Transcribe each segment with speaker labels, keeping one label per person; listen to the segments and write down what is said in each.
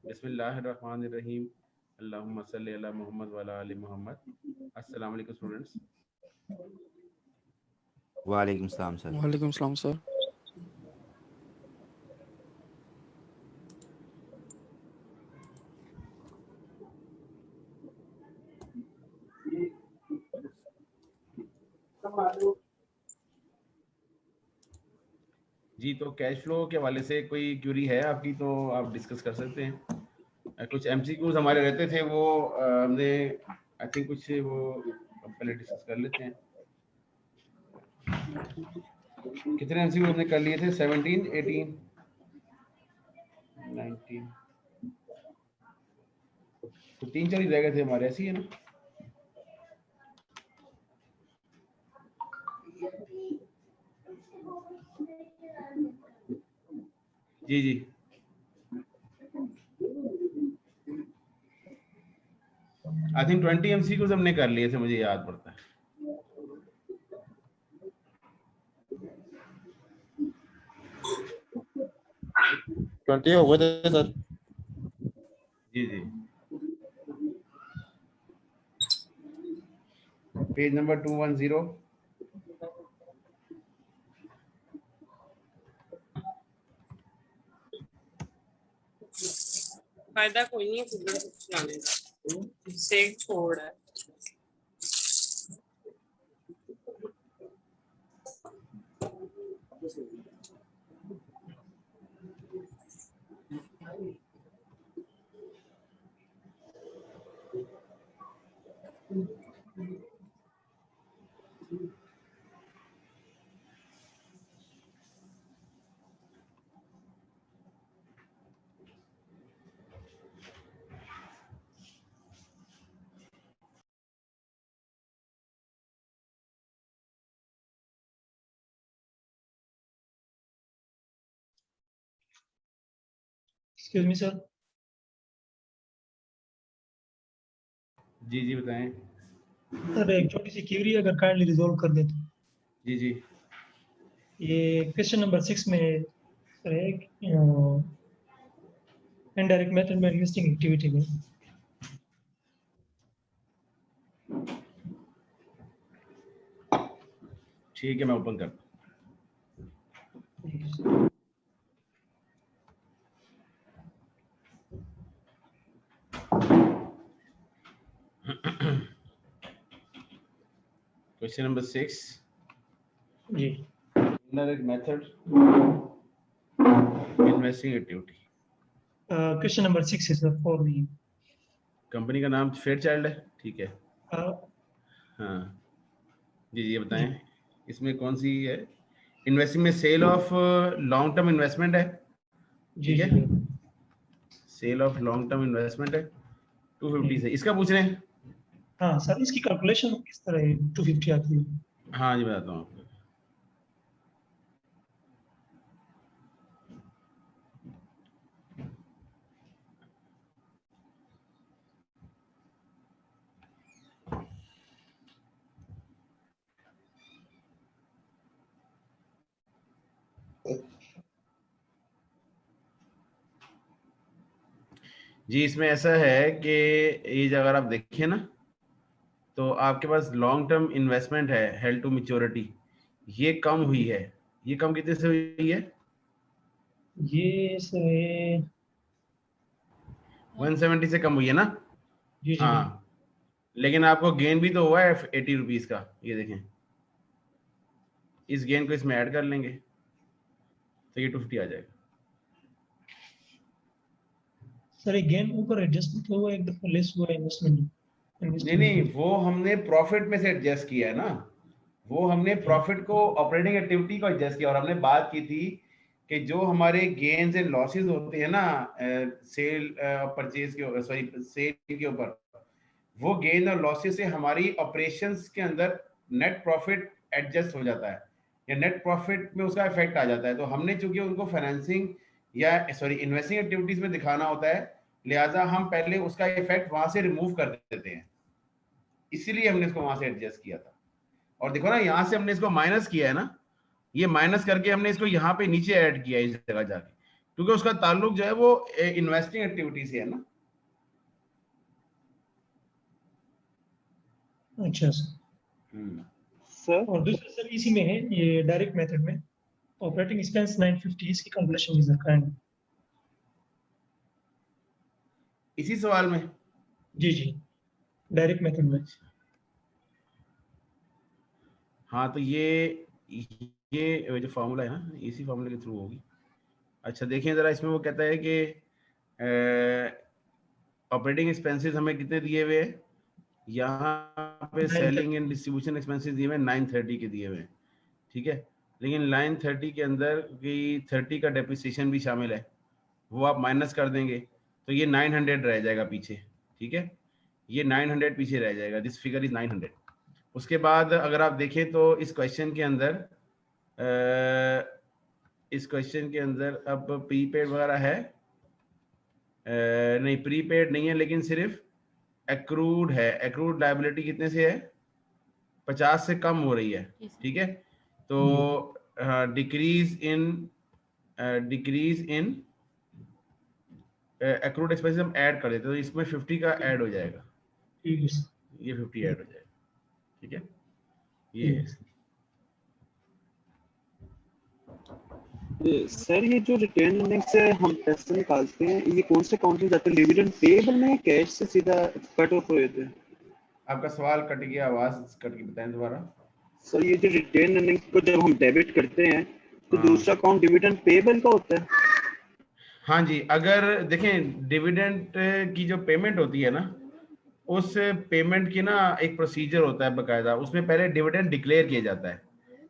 Speaker 1: बिस्मिल्लाहिर्रहमानिर्रहीम अल्लाहुम्मा सल्ली अला मुहम्मद व अला आलि मुहम्मद। अस्सलाम वालेकुम स्टूडेंट्स।
Speaker 2: वालेकुम सलाम सर।
Speaker 3: वालेकुम सलाम सर।
Speaker 1: जी, तो कैश फ्लो के हवाले से कोई क्यूरी है आपकी तो आप डिस्कस कर सकते हैं। कुछ एमसीक्यूज हमारे रहते थे वो हमने आई थिंक कुछ वो पहले डिस्कस कर लेते हैं। कितने एमसीक्यू हमने कर लिए थे? 17, 18, 19, तो 3-4 ही रह गए थे हमारे, ऐसी है ना? जी जी, आई थिंक 20 एमसीक्यूज हमने कर लिए थे, मुझे याद पड़ता है।
Speaker 4: हो गए थे सर।
Speaker 1: जी जी, पेज नंबर 210।
Speaker 5: फायदा कोई नहीं है कुछ चलाने का, से छोड़ है।
Speaker 6: Excuse me sir.
Speaker 1: जी जी, बताएं।
Speaker 6: सर एक छोटी सी क्यूरी अगर काइंडली रिजॉल्व कर दे तो।
Speaker 1: जी जी,
Speaker 6: ये क्वेश्चन नंबर 6 में सर एक इनडायरेक्ट मेथड में इन्वेस्टिंग एक्टिविटी में
Speaker 1: ठीक है, मैं ओपन करता हूँ। क्वेश्चन नंबर 6
Speaker 6: जी,
Speaker 1: indirect method investing activity.
Speaker 6: Question number 6 है सर फॉर मी।
Speaker 1: कंपनी का नाम फेयरचाइल्ड है, ठीक है। हाँ जी जी, बताएं इसमें कौन सी है? इन्वेस्टिंग में sale of long term investment है, ठीक है। Sale of long term investment है 250 से, इसका पूछ रहे हैं।
Speaker 6: हाँ सर, इसकी कैलकुलेशन किस तरह 250 आती है?
Speaker 1: हाँ जी, बताता हूँ आपको। जी, इसमें ऐसा है कि ये जो अगर आप देखिए ना, तो आपके पास लॉन्ग टर्म इन्वेस्टमेंट है हेल्ड टू मैच्योरिटी, ये कम हुई है। ये कम कितने से हुई है?
Speaker 6: ये सर
Speaker 1: 170 से कम हुई है ना?
Speaker 6: जी जी
Speaker 1: हाँ, लेकिन आपको गेन भी तो हुआ है 80 रुपीज का। ये देखें, इस गेन को इसमें ऐड कर लेंगे तो ये 250 आ जाएगा।
Speaker 6: सर एक गेन ऊपर एडजस्ट हुआ, एक दफा लेस हुआ इन्वेस्टमेंट।
Speaker 1: नहीं, वो हमने प्रॉफिट में से एडजस्ट किया है ना। वो हमने प्रॉफिट को, ऑपरेटिंग एक्टिविटी को एडजस्ट किया। और हमने बात की थी कि जो हमारे गेन्स एंड लॉसेस होते हैं ना सेल परचेज के, सॉरी सेल के ऊपर, वो गेन और लॉसेस से हमारी ऑपरेशंस के अंदर नेट प्रॉफिट एडजस्ट हो जाता है या नेट प्रॉफिट में उसका इफेक्ट आ जाता है। तो हमने चूंकि उनको फाइनेंसिंग या सॉरी इन्वेस्टिंग एक्टिविटीज में दिखाना होता है, लिहाजा हम पहले उसका इफेक्ट वहां से रिमूव कर देते हैं, इसीलिए हमने इसको वहां से एडजस्ट किया था। और देखो ना यहाँ से हमने इसको माइनस किया है ना, ये माइनस करके हमने इसको यहाँ पे नीचे ऐड किया इस जगह जाके, क्योंकि उसका ताल्लुक जो है वो इन्वेस्टिंग एक्टिविटी से है ना।
Speaker 6: अच्छा सर। और दूसरा सर इसी में है, ये डायरेक्ट मेथड में ऑपरेटिंग एक्सपेंस 950 इसकी कैलकुलेशन इज काइंड।
Speaker 1: इसी सवाल में
Speaker 6: जी जी डायरेक्ट मेथड में।
Speaker 1: हाँ तो ये जो फार्मूला है ना, इसी फार्मूले के थ्रू होगी। अच्छा देखिए जरा, इसमें वो कहता है कि ऑपरेटिंग एक्सपेंसेस हमें कितने दिए हुए हैं, यहाँ पे सेलिंग एंड डिस्ट्रीब्यूशन एक्सपेंसेस दिए हुए 930 के दिए हुए हैं, ठीक है। लेकिन लाइन 30 के अंदर की 30 का डेप्रिसिएशन भी शामिल है, वो आप माइनस कर देंगे तो ये 900 रह जाएगा पीछे, ठीक है। ये 900 पीछे रह जाएगा, दिस फिगर इज 900। उसके बाद अगर आप देखें तो इस क्वेश्चन के अंदर अब प्रीपेड वगैरह है, नहीं प्रीपेड नहीं है, लेकिन सिर्फ एक्रूड है। एक्रूड लायबिलिटी कितने से है, 50 से कम हो रही है, ठीक है। तो डिक्रीज इन एक्रूड एक्सपेंसेस हम ऐड कर देते तो इसमें 50 का ऐड हो जाएगा, ये 50 ऐड हो जाएगा, ठीक है। ये
Speaker 2: सर ये जो रिटेन अर्निंग से हम पैसे निकालते हैं, ये कौन से अकाउंट में जाते हैं, डिविडेंड पेएबल में कैश से सीधा कट ऑफ हो जाते हैं?
Speaker 1: आपका सवाल कट गया, आवाज कट गई, बताएं दोबारा।
Speaker 2: सर ये जो रिटेन अर्निंग को जब हम डेबिट करते हैं तो दूसरा अकाउंट डिविडेंड पेएबल का होता है?
Speaker 1: हाँ जी, अगर देखें डिविडेंड की जो पेमेंट होती है ना, उस पेमेंट की ना एक प्रोसीजर होता है बकायदा, उसमें पहले डिविडेंड डिक्लेयर किया जाता है,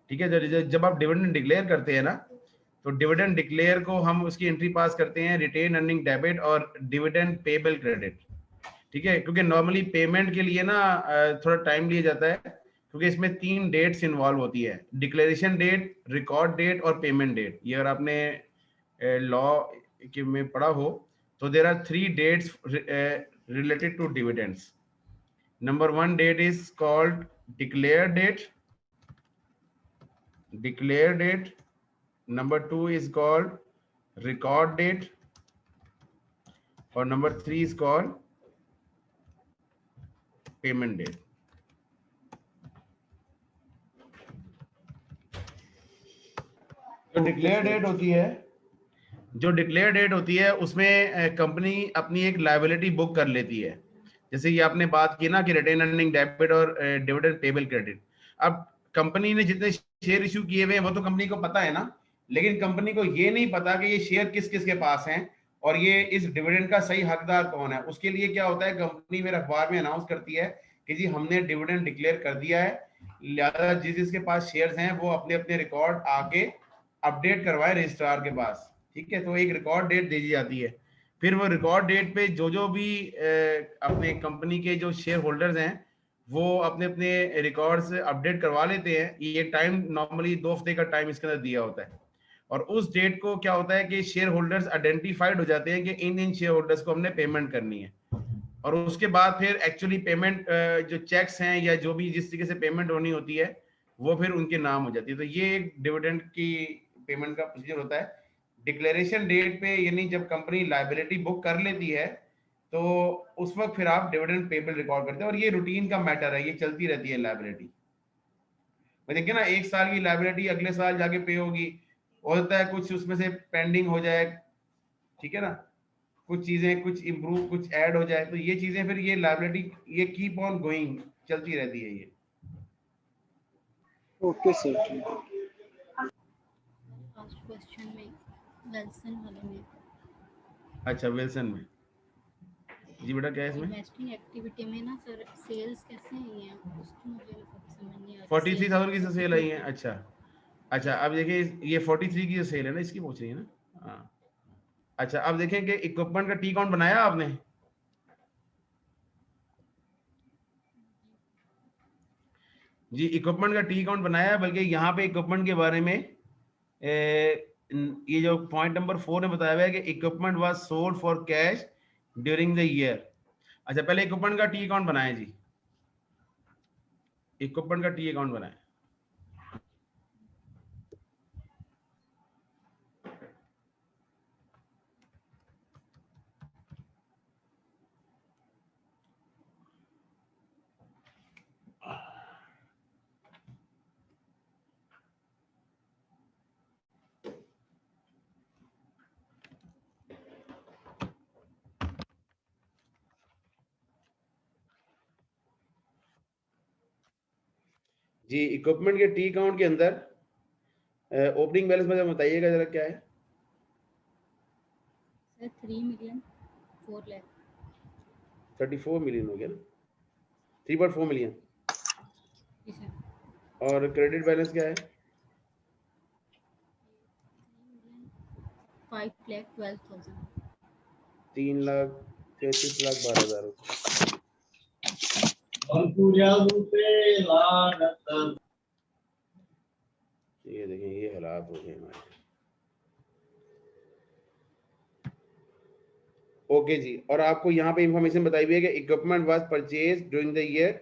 Speaker 1: ठीक है। जब आप डिविडेंड डिक्लेयर करते हैं ना, तो डिविडेंड डिक्लेयर को हम उसकी एंट्री पास करते हैं रिटेन अर्निंग डेबिट और डिविडेंड पेबल क्रेडिट, ठीक है। क्योंकि नॉर्मली पेमेंट के लिए ना थोड़ा टाइम लिया जाता है, क्योंकि इसमें 3 डेट्स इन्वॉल्व होती है, डिक्लेरेशन डेट, रिकॉर्ड डेट और पेमेंट डेट। ये अगर आपने लॉ के में पढ़ा हो तो there are 3 dates related to dividends. Number 1 date is called declare date. Number 2 is called record date, or number 3 is called payment date. जो डिक्लेयर डेट होती है उसमें कंपनी अपनी एक लायबिलिटी बुक कर लेती है, जैसे ये आपने बात की ना कि रिटेन अर्निंग डेबिट और डिविडेंड पेबल क्रेडिट। अब कंपनी ने जितने शेयर इशू किए हुए हैं वो तो कंपनी को पता है ना, लेकिन कंपनी को ये नहीं पता कि ये शेयर किस किस के पास हैं और ये इस डिविडेंड का सही हकदार कौन है। उसके लिए क्या होता है, कंपनी मेरे अखबार में अनाउंस करती है कि जी हमने डिविडेंड डिक्लेयर कर दिया है, लिहाजा जिसके पास शेयर्स हैं वो अपने अपने रिकॉर्ड आके अपडेट करवाए रजिस्ट्रार के पास, ठीक है। तो एक रिकॉर्ड डेट दे दी जाती है, फिर वो रिकॉर्ड डेट पे जो भी अपने कंपनी के जो शेयर होल्डर्स हैं वो अपने अपने रिकॉर्ड्स अपडेट करवा लेते हैं। ये टाइम नॉर्मली 2 हफ्ते का टाइम इसके अंदर दिया होता है, और उस डेट को क्या होता है कि शेयर होल्डर्स आइडेंटिफाइड हो जाते हैं कि इन शेयर होल्डर्स को हमने पेमेंट करनी है, और उसके बाद फिर एक्चुअली पेमेंट जो चेक्स हैं या जो भी जिस तरीके से पेमेंट होनी होती है वो फिर उनके नाम हो जाती है। तो ये एक डिविडेंड की पेमेंट का प्रोसीजर होता है। डिक्लेरेशन डेट पे यानी जब कंपनी लायबिलिटी बुक कर लेती है तो उस वक्त फिर आप डिविडेंड पेबल रिकॉर्ड करते हैं, और ये रूटीन का मैटर है, ये चलती रहती है लायबिलिटी। देखिए ना, 1 साल की लायबिलिटी अगले साल जाके पे होगी, हो सकता है कुछ उसमें से पेंडिंग हो जाए, ठीक है ना, कुछ चीजें कुछ इम्प्रूव कुछ ऐड हो जाए, तो ये चीजें फिर ये लायबिलिटी ये कीप ऑन गोइंग चलती रहती है ये।
Speaker 2: ओके सर, ठीक है।
Speaker 3: फर्स्ट क्वेश्चन में विल्सन वाले में।
Speaker 1: अच्छा विल्सन में, जी बेटा क्या है इसमें?
Speaker 3: इन्वेस्टिंग एक्टिविटी में ना सर सेल्स कैसे आई हैं उसको मुझे समझ नहीं आ रहा।
Speaker 1: 43,000 की सेल आई है। अच्छा अब देखिए ये 43 की जो सेल है ना इसकी पूछ रही है ना। हाँ अच्छा, अब देखें कि इक्विपमेंट का टी काउंट बनाया आपने? जी इक्विपमेंट का टी काउंट बनाया है, बल्कि यहाँ पे इक्विपमेंट के बारे में ये जो पॉइंट नंबर 4 में बताया हुआ है कि equipment was sold for cash during the year. अच्छा पहले इक्विपमेंट का टी अकाउंट बनाएं जी, इक्विपमेंट का टी अकाउंट बनाएं। जी इक्विपमेंट के टी अकाउंट के अंदर ओपनिंग बैलेंस में बताइएगा जरा क्या है।
Speaker 3: सर 3 मिलियन 4 लाख
Speaker 1: 34 मिलियन हो गया ना, 3.4 मिलियन।
Speaker 3: जी सर।
Speaker 1: और क्रेडिट बैलेंस क्या है?
Speaker 3: 5,12,000
Speaker 1: 3,33,12,000। ये देखें ये हालात हो गए हमारे। ओके जी, और आपको यहाँ पे इंफॉर्मेशन बताई हुई है कि equipment was purchase during the year,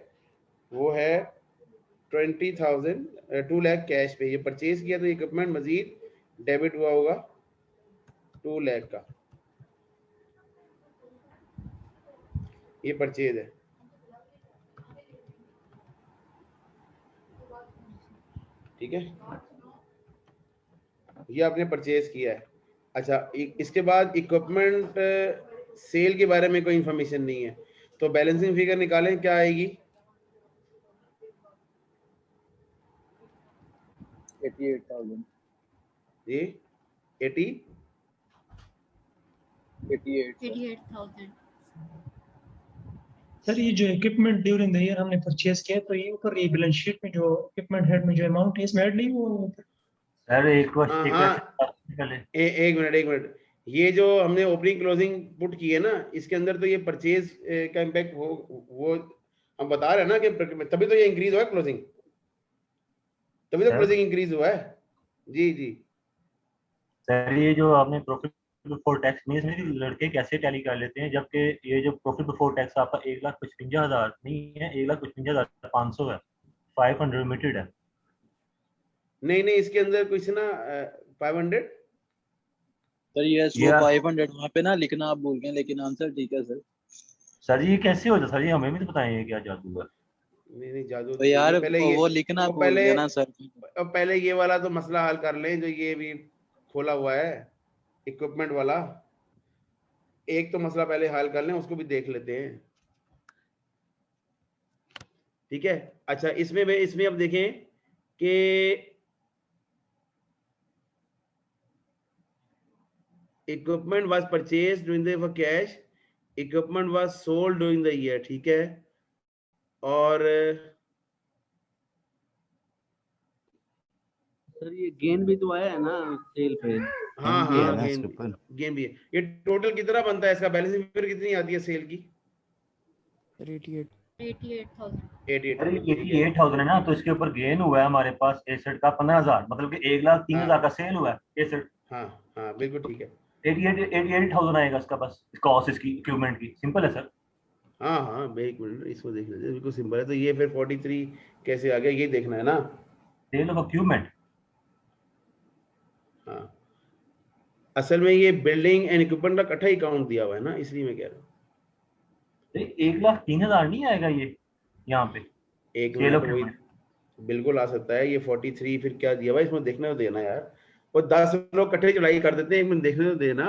Speaker 1: वो है 20,000 2 लाख कैश पे ये परचेज किया, तो इक्विपमेंट मजीद डेबिट हुआ होगा 2 लाख का, ये परचेज है। ठीक है, ये आपने परचेज किया है। अच्छा इसके बाद इक्विपमेंट सेल के बारे में कोई इंफॉर्मेशन नहीं है, तो बैलेंसिंग फिगर निकालें, क्या आएगी?
Speaker 2: 88,000
Speaker 1: जी
Speaker 3: 88,000
Speaker 6: सर ये जो इक्विपमेंट ड्यूरिंग द ईयर हमने परचेज किया तो ये ऊपर ये बैलेंस शीट में जो इक्विपमेंट हेड में जो अमाउंट है इसमें ऐड नहीं हुआ।
Speaker 7: सर एक
Speaker 1: मिनट, ये जो हमने ओपनिंग क्लोजिंग पुट की है ना, इसके अंदर तो ये परचेज का इम्पैक्ट वो हम बता रहे हैं ना कि तभी तो ये इंक्रीज हुआ है क्लोजिंग, तभी तो क्लोजिंग इंक्रीज हुआ है। जी जी
Speaker 7: सर ये जो आपने प्रॉफिट बिफोर टैक्स में इसमें लड़के कैसे टैली कर लेते हैं, जबकि ये जो प्रॉफिट बिफोर टैक्स आपका 1,55,000 नहीं है, 1,55,500 है, 500 लिमिटेड है।
Speaker 1: नहीं इसके अंदर कुछ ना 500
Speaker 2: सर ये 500 वहाँ पे ना लिखना आप भूल गए, लेकिन आंसर ठीक है सर।
Speaker 7: सर ये कैसे होता सर, ये हमें भी तो बताएं ये क्या जादू है।
Speaker 1: नहीं जादू
Speaker 2: तो यार
Speaker 1: पहले
Speaker 2: वो लिखना भूल गया ना सर।
Speaker 1: अब पहले ये वाला तो मसला हल कर लें जो ये भी खोला हुआ है इक्विपमेंट वाला, एक तो मसला पहले हल कर लें, उसको भी देख लेते हैं। ठीक है, अच्छा इसमें अब देखें कि equipment was purchase during the year for cash, equipment was sold during the year. ठीक है, और
Speaker 2: सर ये गेन भी तो आया है ना सेल पे।
Speaker 1: हाँ गेन भी है। ये टोटल कितना बनता है, इसका बैलेंस फिगर कितनी आती है सेल की?
Speaker 7: 88,000 है ना, तो इसके ऊपर गेन हुआ है हमारे पास एसेट का 15,000, मतलब कि 1,03,000 का सेल हुआ है एसेट।
Speaker 1: हाँ बिल्कुल ठीक है,
Speaker 7: 88,000 आएगा इसका, बस कॉस्ट इसकी इक्विपमेंट की। सिंपल है सर।
Speaker 1: हाँ एक मिनट इसको देख लीजिए, बिल्कुल सिंपल है। तो ये फिर 43 कैसे आ गया, ये देखना है ना,
Speaker 7: सेल ऑफ इक्विपमेंट।
Speaker 1: हाँ असल में ये बिल्डिंग एंड इक्विपमेंट का इकट्ठा ही अकाउंट दिया हुआ है ना, इसलिए मैं कह रहा हूँ
Speaker 7: 1,03,000 नहीं आएगा ये यहाँ पे?
Speaker 1: एक मिनट वही बिल्कुल आ सकता है। ये 43 फिर क्या दिया भाई, इसमें देखने तो देना यार, वो 10 लोग इकट्ठे चढ़ाई कर देते हैं, एक मिनट देखने तो देना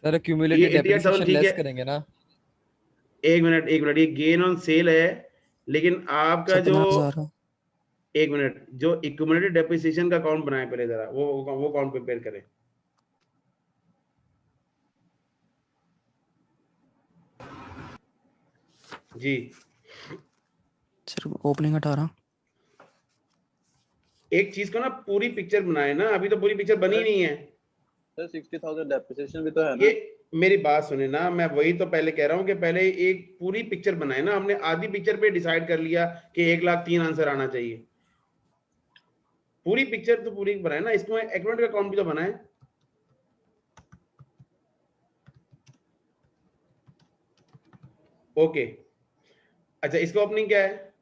Speaker 8: सर। क्यूमुलेटिव डेप्रिसिएशन लेस करेंगे ना।
Speaker 1: एक मिनट ये गेन ऑन सेल है, लेकिन आपका जो एक मिनट जो एक्यूमुलेटेड डेप्रिसिएशन का अकाउंट बनाए पहले जरा वो अकाउंट प्रिपेयर करें। जी
Speaker 8: सर ओपनिंग 18।
Speaker 1: एक चीज को ना पूरी पिक्चर बनाए ना, अभी तो पूरी पिक्चर बनी नहीं है
Speaker 2: सर। 60,000 डेप्रिसिएशन भी तो है ना।
Speaker 1: ये मेरी बात सुने ना, मैं वही तो पहले कह रहा हूँ कि पहले एक पूरी पिक्चर बनाए ना। हमने आधी पिक्चर पे डिसाइड कर लिया कि 1,03,000 आंसर आना चाहिए, पूरी पिक्चर तो पूरी बनाए ना। इसमें इक्विपमेंट का अकाउंट भी तो बनाए, ओके, अच्छा इसका ओपनिंग क्या है?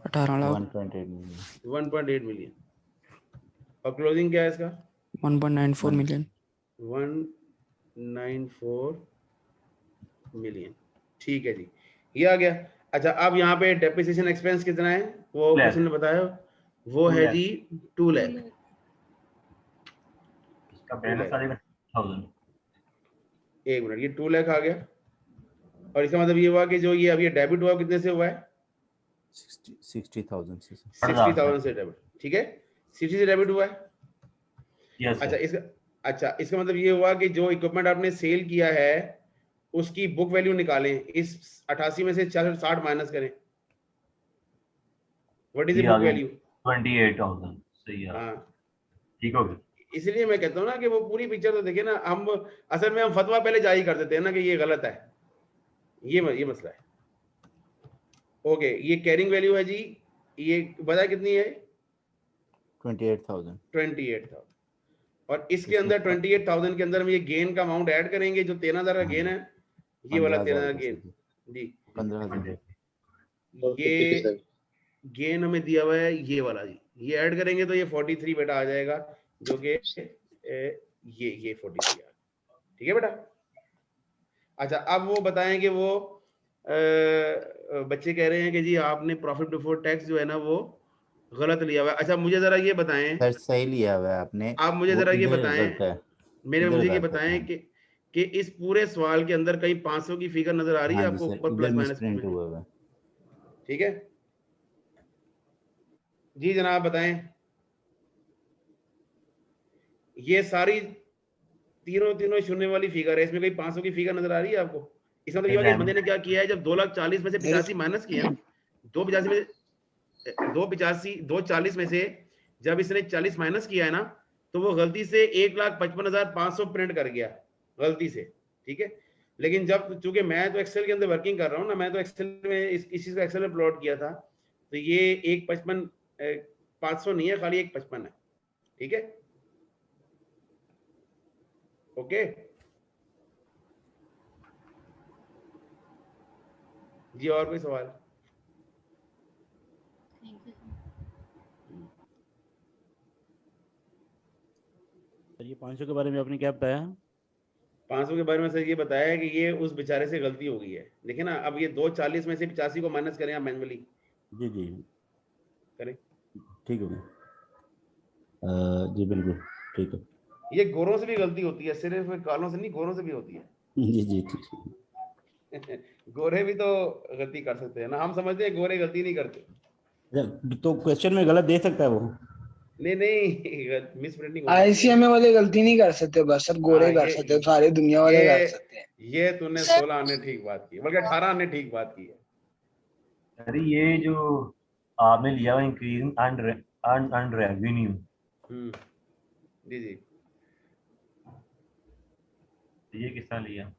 Speaker 8: 18 लाख
Speaker 1: 1.8 मिलियन। और क्लोजिंग क्या है इसका?
Speaker 8: 1.94 मिलियन
Speaker 1: 194 मिलियन। ठीक है जी, ये आ गया। अच्छा अब यहाँ पे डेप्रिसिएशन एक्सपेंस कितना है वो क्वेश्चन ने बताया, वो है जी 2 लाख।
Speaker 7: इसका बैलेंस आ जाएगा 1000।
Speaker 1: एक मिनट, ये 2 लाख आ गया, और इसका मतलब ये हुआ कि जो ये अभी डेबिट हुआ कितने से हुआ है?
Speaker 9: 60,000 से।
Speaker 1: 60,000 से डेबिट, ठीक है, 60 से डेबिट हुआ है।
Speaker 7: Yes,
Speaker 1: अच्छा
Speaker 7: sir.
Speaker 1: इसका मतलब ये हुआ कि जो इक्विपमेंट आपने सेल किया है उसकी बुक वैल्यू निकालें, इस 88 में से 60 माइनस करें, व्हाट इज द
Speaker 7: ये
Speaker 1: बुक
Speaker 7: आ गया
Speaker 1: वैल्यू?
Speaker 7: 28,000 सही है।
Speaker 1: हाँ,
Speaker 7: ठीक हो गया।
Speaker 1: इसलिए मैं कहता हूँ ना कि वो पूरी पिक्चर तो देखे ना, हम असल में हम फतवा पहले जारी कर देते हैं ना कि ये गलत है, ये मसला है। ओके, ये कैरिंग वैल्यू है जी, ये बता कितनी है?
Speaker 9: 28,000।
Speaker 1: और इसके अंदर 28,000 के अंदर हम ये गेन का अमाउंट ऐड करेंगे, जो 13,000 का गेन है, ये वाला 13,000 गेन जी,
Speaker 9: 15,000।
Speaker 1: ये गेन हमें दिया हुआ है ये वाला जी, ये ऐड करेंगे तो ये 43 बेटा आ जाएगा, जो कि ये 43 आ, ठीक है बेटा। अच्छा अब वो बताएं कि वो बच्चे कह रहे हैं कि जी आपने प्रॉफिट बिफोर टैक्स जो है ना वो गलत लिया हुआ है। अच्छा मुझे जरा ये बताएं,
Speaker 9: सर सही लिया हुआ है आपने,
Speaker 1: आप मुझे जरा ये बताएं, मुझे ये बताएं कि इस पूरे सवाल के अंदर कहीं 500 की फिगर नजर आ रही है आपको ऊपर प्लस माइनस में? ठीक है जी जनाब बताएं, ये सारी तीनों शून्य वाली फिगर है, इसमें कहीं 500 की फिगर नजर आ रही है आपको? इसका मतलब ये है कि बंदे ने क्या किया है, जब 2,40,000 में से 85 माइनस किया, 240 में से जब इसने 40 माइनस किया है ना, तो वो गलती से 1,55,500 प्रिंट कर गया गलती से, ठीक है। लेकिन जब चूंकि मैं तो एक्सेल के अंदर वर्किंग कर रहा हूँ ना, मैं तो एक्सेल में इस चीज को एक्सेल में प्लॉट किया था, तो ये 1,55,500 नहीं है, खाली 1,55 है, ठीक है। ओके जी, और कोई सवाल?
Speaker 10: सर ये 500 के बारे में आपने क्या बताया?
Speaker 1: 500 के बारे में सर ये बताया है कि ये उस बेचारे से गलती हो गई है। देखिए ना, अब ये 240 में से 85 को माइनस करें आप मैनुअली।
Speaker 10: जी जी
Speaker 1: करें,
Speaker 10: ठीक है जी बिल्कुल ठीक है।
Speaker 1: ये गोरों से भी गलती होती है, सिर्फ कालों से नहीं, गोरों से भी होती है।
Speaker 10: जी जी ठीक है।
Speaker 1: गोरे भी तो गलती कर सकते हैं ना, हम समझते हैं गोरे गलती नहीं करते।
Speaker 10: तो क्वेश्चन में गलत दे सकता है वो?
Speaker 1: नहीं मिस प्रिंटिंग
Speaker 11: आईसीएमए वाले गलती नहीं कर सकते, बस सर गोरे कर सकते हैं, सारी दुनिया वाले कर सकते हैं।
Speaker 1: ये तूने 16 आने ठीक बात की, बल्कि 18 आने ठीक बात की है।
Speaker 7: अरे ये जो आपने लिया हुआ इंक्रीज अर्न रेवेन्यू,
Speaker 1: जी जी,
Speaker 7: ये किस तरह लिया?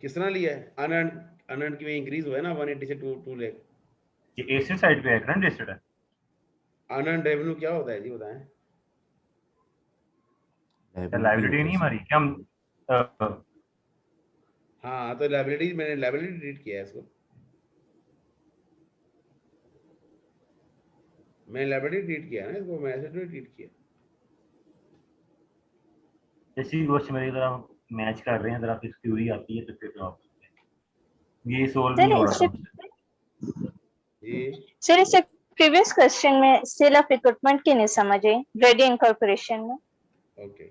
Speaker 1: किस तरह लिया है? अनअर्न्ड की इंक्रीज हुआ है ना 180 से 2 लाख।
Speaker 7: ये एसेट साइड पे है, करंट एसेट है।
Speaker 1: अनअर्न्ड रेवेन्यू क्या होता है जी बताएं?
Speaker 7: लायबिलिटी नहीं हमारी क्या हम
Speaker 1: हाँ तो लायबिलिटी, मैंने लायबिलिटी ट्रीट किया है इसको, मैंने लायबिलिटी ट्रीट किया है ना इसको, मैं एसेट में ट्रीट किया।
Speaker 7: इसी क्वेश्चन मेरी तरह मैच कर रहे हैं, अगर आपकी थ्योरी आती है तो फिर आप ये सोल्व नहीं हो रहा
Speaker 1: जी
Speaker 12: सर। इससे प्रीवियस क्वेश्चन में सेल ऑफ इक्विपमेंट की नहीं समझे रेडी इनकॉर्पोरेशन में।
Speaker 1: ओके,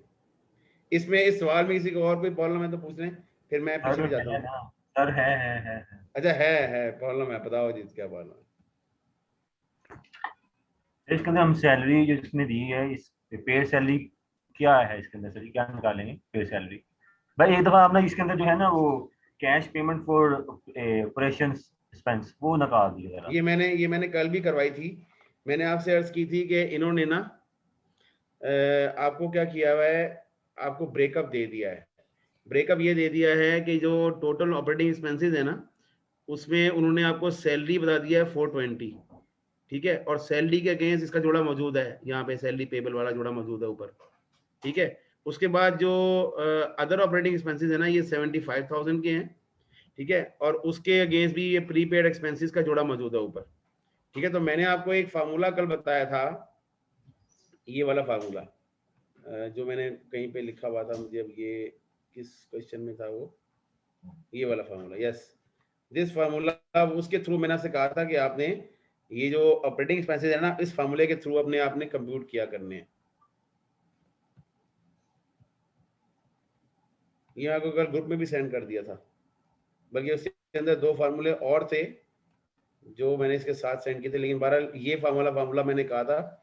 Speaker 1: इसमें इस सवाल में किसी को और कोई प्रॉब्लम है तो पूछ लें, फिर मैं पीछे जाता हूँ।
Speaker 7: सर है
Speaker 1: अच्छा है प्रॉब्लम है, बताओ जी क्या प्रॉब्लम है?
Speaker 7: इसके अंदर हम सैलरी जो इसने दी है, इस पे सैलरी क्या है इसके अंदर? सर क्या निकालेंगे पे सैलरी? भाई एक दफा आपने इसके अंदर जो है ना वो cash payment for operations expense वो निकाल दिया।
Speaker 1: ये मैंने कल भी करवाई थी, मैंने आपसे अर्ज की थी कि इन्होंने ना आपको क्या किया हुआ है, आपको ब्रेकअप दे दिया है। ब्रेकअप ये दे दिया है कि जो टोटल ऑपरेटिंग एक्सपेंसेस है ना, उसमें उन्होंने आपको सैलरी बता दिया है 420, ठीक है, और सैलरी के अगेंस्ट इसका जोड़ा मौजूद है, यहाँ पे सैलरी पेबल वाला जोड़ा मौजूद है ऊपर, ठीक है। उसके बाद जो अदर ऑपरेटिंग एक्सपेंसेस है ना, ये 75,000 के हैं। ठीक है, और उसके अगेंस्ट भी ये प्रीपेड एक्सपेंसेस का जोड़ा मौजूद है ऊपर। ठीक है, तो मैंने आपको एक फार्मूला कल बताया था, ये वाला फार्मूला जो मैंने कहीं पे लिखा हुआ था, मुझे अब ये किस क्वेश्चन में था वो, ये वाला फार्मूला, यस दिस फार्मूला। उसके थ्रू मैंने आपसे कहा था कि आपने ये जो ऑपरेटिंग एक्सपेंसेस है ना, इस फार्मूले के थ्रू अपने आपने कंप्यूट किया करने हैं। ये आपको कल ग्रुप में भी सेंड कर दिया था, बल्कि उसके अंदर 2 फार्मूले और थे जो मैंने इसके साथ सेंड किए थे, लेकिन बहरहाल ये फार्मूला मैंने कहा था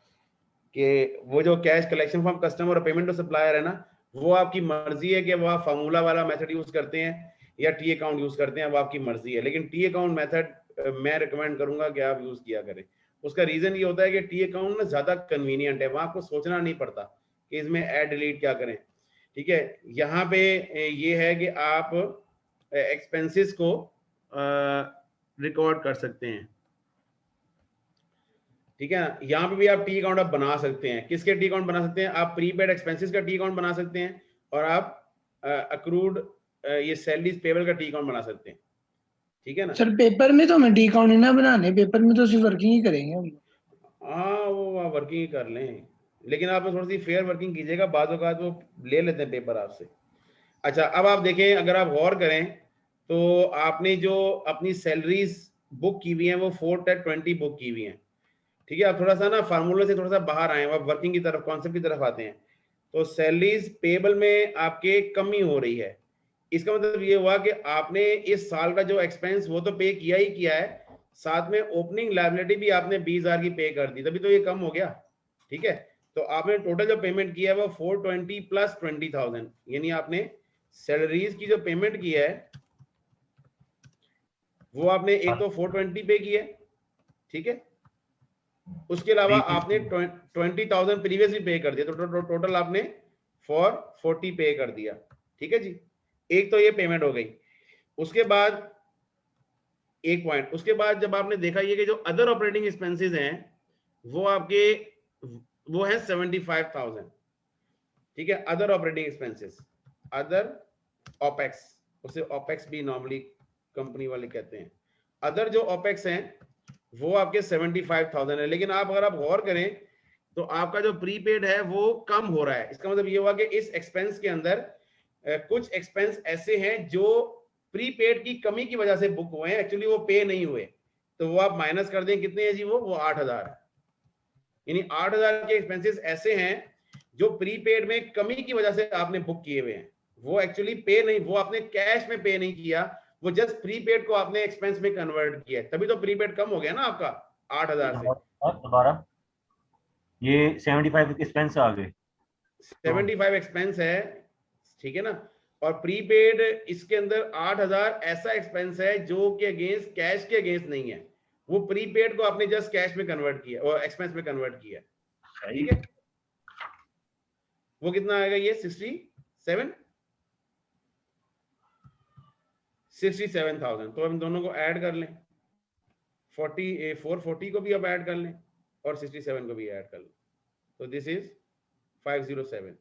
Speaker 1: कि वो जो कैश कलेक्शन फ्रॉम कस्टमर और पेमेंट टू सप्लायर है ना, वो आपकी मर्जी है कि वो आप फार्मूला वाला मेथड यूज करते हैं या टी अकाउंट यूज करते हैं, वो आपकी मर्जी है। लेकिन टी अकाउंट मेथड मैं रिकमेंड करूंगा कि आप यूज किया करें। उसका रीजन ये होता है कि टी अकाउंट ना ज्यादा कन्वीनियंट है, वहां आपको सोचना नहीं पड़ता कि इसमें ऐड डिलीट क्या करें। ठीक है, यहाँ पे ये है कि आप एक्सपेंसेस को रिकॉर्ड कर सकते हैं। ठीक है ना, यहाँ पे भी आप टी अकाउंट आप बना सकते हैं। किसके टी अकाउंट बना सकते हैं? आप प्रीपेड एक्सपेंसेस का टी अकाउंट बना सकते हैं, और आप अक्रूड ये सैलरीज पेबल का टी अकाउंट बना सकते हैं। ठीक है ना
Speaker 11: सर, पेपर में तो हमें टी अकाउंट नहीं ना बनाने, पेपर में तो सिर्फ वर्किंग ही करेंगे हम।
Speaker 1: हाँ, वो आप वर्किंग ही कर लें, लेकिन आप थोड़ी सी फेयर वर्किंग कीजिएगा, बाद औक़ात वो ले लेते हैं पेपर आपसे। अच्छा, अब आप देखें, अगर आप गौर करें तो आपने जो अपनी सैलरीज बुक की हुई हैं वो 4/20 बुक की हुई हैं। ठीक है, आप थोड़ा सा ना फार्मूले से थोड़ा सा बाहर आए, आप वर्किंग की तरफ, कॉन्सेप्ट की तरफ आते हैं, तो सैलरीज पेबल में आपके कमी हो रही है। इसका मतलब ये हुआ कि आपने इस साल का जो एक्सपेंस वो तो पे किया ही किया है, साथ में ओपनिंग लायबिलिटी भी आपने 20,000 की पे कर दी, तभी तो ये कम हो गया। ठीक है, तो आपने टोटल जो पेमेंट किया है वो 420 प्लस 20,000, यानी आपने सैलरीज की जो पेमेंट की है वो आपने एक तो 420 पे की है। ठीक है, उसके अलावा आपने 20,000 प्रीवियसली पे कर दिया, तो टोटल आपने 440 पे कर दिया। ठीक है जी, एक तो ये पेमेंट हो गई। उसके बाद एक पॉइंट, उसके बाद जब आपने देखा ये कि जो अदर ऑपरेटिंग एक्सपेंसेस हैं वो आपके वो है 75,000। ठीक है, other operating expenses, other opex, उसे ओपेक्स भी नॉर्मली कंपनी वाले कहते हैं। अदर जो ओपेक्स हैं वो आपके 75,000 है, लेकिन आप अगर आप गौर करें तो आपका जो प्रीपेड है वो कम हो रहा है। इसका मतलब ये हुआ कि इस एक्सपेंस के अंदर कुछ एक्सपेंस ऐसे हैं जो प्रीपेड की कमी की वजह से बुक हुए हैं, एक्चुअली वो पे नहीं हुए, तो वो आप माइनस कर दें, कितने हैं जी वो 8,000 है। यानी 8,000 के एक्सपेंसेस ऐसे हैं जो प्रीपेड में कमी की वजह से आपने बुक किए हुए हैं, वो एक्चुअली पे नहीं, वो आपने कैश में पे नहीं किया, वो जस्ट प्रीपेड को आपने एक्सपेंस में कन्वर्ट किया, तभी तो प्रीपेड कम हो गया ना आपका 8,000 से।
Speaker 7: दोबारा ये 75 एक्सपेंस आ गए,
Speaker 1: 75 एक्सपेंस है, ठीक है ना, और प्रीपेड इसके अंदर 8,000 ऐसा एक्सपेंस है जो कि अगेंस्ट कैश के अगेंस्ट नहीं है, वो प्रीपेड को आपने जस्ट कैश में कन्वर्ट किया और एक्सपेंस में कन्वर्ट किया। ठीक है, वो कितना आएगा ये 67,000। तो हम दोनों को ऐड कर लें, 440 को भी अब ऐड कर लें और 67 को भी ऐड कर लें, तो दिस इज 507।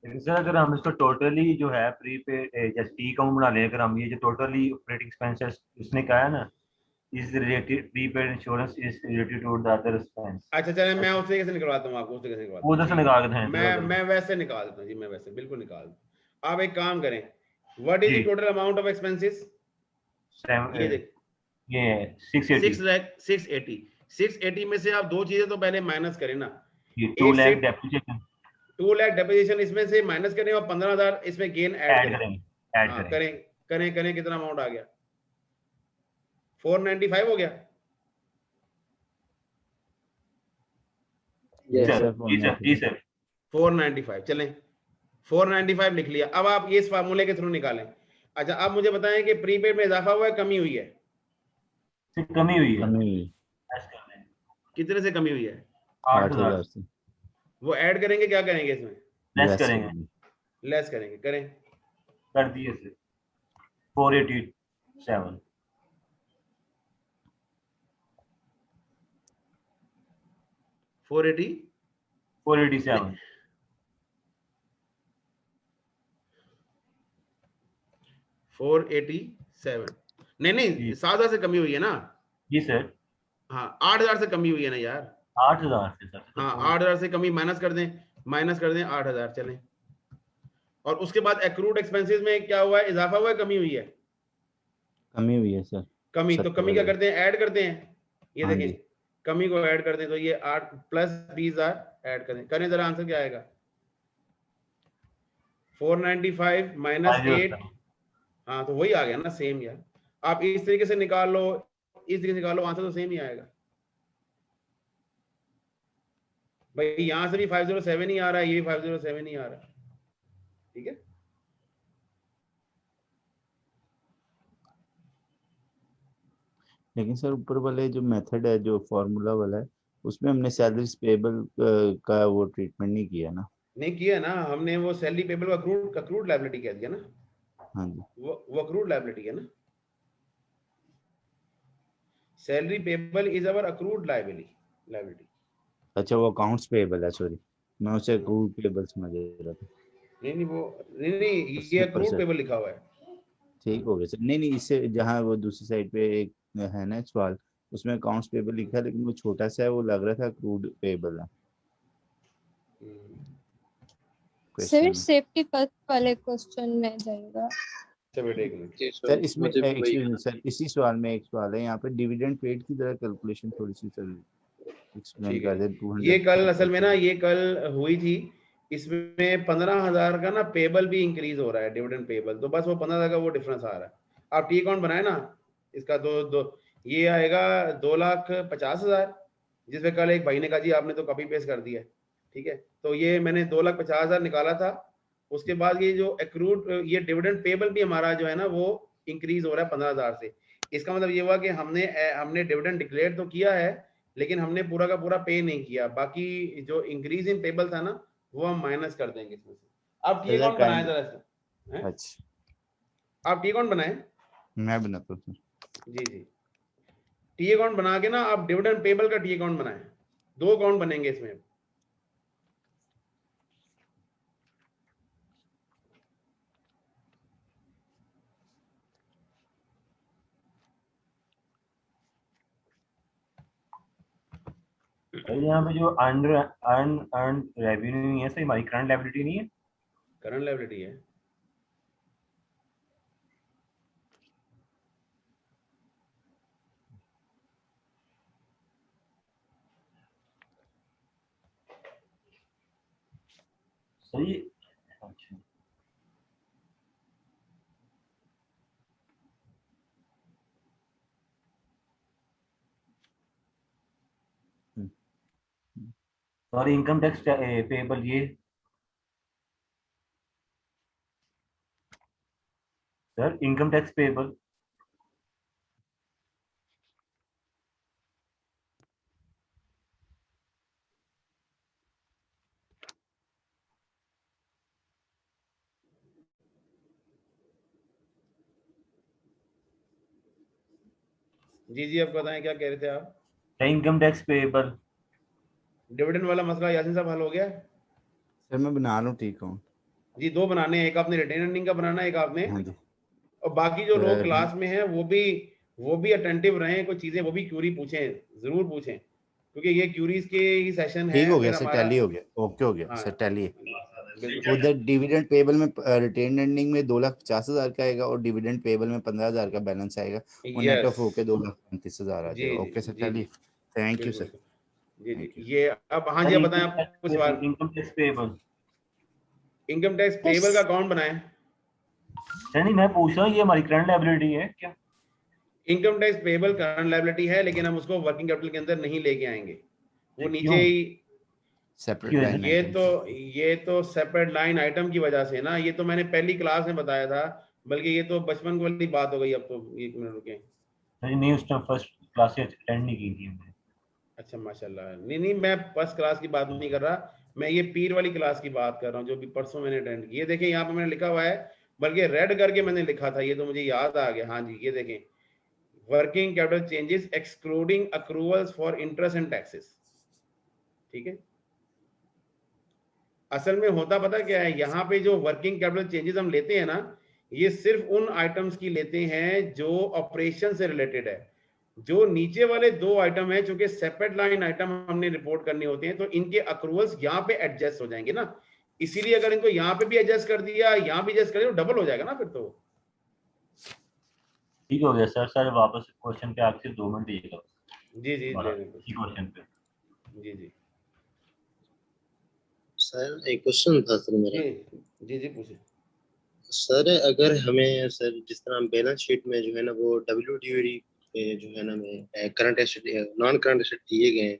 Speaker 7: सर अगर हम इसको टोटली जो है प्रीपेड जैसे टी अकाउंट बना लें, अगर हम ये जो टोटली ऑपरेटिंग एक्सपेंसेस इसने कहा है ना, is related prepaid insurance is related to the other expense.
Speaker 1: अच्छा चलें, मैं उससे कैसे निकलवाता हूँ आपको, उससे कैसे निकलवाता
Speaker 7: उधर से निकाल देते हैं,
Speaker 1: मैं वैसे निकाल देता हूँ जी, मैं वैसे बिल्कुल निकाल दूँ। आप एक काम करें, what is the total amount of expenses? ये देख,
Speaker 7: ये 680
Speaker 1: 680 में से आप दो चीजें तो पहले माइनस करें ना,
Speaker 7: 2 लाख डेप्रिसिएशन,
Speaker 1: 2 लाख डेप्रिसिएशन इसमें से माइनस करें और 15,000 इसमें गेन ऐड करें। करें कितना अमाउंट आ गया? 495 हो गया।
Speaker 7: जी सर
Speaker 1: 495, चलें 495 लिख लिया। अब आप ये इस फार्मूले के थ्रू निकालें। अच्छा, अब मुझे बताएं कि प्रीपेड में इजाफा हुआ है, कमी हुई है?
Speaker 7: कमी हुई है,
Speaker 1: कितने से कमी हुई है?
Speaker 7: 8,000 से।
Speaker 1: वो ऐड करेंगे, क्या करेंगे इसमें?
Speaker 7: लेस करेंगे,
Speaker 1: लेस करेंगे, करें,
Speaker 7: कर दिए सर 487 487
Speaker 1: 487 नहीं 7,000 से कमी हुई है ना?
Speaker 7: जी सर।
Speaker 1: हाँ 8,000 से कमी हुई है ना यार?
Speaker 7: 8,000 से सर।
Speaker 1: हाँ 8,000 से कमी माइनस कर दें 8,000 चलें। और उसके बाद एक्रूड एक्सपेंसेस में क्या हुआ है? इजाफा हुआ है, कमी हुई है?
Speaker 9: कमी हुई है सर।
Speaker 1: कमी, तो कमी क्या करते हैं? ऐड करते हैं। ये
Speaker 9: हाँ
Speaker 1: देखें
Speaker 9: जी।
Speaker 1: कमी को ऐड करते हैं, तो ये 8 प्लस 20,000 ऐड करें, करें जरा, आंसर क्या आएगा? 495 माइनस 8। हाँ तो वही आ गया ना, सेम यार। आप इस तरीके से निकाल लो, इस तरीके से निकालो, आंसर तो सेम ही आएगा भाई। यहां से भी 507 ही आ रहा है, ये भी 507 ही आ रहा है, ठीक है।
Speaker 9: लेकिन सर ऊपर वाले जो मेथड है, जो फॉर्मूला वाला है, उसमें हमने सैलरीज पेबल का वो ट्रीटमेंट नहीं किया ना।
Speaker 1: नहीं किया ना हमने, वो सैलरी पेबल का अक्रूड लायबिलिटी कह दिया ना।
Speaker 9: हाँ जी।
Speaker 1: वो अक्रूड लायबिलिटी है ना। Salary payable is our accrued liability.
Speaker 9: अच्छा वो अकाउंट्स पेबल है, सॉरी मैं उसे अक्रूड पेबल समझ रहा था।
Speaker 1: नहीं वो नहीं ये अक्रूड पेबल लिखा हुआ है।
Speaker 9: ठीक हो गया सर। नहीं इससे जहाँ वो दूसरी साइड पे एक है ना सवाल, उसमें अकाउंट्स पेबल लिखा है, लेकिन वो छोटा सा है, वो लग रहा था अक्रूड पेबल है।
Speaker 13: सर सेफ्टी फर्स्ट वाले क्वेश्चन में जाएगा।
Speaker 9: सर इसमें सर इसी सवाल में एक सवाल है, यहाँ पे डिविडेंड पेड की तरह कैलकुलेशन थोड़ी सी सर एक्सप्लेन कर दें। 200
Speaker 1: ये कल असल में ना, ये कल हुई थी, इसमें 15,000 का ना पेबल भी इंक्रीज हो रहा है, डिविडेंड पेबल, तो बस वो 15,000 का वो डिफरेंस आ रहा है। आप टी अकाउंट बनाए ना, इसका दो ये आएगा 2,50,000, जिसमें कल एक भाई ने कहा जी आपने तो कॉपी पेस्ट कर दिया, ठीक है। तो ये मैंने 2,50,000 निकाला था। उसके बाद ये जो एक्रूड ये डिविडेंड पेबल भी हमारा जो है ना वो इंक्रीज हो रहा है 15,000 से। इसका मतलब ये हुआ कि हमने डिविडेंड डिक्लेयर तो किया है, लेकिन हमने पूरा का पूरा पे नहीं किया। बाकी जो इंक्रीज इन पेबल था ना, वो हम माइनस कर देंगे इसमें से। आप टी अकाउंट बनाए जरा से। अच्छा आप टी अकाउंट बनाए?
Speaker 9: मैं बनाता हूँ
Speaker 1: जी जी। टी अकाउंट बना के ना आप डिविडेंड पेबल का टी अकाउंट बनाए, 2 अकाउंट बनेंगे इसमें।
Speaker 7: यहाँ पे जो अर्न रेवेन्यू है, सर हमारी करंट लायबिलिटी नहीं है?
Speaker 1: करंट लायबिलिटी है।
Speaker 7: सही। अच्छा सॉरी, इनकम टैक्स पेबल ये सर, इनकम टैक्स पेबल
Speaker 1: जी जी आप बताएं क्या कह रहे थे आप?
Speaker 7: इनकम टैक्स पेबल
Speaker 1: डिविडेंड वाला मसला यासीन साहब हल हो गया?
Speaker 9: सर मैं बना लूँ टी अकाउंट।
Speaker 1: जी 2 बनाने हैं, एक आपने रिटेन अर्निंग का बनाना है, एक आपने।
Speaker 9: हाँ जी।
Speaker 1: और बाकी जो लोग क्लास में हैं वो भी अटेंटिव रहें, कोई चीजें वो भी क्यूरी पूछें, जरूर पूछें, क्योंकि ये क्यूरीज के ही सेशन है।
Speaker 9: ठीक हो गया सर, टैली हो गया, ओके हो गया सर, टैली है। उधर डिविडेंड पेबल में रिटेन अर्निंग में 2,50,000 का आएगा और डिविडेंड पेबल में 15,000 का बैलेंस आएगा, वो नेट ऑफ होके 2,35,000 आ जाएगा। Okay sir, tally. Thank you sir.
Speaker 1: जी जी ये अब हाँ जी आप बताएं, आप कुछ सवाल?
Speaker 7: Income tax payable,
Speaker 1: income tax payable का अकाउंट बनाएं।
Speaker 7: नहीं मैं पूछ रहा हूँ, ये हमारी करंट लायबिलिटी है क्या?
Speaker 1: Income tax payable current liability है, लेकिन हम उसको वर्किंग कैपिटल के अंदर नहीं लेके आएंगे, वो नीचे ही
Speaker 9: सेपरेट लाइन।
Speaker 1: ये तो सेपरेट लाइन आइटम की वजह से ना, ये तो मैंने पहली क्लास में बताया था, बल्कि ये तो बचपन वाली बात हो गई। अब तो 1 मिनट रुके।
Speaker 7: नहीं उस टाइम फर्स्ट क्लास अटेंड नहीं की थी हमने।
Speaker 1: अच्छा माशाल्लाह। नहीं मैं फर्स्ट क्लास की बात नहीं कर रहा, मैं ये पीर वाली क्लास की बात कर रहा हूँ जो भी परसों मैंने अटेंड की। ये देखें यहाँ पे मैंने लिखा हुआ है, बल्कि रेड करके मैंने लिखा था, ये तो मुझे याद आ गया। हाँ जी ये देखें, working capital changes excluding accruals for interest and taxes, ठीक है। असल में होता पता क्या है, यहाँ पे जो वर्किंग कैपिटल चेंजेस हम लेते हैं ना, ये सिर्फ उन आइटम्स की लेते हैं जो ऑपरेशन से रिलेटेड है। जो नीचे वाले दो आइटम है, चूंकि सेपरेट लाइन आइटम हमने रिपोर्ट करने होते हैं, तो इनके अक्रूवल्स यहाँ पे एडजस्ट हो जाएंगे ना, इसीलिए अगर इनको यहाँ पे भी एडजस्ट कर दिया, यहाँ भी एडजस्ट कर दिया, तो डबल हो जाएगा ना फिर तो।
Speaker 7: ठीक हो गया सर। सर वापस क्वेश्चन पे आपसे 2 मिनट दीजिएगा।
Speaker 1: जी जी
Speaker 7: क्वेश्चन पे
Speaker 1: जी
Speaker 14: सर एक क्वेश्चन था सर मेरा।
Speaker 1: जी पूछिए
Speaker 14: सर। अगर हमें सर जिस तरह हम बैलेंस शीट में जो है ना वो WDV जो है ना में current asset non current asset दिए गए हैं,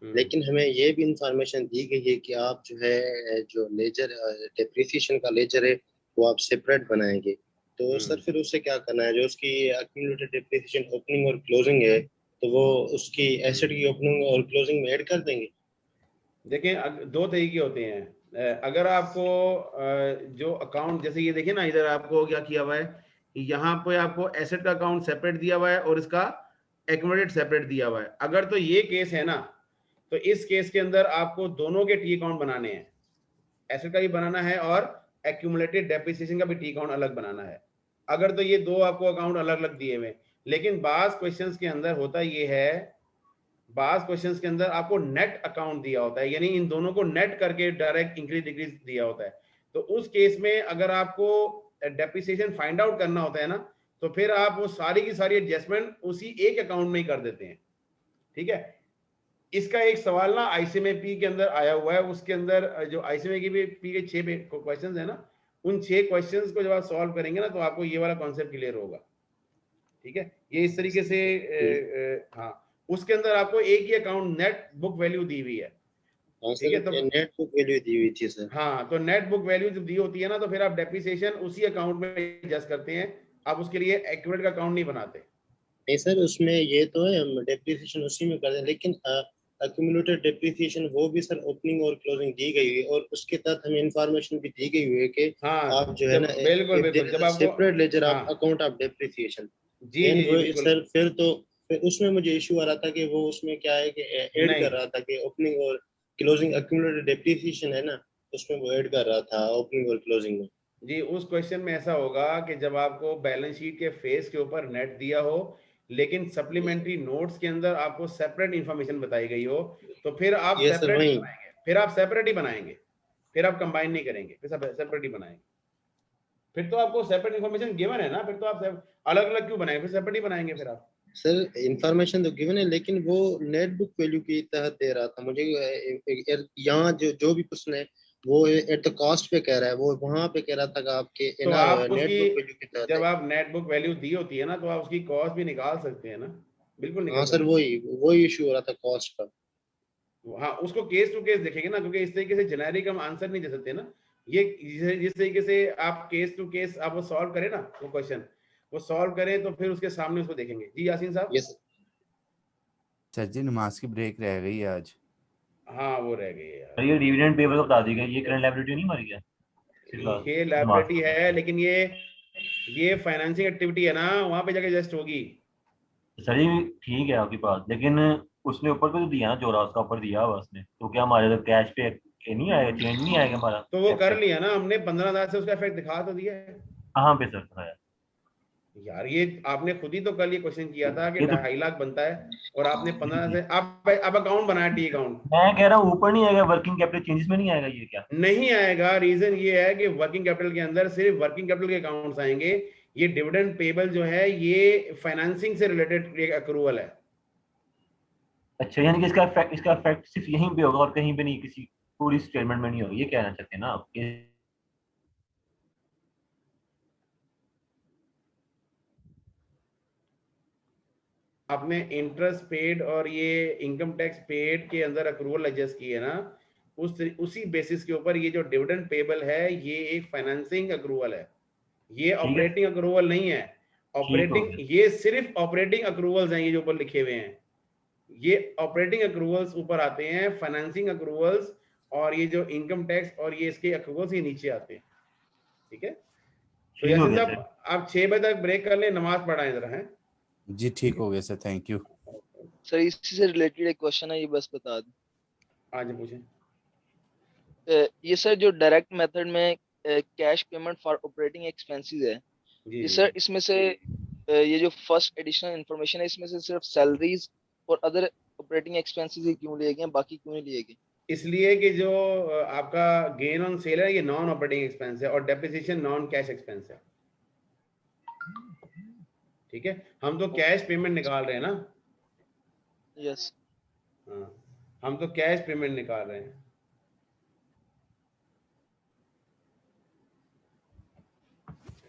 Speaker 14: लेकिन हमें ये भी इंफॉर्मेशन दी गई है कि आप जो है जो लेजर डेप्रिसिएशन का लेजर है वो आप सेपरेट बनाएंगे, तो सर फिर उससे क्या करना है? जो उसकी एक्यूमुलेटेड डेप्रिसिएशन ओपनिंग और क्लोजिंग है, तो वो उसकी एसेट की ओपनिंग और क्लोजिंग में ऐड कर देंगे?
Speaker 1: देखिए, दो तरीके होते हैं। अगर आपको जो अकाउंट, जैसे ये देखिए ना, इधर आपको क्या किया हुआ है, यहाँ पे आपको एसेट का अकाउंट सेपरेट दिया हुआ है और इसका एक्यूमुलेटेड सेपरेट दिया हुआ है। अगर तो ये केस है ना, तो इस केस के अंदर आपको दोनों के टी अकाउंट बनाने हैं, एसेट का भी बनाना है और एक्यूमुलेटेड डेप्रिसिएशन का भी टी अकाउंट अलग बनाना है। अगर तो ये दो आपको अकाउंट अलग अलग दिए हुए, लेकिन बाज़ क्वेश्चंस के अंदर होता ये है, बाज़ क्वेश्चंस के अंदर आपको नेट अकाउंट दिया होता है, यानी इन दोनों को नेट करके डायरेक्ट इंक्रीज डिक्रीज दिया होता है। तो उस केस में अगर आपको डेप्रिसिएशन फाइंड आउट करना होता है ना, तो फिर आप वो सारी की सारी एडजस्टमेंट उसी एक अकाउंट में ही कर देते हैं। ठीक है, इसका एक सवाल ना ICMAP के अंदर आया हुआ है, उसके अंदर जो ICMAP के 6 क्वेश्चंस है ना, उन 6 क्वेश्चंस को जब आप सॉल्व करेंगे ना, तो आपको ये वाला कॉन्सेप्ट क्लियर होगा। ठीक है, ये इस तरीके से हाँ, उसके अंदर आपको एक ही अकाउंट नेट बुक वैल्यू दी हुई है।
Speaker 14: ठीक है, तो नेट बुक वैल्यू दी हुई थी सर।
Speaker 1: हाँ, तो नेट बुक वैल्यू जब दी होती है ना, तो फिर आप डेप्रिसिएशन उसी अकाउंट में एडजस्ट करते हैं, आप उसके लिए एक्यूमुलेटेड का अकाउंट नहीं बनाते।
Speaker 14: नहीं सर, उसमें ये तो है हम डेप्रिसिएशन उसी में करते हैं, लेकिन एक्यूमुलेटेड डेप्रिसिएशन वो भी सर ओपनिंग और क्लोजिंग दी गई है, और उसके तहत हमें इंफॉर्मेशन भी दी गई हुई है कि आप जो है ना
Speaker 1: बिल्कुल जब आप
Speaker 14: सेपरेट लेजर आप अकाउंट ऑफ डेप्रिसिएशन। जी सर, फिर उसमें मुझे इशू आ रहा था कि वो उसमें क्या है कि ऐड कर रहा था कि ओपनिंग और क्लोजिंग एक्यूमुलेटेड डेप्रिसिएशन है ना, उसमें वो ऐड कर रहा था ओपनिंग और क्लोजिंग में।
Speaker 1: जी, उस क्वेश्चन में ऐसा होगा कि जब आपको बैलेंस शीट के फेस के ऊपर नेट दिया हो, लेकिन सप्लीमेंट्री नोट्स के अंदर आपको सेपरेट इंफॉर्मेशन बताई गई हो, तो फिर आप सेपरेट ही बनाएंगे, फिर आप सेपरेट ही बनाएंगे, फिर आप कंबाइन नहीं करेंगे, फिर सेपरेट ही बनाएंगे। फिर तो आपको सेपरेट इंफॉर्मेशन गिवन है ना, फिर तो आप अलग अलग क्यों बनाएंगे, फिर सेपरेट ही बनाएंगे फिर आप।
Speaker 14: सर इंफॉर्मेशन तो गिवन है, लेकिन वो नेट बुक वैल्यू के तहत दे रहा था मुझे। यहाँ जो भी क्वेश्चन है वो एट द कॉस्ट पे कह रहा है, वो वहाँ पे कह रहा था कि आपके
Speaker 1: तो आप
Speaker 14: नेट बुक वैल्यू के तहत
Speaker 1: जब आप नेट बुक वैल्यू दी होती है ना, तो आप उसकी कॉस्ट भी निकाल सकते हैं ना, बिल्कुल निकाल।
Speaker 14: हाँ सर, वही इशू हो रहा था कॉस्ट का।
Speaker 1: हाँ, उसको केस टू केस देखेंगे ना, क्योंकि इस तरीके से जेनेरिक हम आंसर नहीं दे सकते ना। ये जिस तरीके से आप केस टू केस आप वो सॉल्व करें ना, वो क्वेश्चन वो सॉल्व करें, तो फिर उसके सामने उसको देखेंगे। जी यासीन साहब।
Speaker 14: यस
Speaker 9: सर जी, नमाज की ब्रेक रह गई आज।
Speaker 1: हाँ, वो रह गई है यार।
Speaker 7: ये डिविडेंड पेबल का बता दी गई, ये करंट लायबिलिटी नहीं मर गया?
Speaker 1: ये लायबिलिटी है, लेकिन ये फाइनेंसिंग एक्टिविटी है ना, वहां पे जाके एडजस्ट होगी।
Speaker 7: सर जी ठीक है आपकी बात, लेकिन उसने ऊपर पे तो दिया ना, जोरा उसका ऊपर दिया हुआ उसने, तो क्या हमारे तो कैश पे नहीं आएगा, चेंज नहीं आएगा हमारा?
Speaker 1: तो वो कर लिया ना हमने, 15,000 से उसका इफेक्ट दिखा तो दिया है।
Speaker 7: कहाँ पे सर दिखाया
Speaker 1: यार? ये आपने खुद ही तो कल ये क्वेश्चन किया था कि 2.5 लाख बनता है, और आपने 15 से आप अकाउंट बनाया, टी अकाउंट।
Speaker 7: मैं कह रहा हूँ ऊपर नहीं आएगा, वर्किंग कैपिटल चेंजेस में नहीं आएगा? ये क्या
Speaker 1: नहीं आएगा? रीजन ये है कि वर्किंग कैपिटल के अंदर सिर्फ वर्किंग कैपिटल के अकाउंट्स आएंगे। ये डिविडेंड पेबल जो है ये फाइनेंसिंग से रिलेटेड एक अक्रूवल है।
Speaker 7: अच्छा, यानी कि इसका इफेक्ट सिर्फ यहीं पे होगा और कहीं पे नहीं, किसी पूरी स्टेटमेंट में नहीं होगा, ये कहना चाहते हैं ना आप?
Speaker 1: आपने इंटरेस्ट पेड और ये इनकम टैक्स पेड के अंदर अक्रूवल एडजस्ट किए ना, उसी बेसिस के ऊपर ये जो डिविडेंड पेबल है ये एक फाइनेंसिंग अक्रूवल है, ये ऑपरेटिंग अक्रूवल नहीं है। ऑपरेटिंग, ये सिर्फ ऑपरेटिंग अक्रूवल्स हैं, ये जो ऊपर लिखे हुए हैं ये ऑपरेटिंग अक्रूवल्स ऊपर आते हैं, फाइनेंसिंग अक्रूवल्स और ये जो इनकम टैक्स और ये इसके अक्रूवल्स ये नीचे आते हैं। ठीक है, तो यासीन साहब आप 6 बजे तक ब्रेक कर लें, नमाज पढ़ाएं जरा। हैं
Speaker 9: जी, ठीक हो गया सर, थैंक यू
Speaker 15: सर। इसी से रिलेटेड एक क्वेश्चन है, ये बस बता दें।
Speaker 1: आज पूछें।
Speaker 15: ये सर जो डायरेक्ट मेथड में cash payment for operating expenses है,
Speaker 1: जी
Speaker 15: ये
Speaker 1: जी
Speaker 15: सर इसमें से ये जो फर्स्ट एडिशनल इंफॉर्मेशन है इसमें से सिर्फ सैलरीज और अदर ऑपरेटिंग एक्सपेंसेस ही क्यों लिए गए हैं, बाकी क्यों नहीं लिए गए?
Speaker 1: इसलिए कि जो आपका गेन ऑन सेल है ये नॉन ऑपरेटिंग एक्सपेंस है और डेप्रिसिएशन नॉन कैश एक्सपेंस है। ठीक है, हम तो कैश पेमेंट निकाल रहे हैं ना।
Speaker 15: यस।
Speaker 1: हाँ, हम तो कैश पेमेंट निकाल रहे हैं।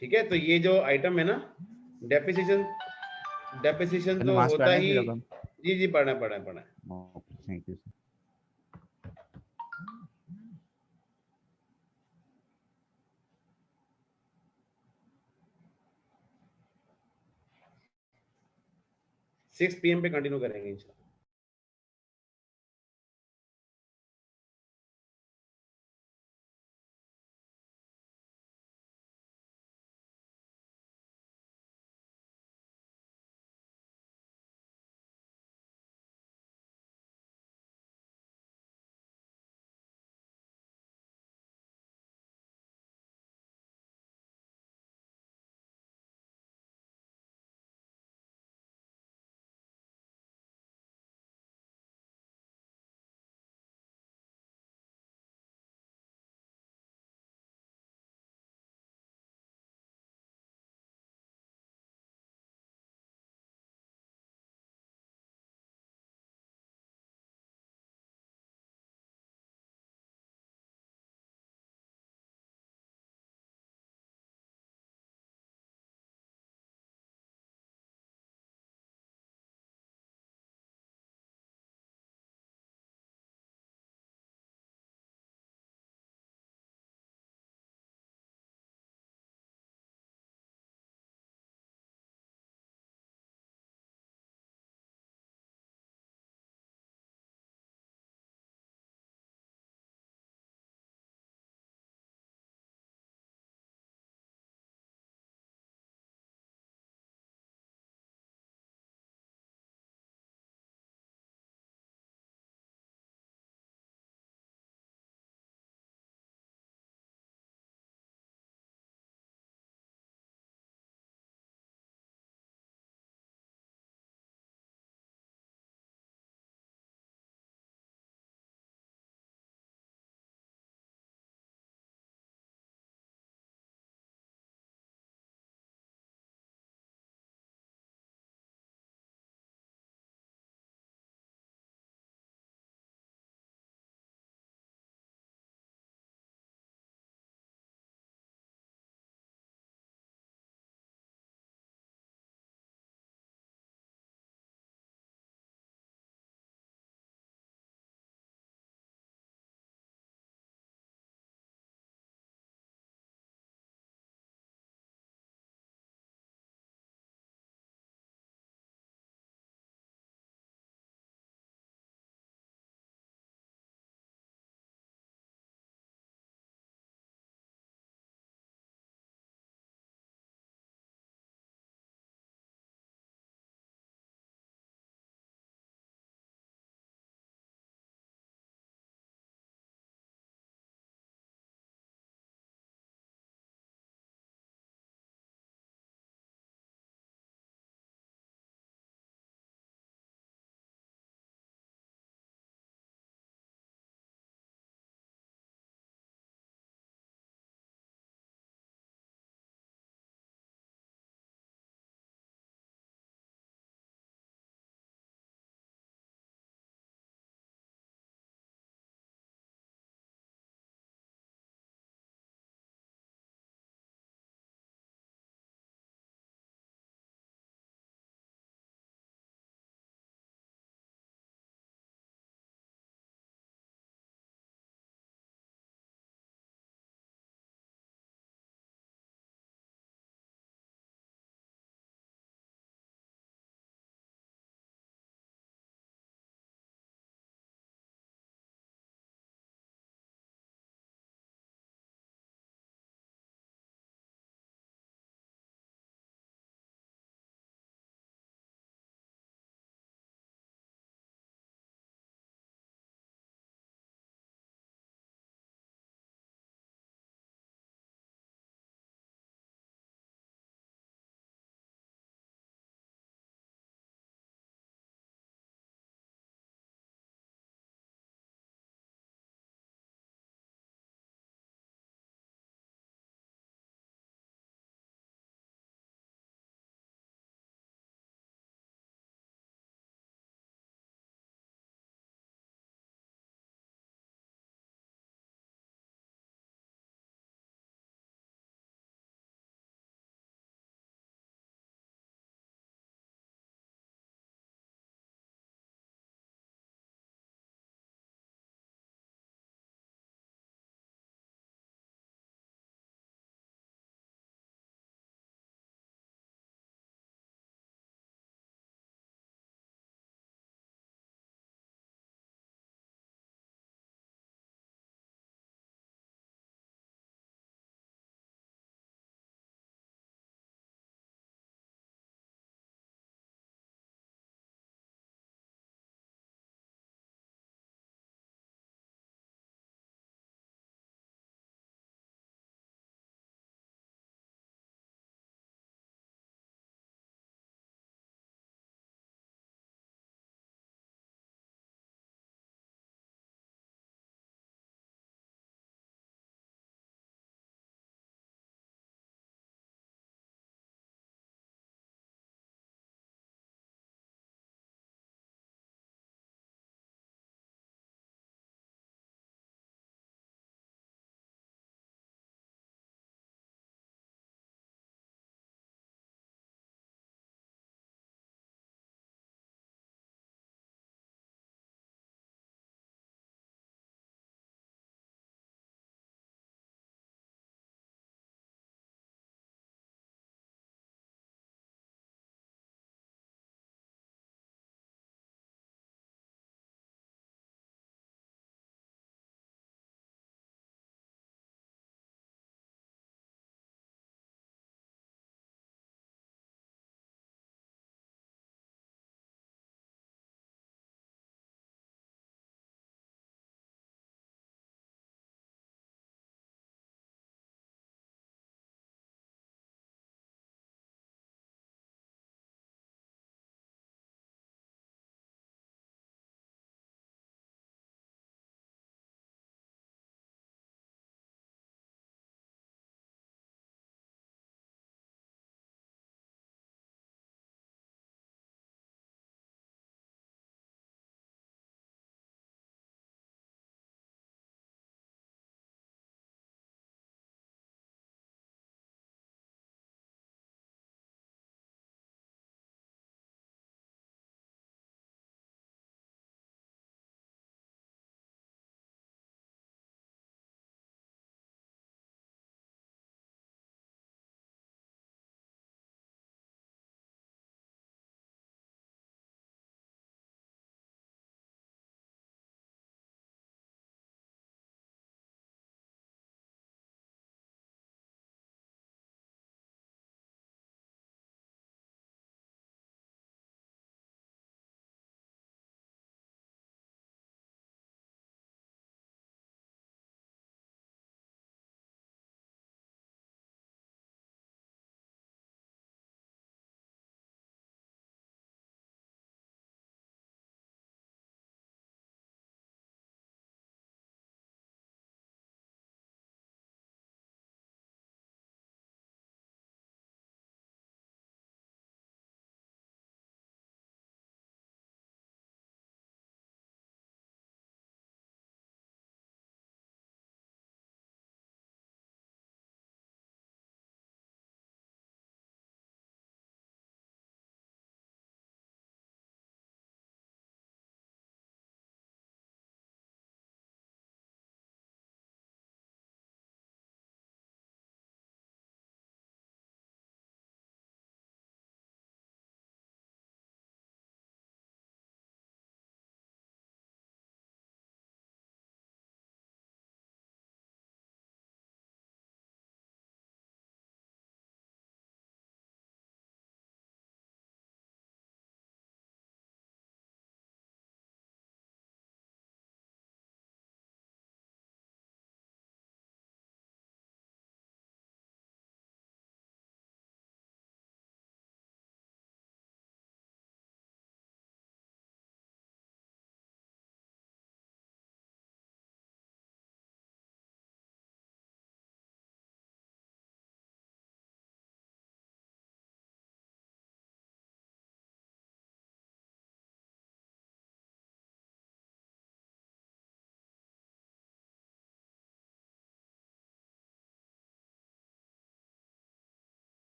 Speaker 1: ठीक है, तो ये जो आइटम है ना डेप्रिसिएशन तो
Speaker 9: नमाज
Speaker 1: होता
Speaker 9: पढ़ना है
Speaker 1: ही।
Speaker 9: फिर अब हम।
Speaker 1: जी जी पढ़ना है।
Speaker 9: Thank you.
Speaker 1: 6 PM पे कंटिन्यू करेंगे इंशाल्लाह।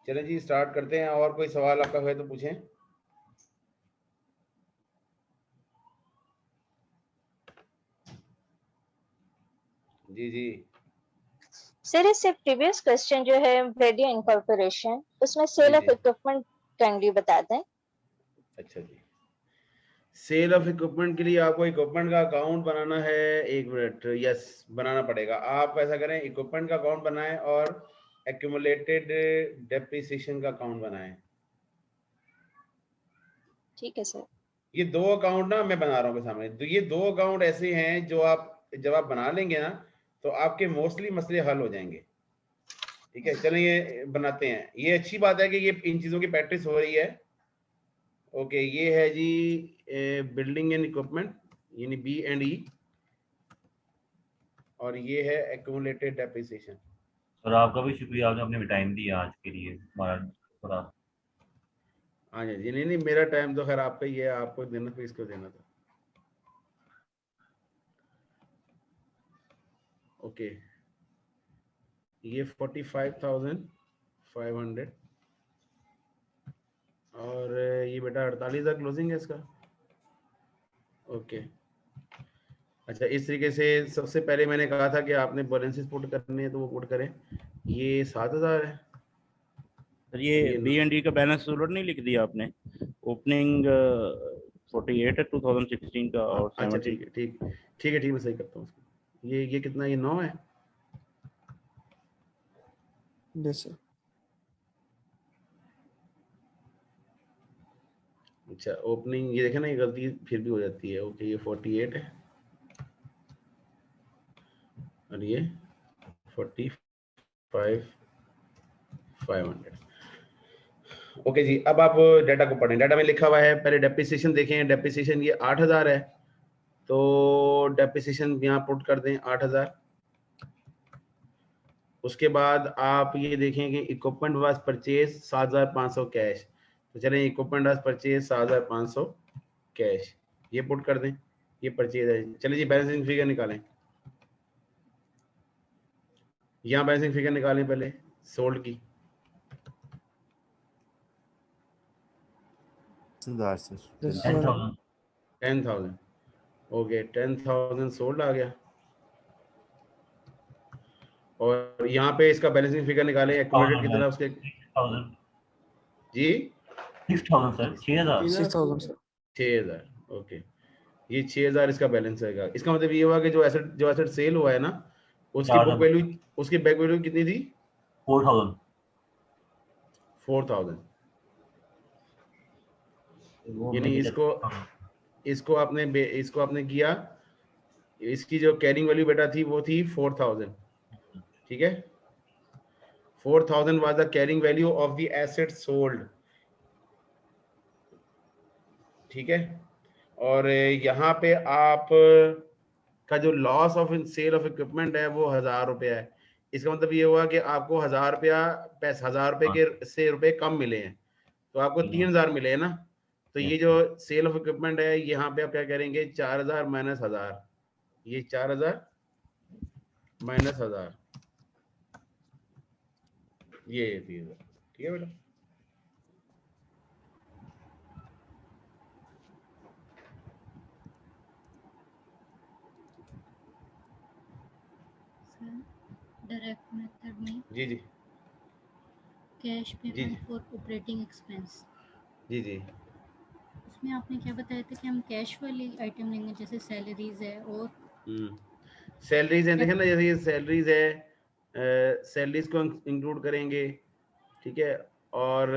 Speaker 1: चलें जी स्टार्ट करते हैं, और कोई सवाल आपका है तो पूछें। जी जी
Speaker 12: सर इससे प्रीवियस क्वेश्चन जो है रेडियो इनकॉर्पोरेशन, उसमें सेल ऑफ इक्विपमेंट काइंडली बता दें।
Speaker 1: अच्छा जी, सेल ऑफ इक्विपमेंट के लिए आपको इक्विपमेंट का अकाउंट बनाना है। एक मिनट, यस बनाना पड़ेगा। आप ऐसा करें, इक्विपमेंट का अकाउंट बनाएं और एक्यूमुलेटेड डेप्रिसिएशन का अकाउंट बनाएं।
Speaker 12: ठीक है सर।
Speaker 1: ये दो अकाउंट ना मैं बना रहा हूँ सामने, तो ये दो अकाउंट ऐसे हैं जो आप जब आप बना लेंगे ना तो आपके मोस्टली मसले हल हो जाएंगे। ठीक है, चलें ये बनाते हैं। ये अच्छी बात है कि ये इन चीज़ों की प्रैक्टिस हो रही है। ओके, ये है जी बिल्डिंग एंड इक्विपमेंट यानी B&E, और ये है एक्यूमुलेटेड डेप्रिसिएशन।
Speaker 7: और आपका भी शुक्रिया, आपने अपने टाइम दिया आज के लिए हमारा थोड़ा।
Speaker 1: हाँ जी, नहीं नहीं मेरा टाइम तो खैर आपका ही है, आपको देना फिर इसको देना था। ओके, ये 45,500 और ये बेटा 48,000 क्लोजिंग है इसका। ओके, अच्छा इस तरीके से सबसे पहले मैंने कहा था कि आपने बैलेंसेस पुट करने हैं तो वो पुट करें। ये 7,000 है।
Speaker 10: सर ये B&E का बैलेंस उलट नहीं लिख दिया आपने। ओपनिंग 48 है 2016 का और
Speaker 1: अच्छा
Speaker 10: 70।
Speaker 1: ठीक है ठीक है मैं सही करता हूँ उसको। ये कितना, ये 9 है।
Speaker 8: Yes sir.
Speaker 1: अच्छा ओपनिंग, ये देखे ना, ये गलती फिर भी हो जाती है। ओके, ये 48 है और ये 45,500। ओके जी, अब आप डाटा को पढ़ें। डाटा में लिखा हुआ है, पहले डेप्रिसिएशन देखें। डेप्रिसिएशन ये 8,000 है, तो डेप्रिसिएशन यहाँ पुट कर दें 8,000। उसके बाद आप ये देखें कि इक्विपमेंट वाज परचेज 7,500 कैश। तो चलें, इक्विपमेंट वाज परचेज 7,500 कैश, ये पुट कर दें। ये परचेज है। चलिए जी बैलेंसिंग फिगर निकालें। यहाँ बैलेंसिंग फिगर निकालें पहले सोल्ड की। 10,000। ओके, 10,000 सोल्ड आ गया। और यहाँ पे इसका बैलेंसिंग फिगर निकालें एक्यूमुलेटेड कितना उसके। जी
Speaker 7: 6,000 सर, 6,000
Speaker 8: सर।
Speaker 1: 6,000। ओके, ये 6,000 इसका बैलेंस रहेगा। इसका मतलब ये हुआ कि जो एसेट सेल हुआ है ना, उसकी बुक वैल्यू, उसकी बैक वैल्यू कितनी थी? 4,000। यानी इसको आपने किया, इसकी जो कैरिंग वैल्यू बेटा थी वो थी 4,000। ठीक है, 4,000 was the carrying value of the asset sold. ठीक है, और यहाँ पे आप का जो loss of sale of equipment है वो 1,000 रुपया है। इसका मतलब ये हुआ कि आपको 1,000 रुपया, 1,000 रुपये के से रुपए कम मिले हैं, तो आपको 3,000 मिले हैं ना। तो ये जो सेल ऑफ इक्विपमेंट है, यहाँ पे आप क्या करेंगे, 4,000 माइनस 1,000। ये 4,000 माइनस 1,000, ये 3,000। ठीक है बेटा।
Speaker 3: डायरेक्ट मेथड में
Speaker 1: जी जी
Speaker 3: cash payment for operating expense,
Speaker 1: जी
Speaker 3: उसमें आपने क्या बताया था कि हम कैश वाली आइटम लेंगे, जैसे सैलरीज है और
Speaker 1: सैलरीज है। देखें ना, जैसे ये सैलरीज है, सैलरीज को इंक्लूड करेंगे। ठीक है, और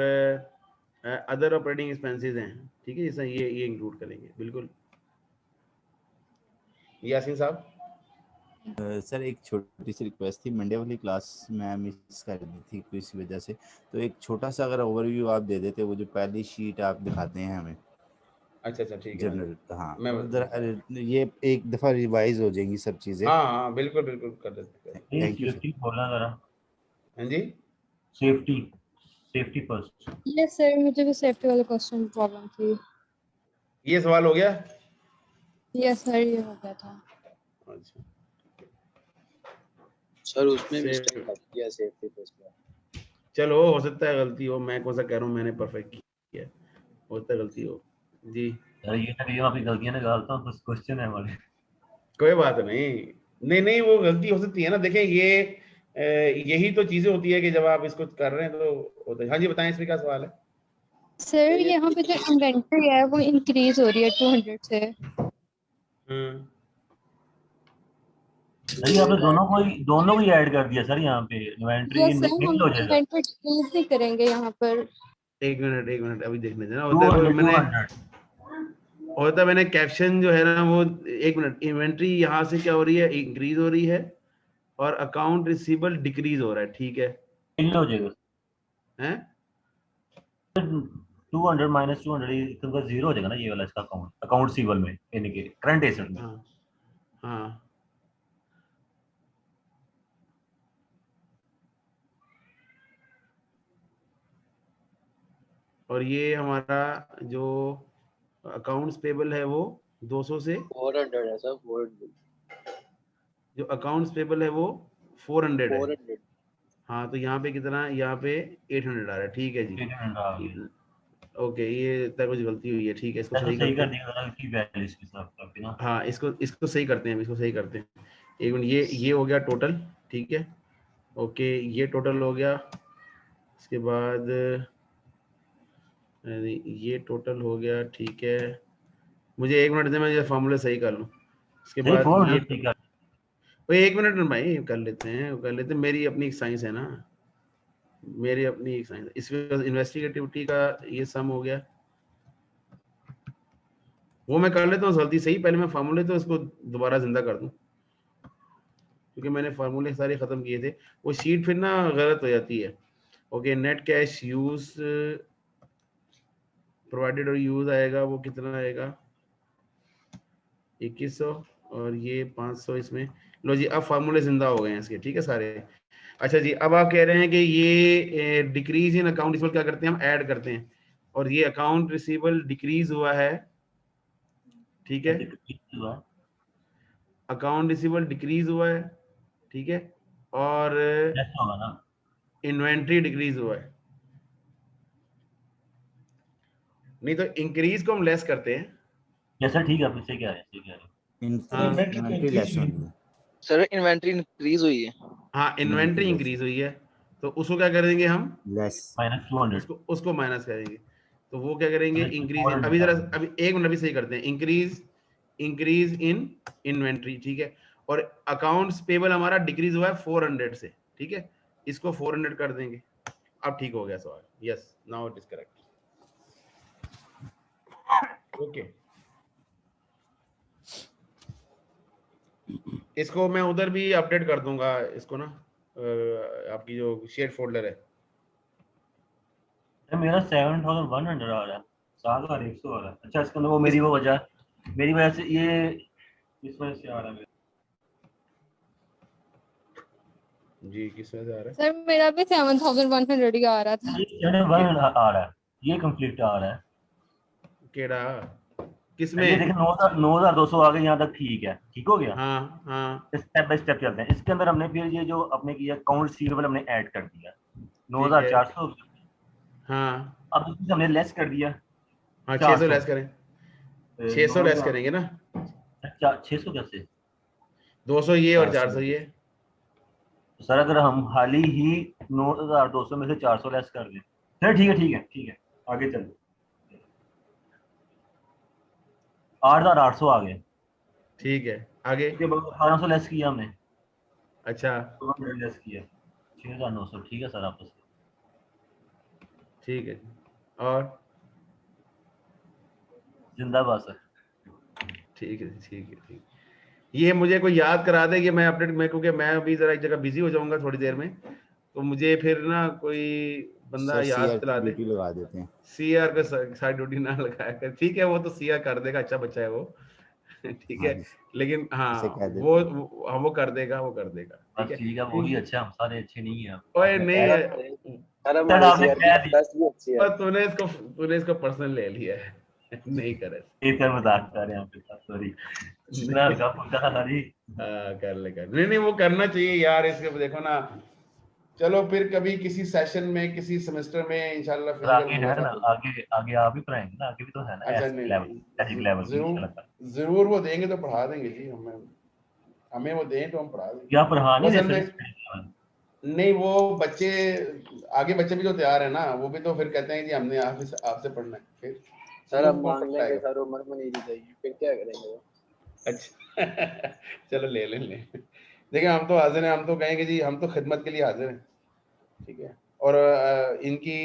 Speaker 1: अदर ऑपरेटिंग एक्सपेंसेस हैं। ठीक है, जैसे ये इंक्लूड करेंगे। बिल्कुल यासीन साहब।
Speaker 9: सर एक छोटी सी रिक्वेस्ट थी, मंडे वाली क्लास मैं मिस कर दी थी किसी वजह से, तो एक छोटा सा अगर ओवरव्यू आप दे देते, वो जो पहली शीट आप दिखाते हैं हमें।
Speaker 1: अच्छा ठीक है
Speaker 9: जनरल, हाँ
Speaker 1: मैं
Speaker 9: ये एक दफ़ा रिवाइज हो जाएंगी सब चीज़ें।
Speaker 1: हाँ बिल्कुल कर देते हैं।
Speaker 9: Thank you sir.
Speaker 7: बोलना जरा।
Speaker 1: हाँ जी,
Speaker 7: सेफ्टी फर्स्ट।
Speaker 13: यस सर, मुझे भी सेफ्टी वाले क्वेश्चन प्रॉब्लम थी।
Speaker 1: ये सवाल हो गया?
Speaker 13: यस सर, ये हो गया था।
Speaker 1: अच्छा
Speaker 2: सर उसमें मिस्टेक कर दिया सेफ्टी फर्स्ट में।
Speaker 1: चलो हो सकता है गलती हो, मैं कौन सा कह रहा हूँ मैंने परफेक्ट किया, हो सकता है गलती हो जी।
Speaker 7: सर ये ना यहाँ पे गलतियां निकालता हूँ, कुछ क्वेश्चन है हमारे।
Speaker 1: कोई बात नहीं, वो गलती हो सकती है ना। देखें ये यही तो चीजें होती है कि जब आप इसको कर रहे हैं तो होता है। हाँ जी बताएं, इसमें क्या सवाल है?
Speaker 13: सर यहाँ पे जो इन्वेंट्री है वो इंक्रीज हो रही है 200 से।
Speaker 7: सर आपने दोनों को ही ऐड कर दिया सर, यहाँ पे इन्वेंट्री
Speaker 13: यस सर,
Speaker 7: निकल
Speaker 13: हम
Speaker 7: हो जाएगा।
Speaker 13: इन्वेंट्री डिक्रीज नहीं करेंगे यहाँ पर।
Speaker 1: एक मिनट अभी देखने देना। होता है मैंने कैप्शन जो है ना वो, एक मिनट, इन्वेंट्री यहाँ से क्या हो रही है, इंक्रीज हो रही है, और अकाउंट रिसीवेबल डिक्रीज हो रहा है, ठीक है,
Speaker 7: हो जाएगा
Speaker 1: हैं
Speaker 7: 200 माइनस 200 इनका जीरो हो जाएगा ना, ये वाला इसका अकाउंट रिसीवेबल में, यानी कि करंट एसेट में।
Speaker 1: हाँ और ये हमारा जो अकाउंट्स पेबल है वो 200 से
Speaker 14: 400 है सर, 400।
Speaker 1: जो अकाउंट्स पेबल है वो 400 है।
Speaker 14: 400।
Speaker 1: हाँ तो यहाँ पे कितना, यहाँ पे 800 आ रहा है, ठीक है जी। ओके, ये तक कुछ गलती हुई है, ठीक है, इसको सही
Speaker 7: कर
Speaker 1: करते
Speaker 7: हैं।
Speaker 1: हाँ इसको सही करते हैं, इसको सही करते हैं। एक मिनट, ये हो गया टोटल, ठीक है, ओके, ये टोटल हो गया। इसके बाद ये टोटल हो गया, ठीक है, मुझे एक मिनट से मैं ये फॉर्मूले सही कर लूँ। इसके बाद ये एक मिनट में भाई कर लेते हैं, मेरी अपनी एक साइंस है ना, मेरी अपनी एक साइंस। इसमें इन्वेस्टिगेटिविटी का ये सम हो गया, वो मैं कर लेता हूँ जल्दी से ही, पहले मैं फार्मूले तो इसको दोबारा जिंदा कर दूं, क्योंकि मैंने फार्मूले सारे खत्म किए थे, वो शीट फिर ना गलत हो जाती है। Okay, net cash use provided और यूज आएगा, वो कितना आएगा 2100, और ये 500 इसमें। लो जी, अब फार्मूले जिंदा हो गए हैं इसके, ठीक है सारे। अच्छा जी, अब आप कह रहे हैं कि ये डिक्रीज इन अकाउंट रिसीवेबल क्या करते हैं, हम ऐड करते हैं, और ये अकाउंट रिसीवेबल डिक्रीज हुआ है, ठीक है, अकाउंट रिसीवेबल डिक्रीज हुआ है, ठीक है, और इन्वेंट्री डिक्रीज हुआ है। नहीं तो इंक्रीज को हम लेस करते हैं।
Speaker 7: जैसा ठीक है, आपसे क्या है, ठीक है,
Speaker 9: इन्वेंट्री लेस होनी है
Speaker 15: सर, इन्वेंट्री इंक्रीज हुई है।
Speaker 1: हाँ, इन्वेंट्री इंक्रीज हुई है, तो उसको क्या करेंगे हम,
Speaker 9: लेस
Speaker 7: माइनस 200,
Speaker 1: उसको माइनस करेंगे, तो वो क्या करेंगे, इंक्रीज। अभी जरा अभी एक मिनट अभी सही करते हैं, इंक्रीज इन इन्वेंट्री, ठीक है, और अकाउंट्स पेबल हमारा डिक्रीज हुआ है 400 से, ठीक है, इसको 400 कर देंगे। अब ठीक हो गया सवाल, yes, now it is correct. Okay, इसको मैं उधर भी अपडेट कर दूंगा, इसको ना आपकी जो शेयर फोल्डर है।
Speaker 7: मेरा 7100 आ रहा है, 7100 आ रहा है। अच्छा, इसके अंदर वो मेरी वजह से ये इस वजह से आ रहा है
Speaker 1: जी। किस वजह से आ रहा है
Speaker 13: सर? मेरा भी 7100 ही आ रहा था।
Speaker 7: 7100 आ रहा है, ये कंफ्लिक्ट आ रहा है।
Speaker 1: केड़ा किसमें?
Speaker 7: ये देखिए 9200 आ गए, यहाँ तक ठीक है, ठीक हो गया।
Speaker 1: हाँ
Speaker 7: स्टेप बाय स्टेप चलते हैं। इसके अंदर हमने फिर ये जो अपने किया अकाउंट रिसीवेबल हमने ऐड कर दिया 9400।
Speaker 1: हाँ,
Speaker 7: अब इसमें हमने लेस कर दिया।
Speaker 1: हाँ 600 लेस करें, 600 लेस करेंगे ना।
Speaker 7: अच्छा, 600 कैसे?
Speaker 1: 200 ये और 400 ये।
Speaker 7: सर अगर हम हाल ही 9200 में से 400 लेस कर दें, चलो ठीक है, आगे चलो। 8800 आ गए,
Speaker 1: ठीक है, आगे
Speaker 7: 1800 लेस किया हमने।
Speaker 1: अच्छा,
Speaker 7: 200 लेस किया, 6900, ठीक है सर, आपस
Speaker 1: ठीक है, और
Speaker 7: जिंदाबाद सर।
Speaker 1: ठीक है। ये मुझे कोई याद करा दे कि मैं अपडेट में, क्योंकि मैं अभी जरा एक जगह बिजी हो जाऊंगा थोड़ी देर में, तो मुझे फिर ना कोई बंदा याद दिला दे।
Speaker 9: लगा देते हैं,
Speaker 1: सीआर को साइड ड्यूटी ना लगाया कर, ठीक है, वो तो सीआर कर देगा, अच्छा बच्चा है वो ठीक है, लेकिन हाँ वो कर देगा,
Speaker 7: ठीक है, वो ही अच्छा, हम सारे अच्छे नहीं है।
Speaker 1: ओए नहीं, तूने इसको पर्सनल ले लिया है नहीं करे,
Speaker 7: मजाक कर रहे हैं, सॉरी।
Speaker 1: कर ले, नहीं वो करना चाहिए यार। इसके देखो ना, चलो फिर कभी किसी सेशन में किसी सेमेस्टर में इंशाल्लाह
Speaker 7: आगे
Speaker 1: फिजिकल
Speaker 7: है
Speaker 1: मुलाकात
Speaker 7: ना,
Speaker 1: होगी।
Speaker 7: आगे आप ही पढ़ाएंगे ना, आगे भी तो है ना
Speaker 1: अच्छा
Speaker 7: एस
Speaker 1: नहीं
Speaker 7: लेवल, बेसिक लेवल की
Speaker 1: जरूर
Speaker 7: इंशाल्लाह।
Speaker 1: जरूर वो देंगे तो पढ़ा देंगे जी, हमें वो दें तो हम पढ़ा देंगे।
Speaker 7: क्या पढ़ा नहीं
Speaker 1: बस
Speaker 7: रहे
Speaker 1: हमने
Speaker 7: सर?
Speaker 1: नहीं, वो बच्चे आगे बच्चे भी तो तैयार है ना, वो भी तो फिर कहते हैं कि हमने आपसे पढ़ना है, फिर
Speaker 2: सर
Speaker 1: वो
Speaker 2: अब
Speaker 1: कौन
Speaker 2: मांग लेंगे
Speaker 1: पढ़ाएगा?
Speaker 2: सर, उम्र मुनीरी चाहिए, फिर क्या करेंगे वो?
Speaker 1: अच्छा चलो ले लें। देखिए हम तो हाजिर हैं, हम तो कहेंगे जी हम तो खिदमत के लिए हाजिर हैं, ठीक है। और इनकी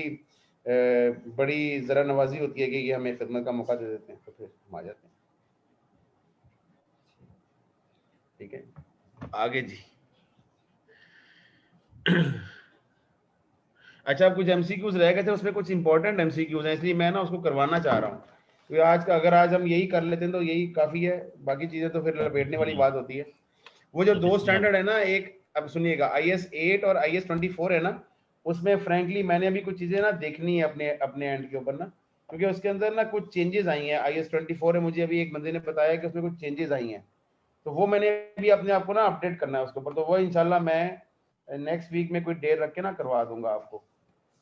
Speaker 1: बड़ी जरा नवाजी होती है कि ये हमें खिदमत का मौका दे देते हैं, तो फिर हम आ जाते हैं, ठीक है। आगे जी अच्छा, अब कुछ एमसीक्यूज रह गए थे, उसमें कुछ इंपॉर्टेंट एमसीक्यूज हैं, इसलिए मैं ना उसको करवाना चाह रहा हूँ। तो आज का अगर आज हम यही कर लेते हैं तो यही काफी है, बाकी चीजें तो फिर लपेटने वाली बात होती है। वो जो दो स्टैंडर्ड है ना, एक अब सुनिएगा IS 8 और IS 24 है ना, उसमें फ्रैंकली मैंने अभी कुछ चीजें ना देखनी है अपने अपने एंड के ऊपर ना, क्योंकि उसके अंदर ना कुछ चेंजेस आई हैं। IS 24 है, मुझे अभी एक बंदे ने बताया कि उसमें कुछ चेंजेस आई हैं, तो वो मैंने भी अपने आप को ना अपडेट करना है उसके ऊपर, तो वो इंशाल्लाह मैं नेक्स्ट वीक में कोई डेट रख के ना करवा दूंगा आपको।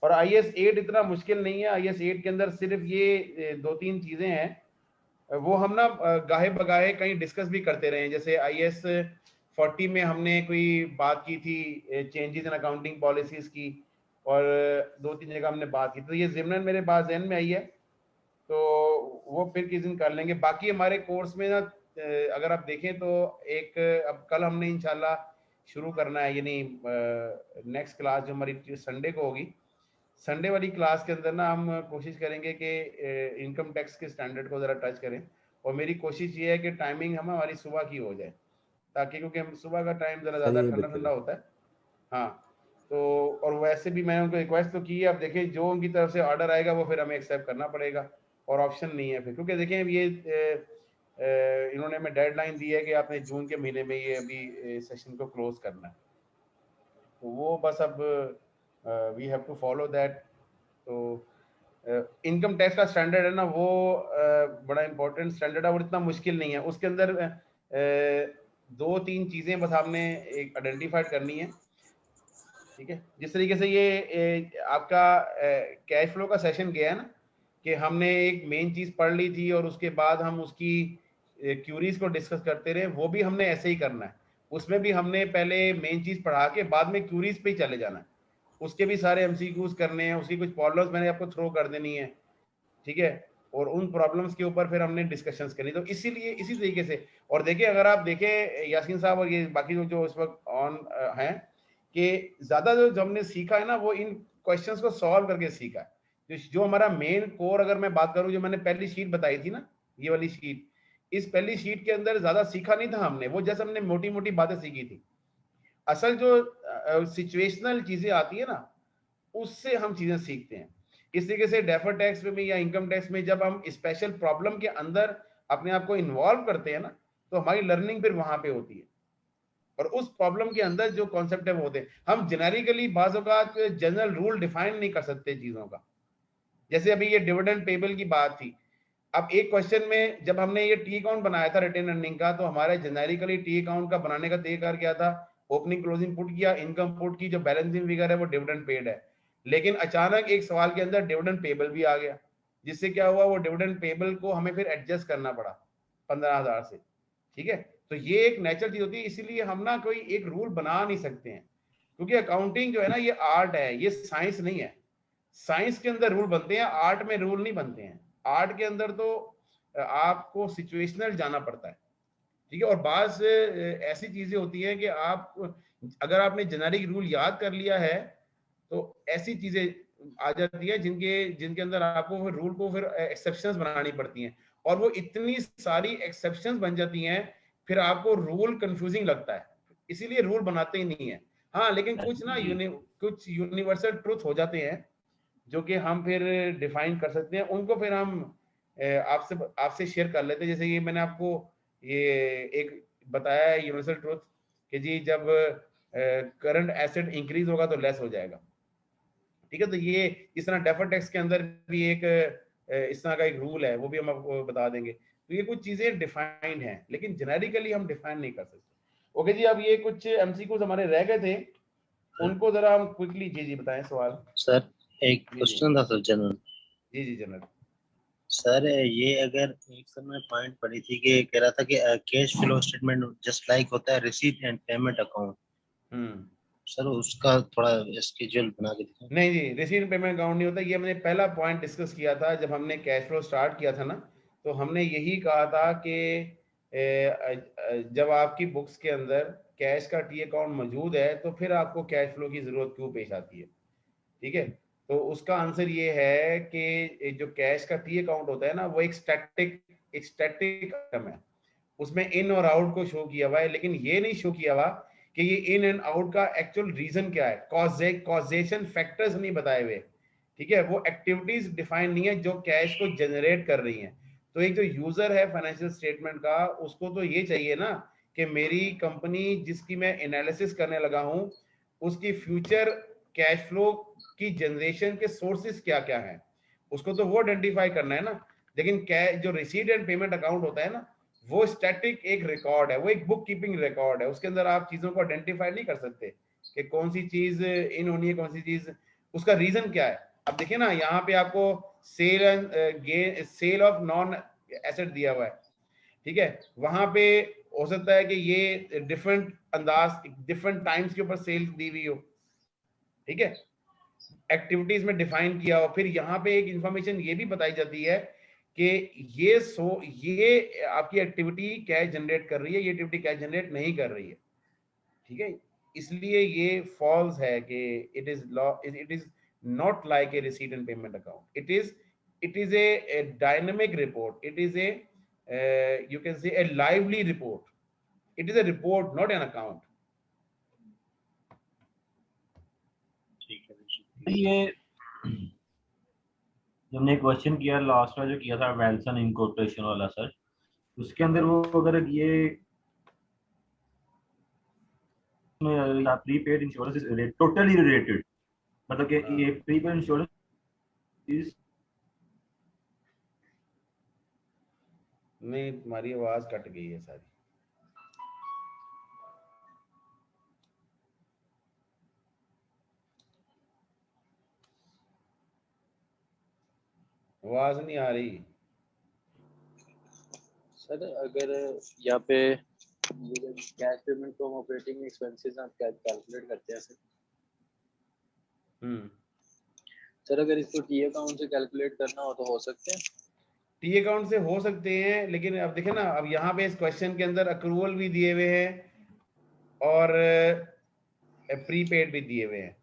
Speaker 1: और IS 8 इतना मुश्किल नहीं है, IS 8 के अंदर सिर्फ ये 2-3 चीजें हैं, वो हम ना गाहे बगाहे कहीं डिस्कस भी करते रहे हैं। जैसे IS 40 में हमने कोई बात की थी चेंजेस इन अकाउंटिंग पॉलिसीज की, और 2-3 जगह हमने बात की, तो ये ज़िम्नन मेरे पास जहन में आई है, तो वो फिर किसी दिन कर लेंगे। बाकी हमारे कोर्स में ना अगर आप देखें तो एक अब कल हमने इंशाल्लाह शुरू करना है, यानी नेक्स्ट क्लास जो हमारी संडे को होगी, संडे वाली क्लास के अंदर ना हम कोशिश करेंगे कि इनकम टैक्स के स्टैंडर्ड को ज़रा टच करें, और मेरी कोशिश ये है कि टाइमिंग हमारी सुबह की हो जाए, ताकि क्योंकि हम सुबह का टाइम ज़रा ज़्यादा ठंडा ठंडा होता है। हाँ, तो और वैसे भी मैंने उनको रिक्वेस्ट तो की है, अब देखिए जो उनकी तरफ से ऑर्डर आएगा वो फिर हमें एक्सेप्ट करना पड़ेगा, और ऑप्शन नहीं है फिर, क्योंकि देखें ये इन्होंने हमें डेडलाइन दी है कि आपने जून के महीने में ये अभी सेशन को क्लोज करना है, तो वो बस अब we have to follow that. तो इनकम टैक्स का स्टैंडर्ड है ना, वो बड़ा इंपॉर्टेंट स्टैंडर्ड है और इतना मुश्किल नहीं है। उसके अंदर 2-3 चीज़ें बस आपने एक आइडेंटिफाइड करनी है, ठीक है। जिस तरीके से ये आपका कैश फ्लो का सेशन गया है ना, कि हमने एक मेन चीज़ पढ़ ली थी और उसके बाद हम उसकी क्यूरीज को डिस्कस करते रहे, वो भी हमने ऐसे ही करना है। उसमें भी हमने पहले मेन चीज़ पढ़ा के बाद में क्यूरीज पे ही चले जाना है, उसके भी सारे MCQs करने हैं, उसकी कुछ प्रॉब्लम्स मैंने आपको थ्रो कर देनी है, ठीक है, और उन प्रॉब्लम्स के ऊपर फिर हमने डिस्कशंस करनी। तो इसीलिए इसी तरीके से, और देखिए अगर आप देखें यासीन साहब और ये बाकी जो इस वक्त ऑन हैं, कि ज़्यादा जो हमने सीखा है ना वो इन क्वेश्चंस को सॉल्व करके सीखा है। जो हमारा मेन कोर, अगर मैं बात करूं, जो मैंने पहली शीट बताई थी ना, ये वाली शीट, इस पहली शीट के अंदर ज़्यादा सीखा नहीं था हमने, वो जैसे हमने मोटी मोटी बातें सीखी थी। असल जो सिचुएशनल चीज़ें आती है ना, उससे हम चीज़ें सीखते हैं। इस तरीके से डेफर टैक्स में या इनकम टैक्स में जब हम स्पेशल प्रॉब्लम के अंदर अपने आप को इन्वॉल्व करते हैं ना, तो हमारी लर्निंग फिर वहां पे होती है, और उस प्रॉब्लम के अंदर जो कॉन्सेप्ट है वो होते हैं। हम जेनेरिकली बाज़ औक़ात जनरल रूल डिफाइन नहीं कर सकते चीज़ों का। जैसे अभी ये डिविडेंड पेबल की बात थी, अब एक क्वेश्चन में जब हमने ये टी अकाउंट बनाया था रिटेन अर्निंग का, तो हमारे जेनेरिकली टी अकाउंट का बनाने का तरीका क्या था, ओपनिंग क्लोजिंग पुट किया, इनकम पुट की, जो बैलेंसिंग फिगर है वो डिविडेंड पेड है। लेकिन अचानक एक सवाल के अंदर डिविडेंड पेबल भी आ गया, जिससे क्या हुआ, वो डिविडेंड पेबल को हमें फिर एडजस्ट करना पड़ा 15,000 से, ठीक है। तो ये एक नेचुरल चीज होती है, इसीलिए हम ना कोई एक रूल बना नहीं सकते हैं, क्योंकि अकाउंटिंग जो है ना ये आर्ट है, ये साइंस नहीं है। साइंस के अंदर रूल बनते हैं, आर्ट में रूल नहीं बनते हैं। आर्ट के अंदर तो आपको सिचुएशनल जाना पड़ता है, ठीक है। और बाज़ ऐसी चीजें होती हैं कि आप अगर आपने जेनेरिक रूल याद कर लिया है तो ऐसी चीजें आ जाती है जिनके अंदर आपको फिर रूल को फिर एक्सेप्शंस बनानी पड़ती हैं, और वो इतनी सारी एक्सेप्शंस बन जाती हैं फिर आपको रूल कंफ्यूजिंग लगता है, इसीलिए रूल बनाते ही नहीं है। हाँ, लेकिन कुछ ना कुछ यूनिवर्सल ट्रुथ हो जाते हैं जो कि हम फिर डिफाइन कर सकते हैं, उनको फिर हम आपसे शेयर कर लेते हैं। जैसे ये मैंने आपको ये एक बताया है यूनिवर्सल ट्रुथ कि जी जब करंट एसेट इंक्रीज होगा तो लेस हो जाएगा, ठीक है। तो ये इस तरह डेफर्ड टैक्स के अंदर भी एक इस तरह का एक रूल है, वो भी हम आपको बता देंगे। तो ये कुछ चीजें डिफाइंड हैं, लेकिन जेनेरिकली हम डिफाइन नहीं कर सकते। ओके जी, अब ये कुछ MCQs हमारे रह गए थे, उनको जरा हम क्विकली जी बताएं सवाल।
Speaker 14: सर एक क्वेश्चन था सर जनरल।
Speaker 1: जी जनरल।
Speaker 14: सर ये अगर एक सर मैं पॉइंट पढ़ी थी कि कह रहा था कि cash flow statement just like होता है receipt and payment account. Sir उसका थोड़ा स्केड्यूल बना के दिखाएं।
Speaker 1: नहीं जी, रिसीट पेमेंट अकाउंट नहीं होता। ये हमने पहला पॉइंट डिस्कस किया था जब हमने कैश फ्लो स्टार्ट किया था ना, तो हमने यही कहा था कि जब आपकी बुक्स के अंदर कैश का टी अकाउंट मौजूद है तो फिर आपको कैश फ्लो की जरूरत क्यों पेश आती है। ठीक है, तो उसका आंसर ये है कि जो कैश का टी अकाउंट होता है ना, वो एक स्टैटिक आइटम है। उसमें इन और आउट को शो किया हुआ है, लेकिन ये नहीं शो किया हुआ कि ये इन एंड आउट का एक्चुअल रीजन क्या है। कॉजेशन फैक्टर्स नहीं बताए हुए। ठीक है, वो एक्टिविटीज डिफाइन नहीं है जो कैश को जनरेट कर रही हैं। तो एक जो यूजर है फाइनेंशियल स्टेटमेंट का, उसको तो ये चाहिए ना कि मेरी कंपनी जिसकी मैं एनालिसिस करने लगा हूं उसकी फ्यूचर कैश फ्लो की जनरेशन के सोर्सेस क्या क्या हैं, उसको तो वो आइडेंटिफाई करना है ना। लेकिन जो रिसीट एंड पेमेंट अकाउंट होता है ना, वो स्टैटिक एक रिकॉर्ड है, वो एक बुक कीपिंग रिकॉर्ड है। उसके अंदर आप चीजों को आइडेंटिफाई नहीं कर सकते कि कौन सी चीज इन होनी है, कौन सी चीज, उसका रीजन क्या है। अब देखिए ना, यहाँ पे आपको sale and gain, sale of non asset दिया हुआ है। ठीक है, वहां पे हो सकता है कि ये डिफरेंट अंदाज, डिफरेंट टाइम्स के ऊपर सेल दी हुई हो। ठीक है, एक्टिविटीज में डिफाइन किया हो। फिर यहाँ पे एक इंफॉर्मेशन ये भी बताई जाती है कि ये आपकी एक्टिविटी कैश जनरेट कर रही है, ये एक्टिविटी कैश जनरेट नहीं कर रही है। ठीक है, इसलिए ये फॉल्स है कि it is not like a receipt and payment account. It is a dynamic report. It is a you can say a lively report. It is a report, not an account.
Speaker 7: ये हमने question किया last वाला जो किया था वेल्सन incorporation वाला sir, उसके अंदर वो अगर ये prepaid insurance is totally related, मतलब कि ये प्रीपेड इंश्योरेंस इज,
Speaker 1: नहीं तुम्हारी आवाज कट गई है सारी। आवाज नहीं आ रही
Speaker 2: सर। अगर यहाँ पे कैश पेमेंट को हम ऑपरेटिंग एक्सपेंसेस आप कैलकुलेट करते हैं सर, अगर इसको टी अकाउंट से कैलकुलेट करना हो तो हो सकते हैं?
Speaker 1: टी अकाउंट से हो सकते हैं, लेकिन अब देखें ना, अब यहाँ पे इस क्वेश्चन के अंदर अक्रूवल भी दिए हुए हैं और प्रीपेड भी दिए हुए हैं।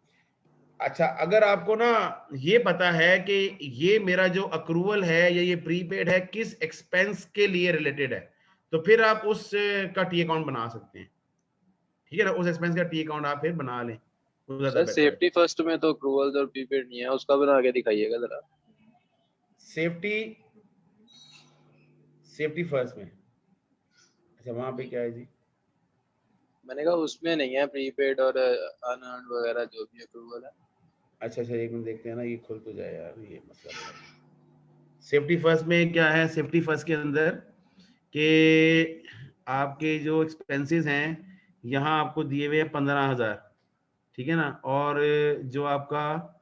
Speaker 1: अच्छा, अगर आपको ना ये पता है कि ये मेरा जो अक्रूवल है या ये प्रीपेड है किस एक्सपेंस के लिए रिलेटेड है, तो फिर आप उस का टी अकाउंट बना सकते हैं। ठीक है ना, उस एक्सपेंस का टी अकाउंट आप फिर बना लें।
Speaker 2: सर सेफ्टी फर्स्ट में तो अक्रूवल और प्रीपेड नहीं है, उसका बना के दिखाइएगा जरा।
Speaker 1: सेफ्टी फर्स्ट में, अच्छा वहां पे क्या है जी?
Speaker 2: मैंने कहा उसमें नहीं है प्रीपेड और अनअर्न्ड वगैरह जो भी अक्रूवल है।
Speaker 1: अच्छा एक मिनट देखते हैं ना, ये खुल तो जाए यार, ये मसला। सेफ्टी फर्स्ट में क्या है? सेफ्टी फर्स्ट के अंदर कि आपके जो एक्सपेंसेस हैं यहाँ आपको दिए हुए हैं 15,000, ठीक है ना, और जो आपका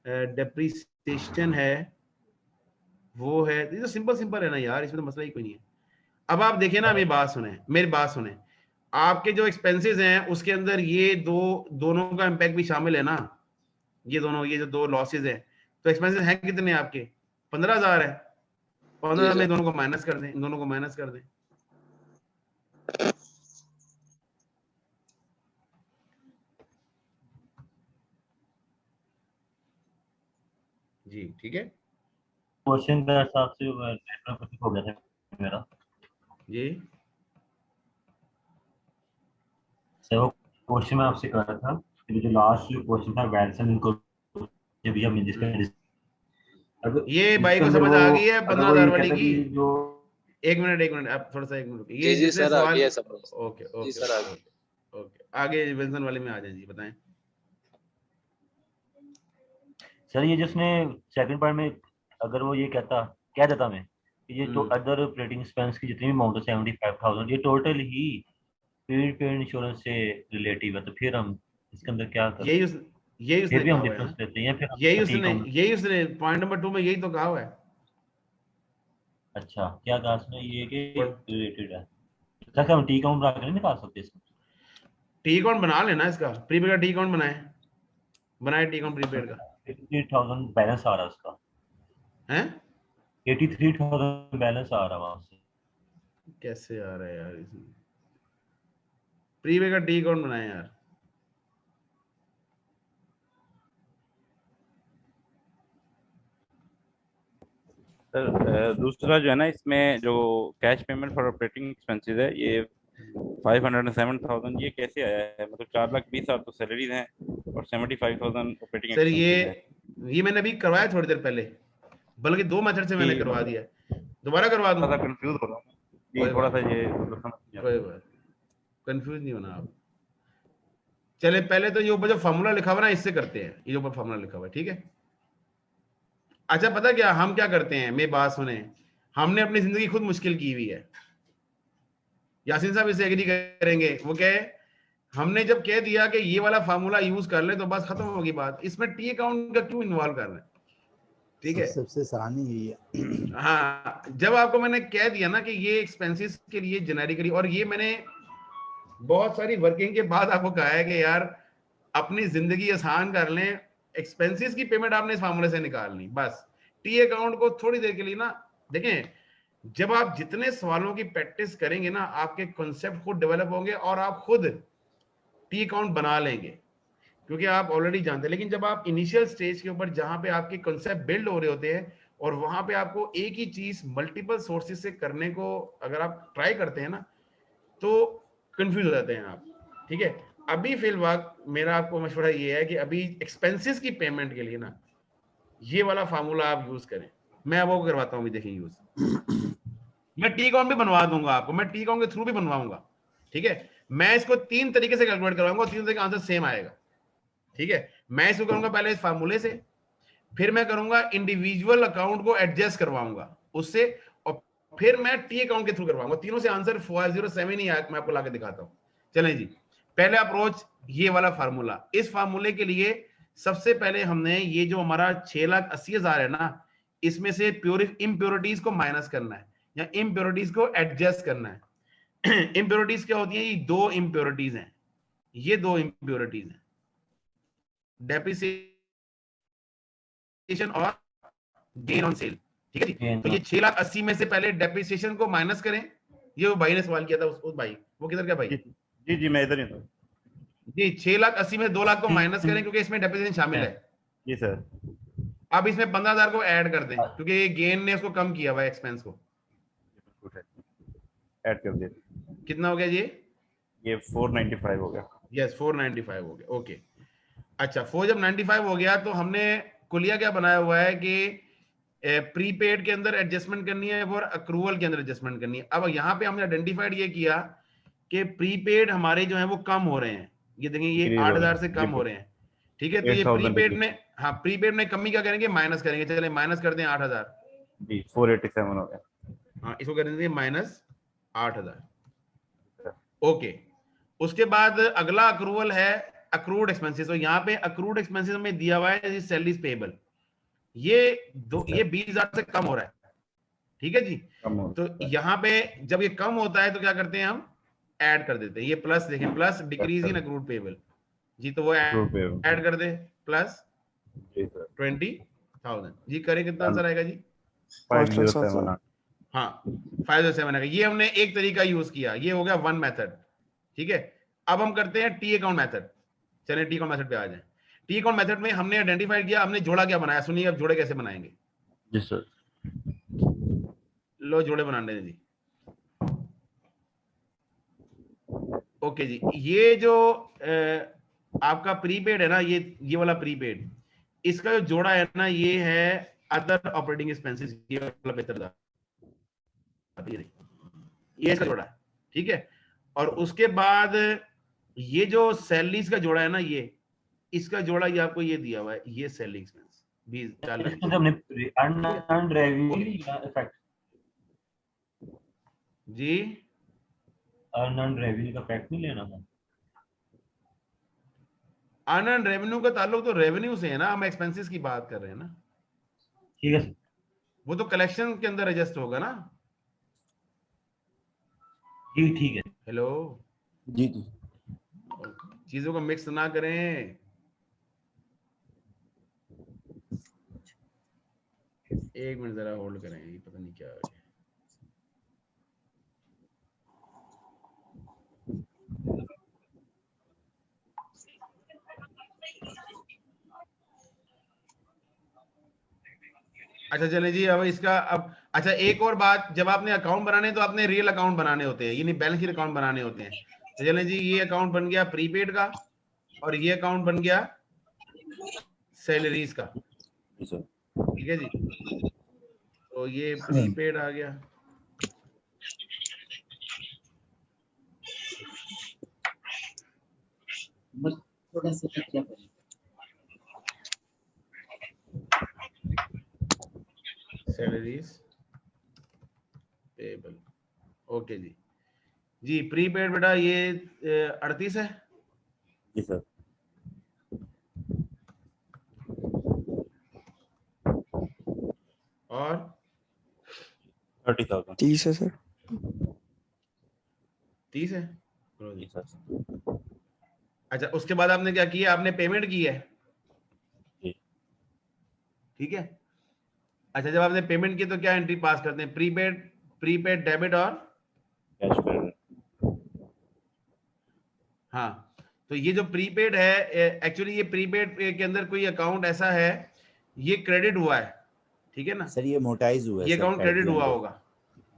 Speaker 1: डेप्रिसिएशन है वो है, ये तो सिंपल है ना यार, इसमें तो मसला ही कोई नहीं है। अब आप देखिए ना, मेरी बात सुने, आपके जो एक्सपेंसेस हैं उसके अंदर ये दोनों का इम्पैक्ट भी शामिल है ना, ये जो दो लॉसेस है, तो एक्सपेंसेस हैं कितने आपके? 15,000 है। 15,000 में दोनों को माइनस कर दें, इन दोनों को माइनस कर दें। जी ठीक है,
Speaker 7: क्वेश्चन के हिसाब से हो गया था मेरा
Speaker 1: जी
Speaker 7: सर। वो क्वेश्चन मैं आपसे कर रहा था कि जो लास्ट जो क्वेश्चन था वेल्सन इनको जब भी हमने जिसका
Speaker 1: ये भाई को समझ आ गई है 15,000 वाली की?
Speaker 7: जो
Speaker 1: एक मिनट आप थोड़ा सा, एक मिनट, ये
Speaker 2: जी सर आ गया
Speaker 1: सवाल। ओके आगे वेल्सन वाले में आ जाए जी, बताएं
Speaker 7: सर। ये जिसने सेकंड पार्ट में अगर वो ये कह देता मैं कि ये तो अदर ऑपरेटिंग एक्सपेंस की जितनी भी अमाउंट है 75,000 ये टोटल ही प्रीपेड इंश्योरेंस से रिलेटिव है, तो फिर हम इसके अंदर क्या कर
Speaker 1: यही उसने
Speaker 7: फिर भी हम
Speaker 1: कहा हुआ है
Speaker 7: डिफरेंस
Speaker 1: ना।
Speaker 7: लेते हैं फिर
Speaker 1: यही उसने पॉइंट नंबर 2 में यही तो कहा हुआ है।
Speaker 7: अच्छा क्या कहा उसने, ये कि रिलेटेड है। अच्छा हम टी काउंट बना कर नहीं निकाल सकते इसको?
Speaker 1: टी अकाउंट बना लेना इसका, प्रीपेड का टी अकाउंट बनाए टी अकाउंट प्रीपेड का।
Speaker 7: 83,000 बैलेंस आ रहा है उसका
Speaker 1: हैं?
Speaker 7: 83,000 बैलेंस आ रहा है वहां से।
Speaker 1: कैसे आ रहा है यार इसमें? प्रीपेड का टी अकाउंट बनाए यार।
Speaker 10: सर दूसरा जो है ना इसमें जो cash payment for operating expenses है ये 507,000 ये कैसे आया है? मतलब 4,20,000 तो सैलरीज हैं और 75,000 ऑपरेटिंग
Speaker 1: सर
Speaker 10: एक्सपेंसेस है।
Speaker 1: ये मैंने अभी करवाया थोड़ी देर पहले, बल्कि 2 मेथड से मैंने करवा दिया। दोबारा करवा दूं?
Speaker 10: थोड़ा सा कंफ्यूज हो रहा हूँ जी, थोड़ा सा ये
Speaker 1: कोई बात, कंफ्यूज नहीं होना आप। चले पहले तो ये ऊपर जो फार्मूला लिखा हुआ ना इससे करते हैं, ये ऊपर फार्मूला लिखा हुआ है, ठीक है। अच्छा पता क्या हम क्या करते हैं, मेरी बात सुने, हमने अपनी जिंदगी खुद मुश्किल की हुई है। यासीन साहब इससे एग्री करेंगे। वो कहे हमने जब कह दिया कि ये वाला फार्मूला यूज कर ले तो बस खत्म होगी बात, इसमें टी अकाउंट का क्यों इन्वॉल्व कर रहे हैं? ठीक है,
Speaker 9: सबसे आसानी यही है।
Speaker 1: हाँ, जब आपको मैंने कह दिया ना कि ये एक्सपेंसेस के लिए जेनेरिकली, और ये मैंने बहुत सारी वर्किंग के बाद आपको कहा है कि यार अपनी जिंदगी आसान कर लें, एक्सपेंसेस की पेमेंट आपने इस फार्मूले से निकालनी बस। टी अकाउंट को थोड़ी देर के लिए ना देखें, जब आप जितने सवालों की प्रैक्टिस करेंगे ना आपके कॉन्सेप्ट खुद डेवलप होंगे और आप खुद टी अकाउंट बना लेंगे, क्योंकि आप ऑलरेडी जानते हैं। लेकिन जब आप इनिशियल स्टेज के ऊपर जहां पे आपके कॉन्सेप्ट बिल्ड हो रहे होते हैं और वहां पे आपको एक ही चीज मल्टीपल सोर्सेज से करने को अगर आप ट्राई करते हैं ना तो कंफ्यूज हो जाते हैं आप, ठीक है। अभी फिलहाल मेरा आपको मशवरा ये है कि अभी एक्सपेंसेस की पेमेंट के लिए ना ये वाला फार्मूला आप यूज करें। मैं अब वो करवाता हूँ, देखिए यूज मैं टी अकाउंट भी बनवा दूंगा आपको, मैं टी अकाउंट के थ्रू भी बनवाऊंगा, ठीक है। मैं इसको 3 तरीके से कैलकुलेट करवाऊंगा, 3 तरीके का आंसर सेम आएगा, ठीक है। मैं इसको करूंगा पहले इस फार्मूले से, फिर मैं करूंगा इंडिविजुअल अकाउंट को एडजस्ट करवाऊंगा उससे, और फिर मैं टी अकाउंट के थ्रू करवाऊंगा। तीनों से आंसर 407 ही आया। मैं आपको लाके दिखाता हूं। चलें जी, पहले अप्रोच ये वाला फार्मूला। इस फार्मूले के लिए सबसे पहले हमने ये जो हमारा 6,80,000 है ना, इसमें से इम्प्योरिटीज को माइनस करना है या इम्प्योरिटीज को एडजस्ट करना है। इम्प्योरिटीज क्या होती है? ये 2 इम्प्योरिटीज हैं, ये 2 इम्प्योरिटीज हैं, डेप्रिसिएशन और गेन ऑन सेल, ठीक है जी। तो ये 6,80,000 में से पहले डेप्रिसिएशन को माइनस करें। ये वो भाई ने सवाल किया था, उस भाई, वो किधर गया भाई?
Speaker 10: जी मैं इधर ही था
Speaker 1: जी। 6,80,000 में 2,00,000 को माइनस करें क्योंकि इसमें डेप्रिसिएशन शामिल है
Speaker 10: जी सर।
Speaker 1: अब इसमें 15,000 को ऐड कर दें क्योंकि ये गेन ने उसको कम किया हुआ है, एक्सपेंस को
Speaker 10: ऐड कर दिया।
Speaker 1: कितना हो गया जी? ये
Speaker 10: 495 हो गया।
Speaker 1: यस 495 हो गया। ओके, अच्छा, 4 जब 95 हो गया तो हमने कुलिया क्या बनाया हुआ है कि प्रीपेड के अंदर एडजस्टमेंट करनी है और अक्रूवल के अंदर एडजस्टमेंट करनी है। अब यहाँ पे हमने आइडेंटिफाइड ये किया कि प्रीपेड हमारे जो है वो कम हो रहे हैं। ये देखें, ये 8,000 से कम हो रहे हैं, ठीक है। तो ये प्रीपेड में, हाँ, प्रीपेड में कमी क्या करेंगे? माइनस करेंगे। चले माइनस कर दें 8,000
Speaker 10: जी, 487 हो गया।
Speaker 1: हाँ, इसको कर देंगे माइनस 8,000। ओके, उसके बाद अगला अक्रूवल है अक्रूड एक्सपेंसेस। तो यहाँ पे अक्रूड एक्सपेंसेस में दिया हुआ है सैलरीज पेएबल, ये 20,000 से कम हो रहा है, ठीक है जी। तो यहाँ पे जब ये कम होता है तो क्या करते हैं हम? ऐड कर देते हैं। ये प्लस देखें, plus decrease in accrued payable जी, तो वो ऐड कर दे प्लस 20,000 जी। करें कितना आंसर आएगा जी?
Speaker 10: 507।
Speaker 1: हाँ 507 आएगा। ये हमने एक तरीका यूज किया, ये हो गया वन मेथड, ठीक है। अब हम करते हैं टी अकाउंट मेथड। चलिए टी अकाउंट मेथड पे आ जाएं। टी अकाउंट मेथड में हमने आइडेंटिफाइड किया, हमने जोड़ा क्या बनाया, सुनिए अब जोड़े कैसे बनाएंगे।
Speaker 10: जी सर।
Speaker 1: लो जोड़े बनाने दें जी। ओके जी, ये जो आपका प्रीपेड है ना, ये वाला प्रीपेड, इसका जो जोड़ा है ना ये है अदर ऑपरेटिंग एक्सपेंसेस, ये वाला बेहतर ये इसका जोड़ा है, ठीक है। और उसके बाद ये जो सैलरीज का जोड़ा है ना, ये इसका जोड़ा ये आपको ये दिया हुआ है, ये सैलरी एक्सपेंस 20,000
Speaker 7: हमने अर्न रेवेन्यू इफेक्ट
Speaker 1: जी,
Speaker 7: अर्न रेवेन्यू का इफेक्ट नहीं लेना था।
Speaker 1: अनअर्न्ड रेवेन्यू का ताल्लुक तो रेवेन्यू से है ना, हम एक्सपेंसेस की बात कर रहे हैं ना।
Speaker 7: ठीक है,
Speaker 1: वो तो कलेक्शन के अंदर एडजस्ट होगा ना।
Speaker 7: जी ठीक है।
Speaker 1: हेलो
Speaker 9: जी जी,
Speaker 1: चीजों को मिक्स ना करें। एक मिनट जरा होल्ड करें, ये पता नहीं क्या है। अच्छा चले जी, अब इसका अब अच्छा एक और बात, जब आपने अकाउंट बनाने तो आपने रियल अकाउंट बनाने होते हैं, ये नहीं बैलेंस शीट अकाउंट बनाने होते हैं। तो चले जी, ये अकाउंट बन गया प्रीपेड का और ये अकाउंट बन गया सैलरीज का। ठीक है जी, तो ये प्रीपेड आ गया। सैलरीज पेबल, ओके जी। जी प्रीपेड बेटा ये 38 है।
Speaker 10: जी सर।
Speaker 1: और
Speaker 10: 30,000।
Speaker 8: 30 है सर।
Speaker 1: 30 है।
Speaker 10: जी सर।
Speaker 1: अच्छा उसके बाद आपने क्या किया, आपने पेमेंट की है।
Speaker 10: जी।
Speaker 1: ठीक है। अच्छा जब आपने पेमेंट की तो क्या एंट्री पास करते हैं, प्रीपेड, प्रीपेड डेबिट और
Speaker 10: कैश पेमेंट।
Speaker 1: हाँ, तो ये जो प्रीपेड है, एक्चुअली ये प्रीपेड के अंदर कोई अकाउंट ऐसा है, ये क्रेडिट हुआ है। ठीक है ना
Speaker 9: सर ये मोटाइज हुआ है,
Speaker 1: ये
Speaker 9: सर
Speaker 1: अकाउंट क्रेडिट हुआ होगा।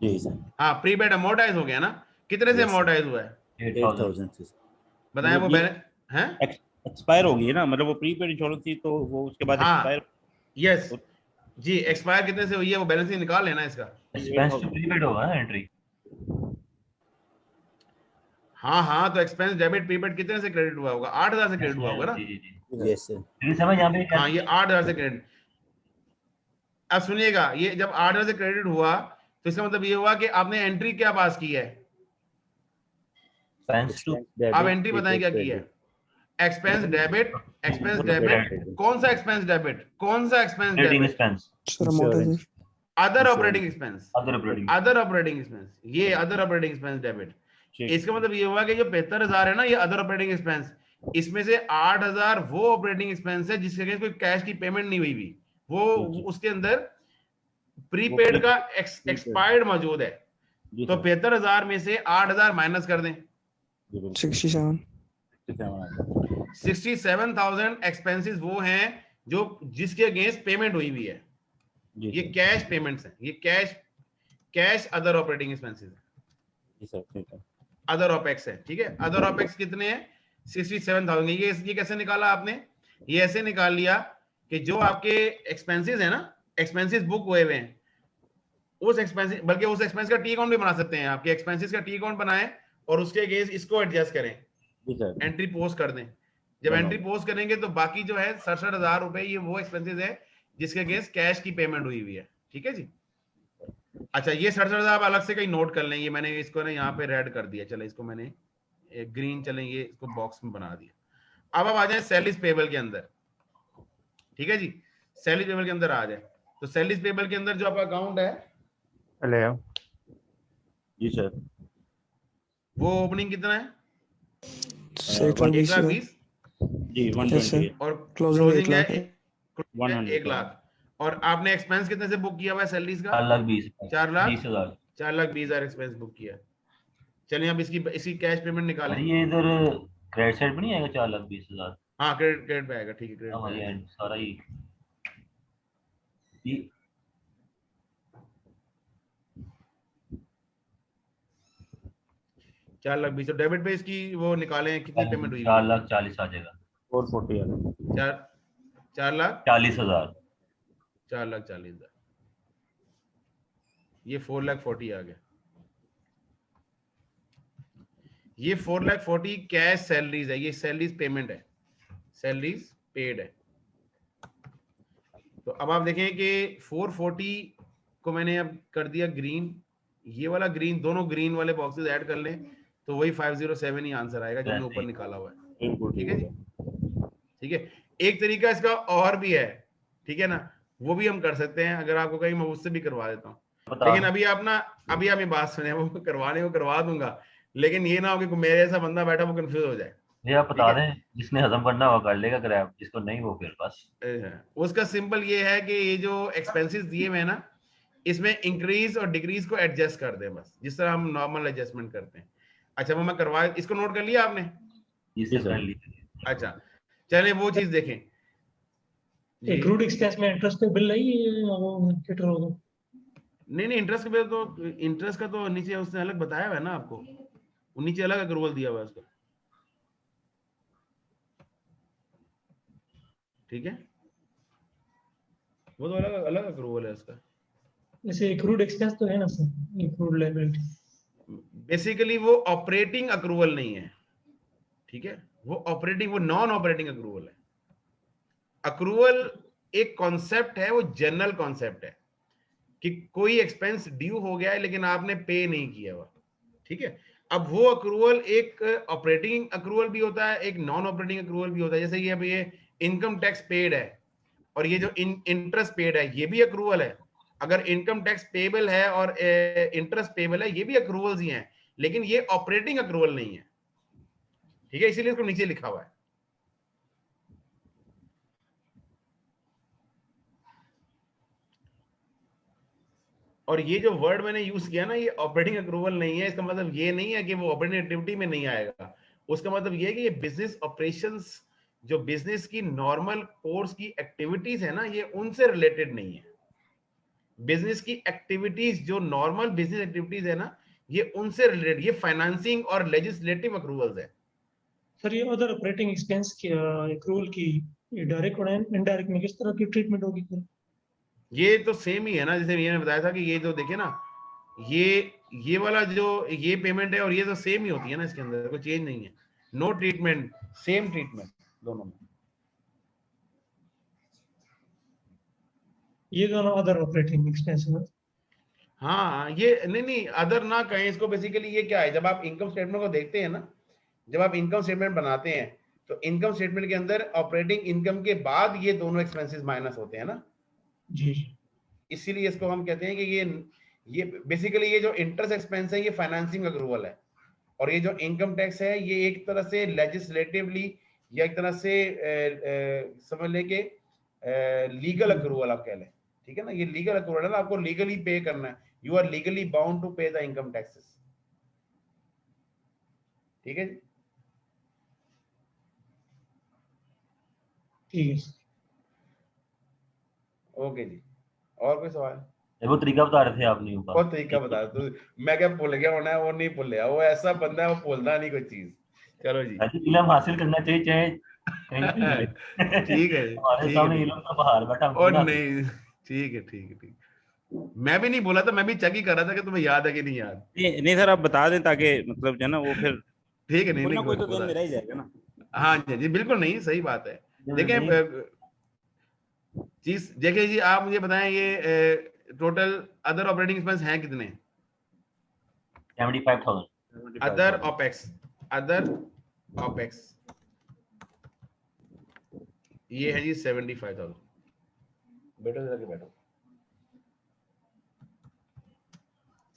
Speaker 9: जी सर।
Speaker 1: हाँ प्रीपेड अमोर्टाइज हो गया ना। कितने से अमोर्टाइज हुआ है?
Speaker 9: 8,000 से।
Speaker 1: बताएं वो बैलेंस हैं,
Speaker 10: एक्सपायर हो गई ना, मतलब वो प्रीपेड इंश्योरेंस थी तो वो उसके बाद
Speaker 1: हाँ
Speaker 10: एक्सपायर।
Speaker 1: यस जी, एक्सपायर कितने से हुई है वो बैलेंस ही निकाल लेना इसका।
Speaker 7: एक्सपेंस टू प्रीपेड होगा ना एंट्री।
Speaker 1: हाँ हाँ, तो एक्सपेंस डेबिट प्रीपेड कितने से क्रेडिट हुआ होगा? 8,000 से क्रेडिट हुआ होगा ना।
Speaker 7: जी जी
Speaker 9: यस सर।
Speaker 7: जी समझ यहाँ पे।
Speaker 1: हाँ ये 8,000 से क्रेडिट। अब सुनिएगा, ये जब 8,000 से क्रेडिट हुआ तो इसका मतलब ये हुआ कि आपने एंट्री क्या पास की है? आप एंट्री बताएं क्या की है? एक्सपेंस डेबिट, एक्सपेंस डेबिट, कौन सा एक्सपेंस डेबिट, कौन सा expense debit? Other operating expense, other operating expense, ये अदर ऑपरेटिंग एक्सपेंस डेबिट। इसका मतलब ये हुआ कि जो 75,000 है ना, ये अदर ऑपरेटिंग एक्सपेंस, इसमें से 8,000 वो ऑपरेटिंग एक्सपेंस है जिसके कोई कैश की पेमेंट नहीं हुई भी, वो उसके अंदर प्रीपेड का एक्सपायर्ड मौजूद है। तो 75,000 में से 8,000 माइनस कर दें, 67,000 एक्सपेंसेस वो हैं जो जिसके अगेंस्ट पेमेंट हुई हुई है। ये कैश पेमेंट्स हैं, ये कैश अदर ऑपरेटिंग एक्सपेंसेस है, अदर ऑपेक्स है। ठीक है, अदर ऑपेक्स कितने हैं? 67,000। ये कैसे निकाला आपने? ये ऐसे निकाल लिया कि जो आपके एक्सपेंसेस है ना, एक्सपेंसेस बुक हुए हुए हैं, उस एक्सपेंस, बल्कि उस एक्सपेंस का टी अकाउंट भी बना सकते हैं, आपके एक्सपेंसेस का टी अकाउंट बनाएं और उसके अगेंस्ट इसको एडजस्ट करें, एंट्री पोस्ट कर दें। जब एंट्री पोस्ट करेंगे तो बाकी जो है 67,000 रुपए, ये वो एक्सपेंसेस है जिसके अगेंस्ट कैश की पेमेंट हुई हुई है। ठीक है जी। अच्छा ये 67,000 आप अलग से कहीं नोट कर लें, ये मैंने इसको ना यहाँ पे रेड कर दिया, चले इसको मैंने ग्रीन, चलें ये इसको बॉक्स में बना दिया। अब आप आ जाए सैलरीज पेबल के अंदर। ठीक है जी, सैलरीज पेबल के अंदर आ जाए तो सैलरीज पेबल के अंदर जो आपका अकाउंट है,
Speaker 10: जी सर,
Speaker 1: वो ओपनिंग कितना है?
Speaker 8: 1,20,000
Speaker 10: जी 120
Speaker 1: और
Speaker 8: क्लोजिंग
Speaker 1: है
Speaker 10: 100
Speaker 1: 1 लाख। और आपने एक्सपेंस कितने से बुक किया हुआ है सैलरीज का?
Speaker 7: 4,20,000
Speaker 1: 4,20,000 एक्सपेंस बुक किया। चलिए अब इसकी कैश पेमेंट निकालें।
Speaker 7: ये इधर क्रेडिट साइड में नहीं आएगा 4,20,000?
Speaker 1: हाँ क्रेडिट पे आएगा। ठीक है, क्रेडिट पे आएगा
Speaker 7: सारा ही।
Speaker 1: 4,20,000 डेबिट पे इसकी वो निकालें, कितनी पेमेंट हुई?
Speaker 7: 4,40,000 आ जाएगा।
Speaker 10: 440 आ जाएगा।
Speaker 1: 4,40,000। 4,40,000, ये 4,40,000 आ गया। ये 4,40,000 कैश सैलरीज है, ये सैलरीज पेमेंट है, सैलरीज पेड है। तो अब आप देखें कि 440 को मैंने अब कर दिया ग्रीन, ये वाला ग्रीन, दोनों ग्रीन वाले बॉक्सेस ऐड कर लें तो वही 507 ही आंसर आएगा जो मैंने ऊपर निकाला हुआ है। ठीक है जी, ठीक है, एक तरीका इसका और भी है, ठीक है ना, वो भी हम कर सकते हैं, अगर आपको कहीं मैं उससे भी करवा देता हूँ। लेकिन अभी आप ये बात सुने, वो करवाने को करवा दूंगा, लेकिन ये ना हो कि मेरे ऐसा बंदा बैठा वो कंफ्यूज हो जाए।
Speaker 7: ये आप बता दें, जिसने हजम करना हो कर लेगा ग्रैब, जिसको नहीं वो फिर बस।
Speaker 1: उसका सिंपल ये है कि ये जो एक्सपेंसेस दिए हुए हैं ना, इसमें इंक्रीज और डिक्रीज को एडजस्ट कर दें बस, जिस तरह हम नॉर्मल एडजस्टमेंट करते हैं। अच्छा वो मैं करवा, इसको नोट कर लिया आपने? अच्छा चलिए वो चीज देखें।
Speaker 6: एक्रूड एक्सपेंस में इंटरेस्ट पे बिल नहीं है, वो कैटर होगा।
Speaker 1: नहीं इंटरेस्ट के बिल तो, इंटरेस्ट का तो नीचे उसने अलग बताया हुआ है ना आपको, वो नीचे अलग अक्रूवल दिया हुआ है उसका, ठीक है, वो तो अलग अलग अक्रूवल है उसका।
Speaker 6: जैसे एक्रूड एक्सपेंस तो है ना सर, एक्रूड लायबिलिटी
Speaker 1: बेसिकली वो ऑपरेटिंग अक्रूवल नहीं है, ठीक है, वो ऑपरेटिंग, वो नॉन ऑपरेटिंग अक्रूवल है। अक्रूवल एक कॉन्सेप्ट है, वो जनरल कॉन्सेप्ट है कि कोई एक्सपेंस ड्यू हो गया है लेकिन आपने पे नहीं किया हुआ, ठीक है। अब वो अक्रूवल एक ऑपरेटिंग अक्रूवल भी होता है, एक नॉन ऑपरेटिंग अक्रूवल भी होता है। जैसे ये अब ये इनकम टैक्स पेड है और ये जो इंटरेस्ट पेड है, ये भी अक्रूवल है। अगर इनकम टैक्स पेबल है और इंटरेस्ट पेबल है, ये भी अक्रूवल्स ही हैं, लेकिन ये ऑपरेटिंग अक्रूवल नहीं है, ठीक है, इसीलिए इसको नीचे लिखा हुआ है। और ये जो वर्ड मैंने यूज किया ना, ये ऑपरेटिंग अक्रूवल नहीं है, इसका मतलब ये नहीं है कि वो ऑपरेटिंग एक्टिविटी में नहीं आएगा। उसका मतलब ये है कि ये बिजनेस ऑपरेशंस, जो बिजनेस की नॉर्मल कोर्स की एक्टिविटीज है ना, ये उनसे रिलेटेड नहीं है। बिजनेस की एक्टिविटीज जो नॉर्मल बिजनेस एक्टिविटीज है ना, ये उनसे रिलेटेड, ये फाइनेंसिंग और लेजिस्लेटिव अक्रूवल्स है।
Speaker 6: सर ये अदर ऑपरेटिंग एक्सपेंस की एक्रूवल की डायरेक्ट और इनडायरेक्ट में किस तरह की ट्रीटमेंट होगी?
Speaker 1: ये तो सेम ही है ना, जैसे मैंने बताया था कि ये जो देखिए ना, ये वाला जो ये पेमेंट है और ये तो सेम ही होती है ना, इसके अंदर कोई चेंज नहीं है। नो ट्रीटमेंट, सेम ट्रीटमेंट दोनों में।
Speaker 6: ये दोनों अदर ऑपरेटिंग एक्सपेंस है।
Speaker 1: हाँ ये नहीं अदर ना कहें इसको। बेसिकली ये क्या है, जब आप इनकम स्टेटमेंट को देखते हैं ना, जब आप इनकम स्टेटमेंट बनाते हैं तो इनकम स्टेटमेंट के अंदर ऑपरेटिंग इनकम के बाद ये दोनों एक्सपेंसेस माइनस होते हैं ना
Speaker 6: जी,
Speaker 1: इसीलिए इसको हम कहते हैं कि ये बेसिकली ये जो इंटरेस्ट एक्सपेंस है ये फाइनेंसिंग अक्रूवल है, और ये जो इनकम टैक्स है ये एक तरह से लेजिस्लेटिवली या एक तरह से समझ ले के लीगल अक्रूवल आप कह लें, ठीक है ना। ये लीगल अक्रूवल है ना, आपको लीगली पे करना है, you are legally bound to pay the income taxes, ठीक है जी।
Speaker 6: ठीक है,
Speaker 1: ओके जी, और कोई सवाल?
Speaker 7: वो तरीका बता रहे थे आपने ऊपर,
Speaker 1: वो तरीका बता दो, मैं क्या भूल गया होना है, वो नहीं भूल गया, वो ऐसा बंदा है वो भूलता नहीं कोई चीज। चलो जी,
Speaker 7: इल्म हासिल करना चाहिए चाहे
Speaker 1: ठीक है
Speaker 7: हमारे सामने इल्म का बहार बैठा
Speaker 1: और नहीं, ठीक है ठीक है ठीक। मैं भी नहीं बोला था, मैं भी चेक ही कर रहा था कि तुम्हें याद है कि नहीं याद।
Speaker 10: नहीं सर आप बता दें ताकि मतलब जो है ना वो फिर
Speaker 1: ठीक है, नहीं
Speaker 10: कोई तो ध्यान मेरा ही जाएगा ना।
Speaker 1: हाँ जी बिल्कुल, नहीं सही बात है। देखिए चीज देखिए जी, आप मुझे बताएं ये टोटल अदर ऑपरेटिंग एक्सपेंस हैं कितने?
Speaker 7: 75,000
Speaker 1: अदर ऑपेक्स, अदर ऑपेक्स ये है जी 75,000। बैठो जरा के बैठो,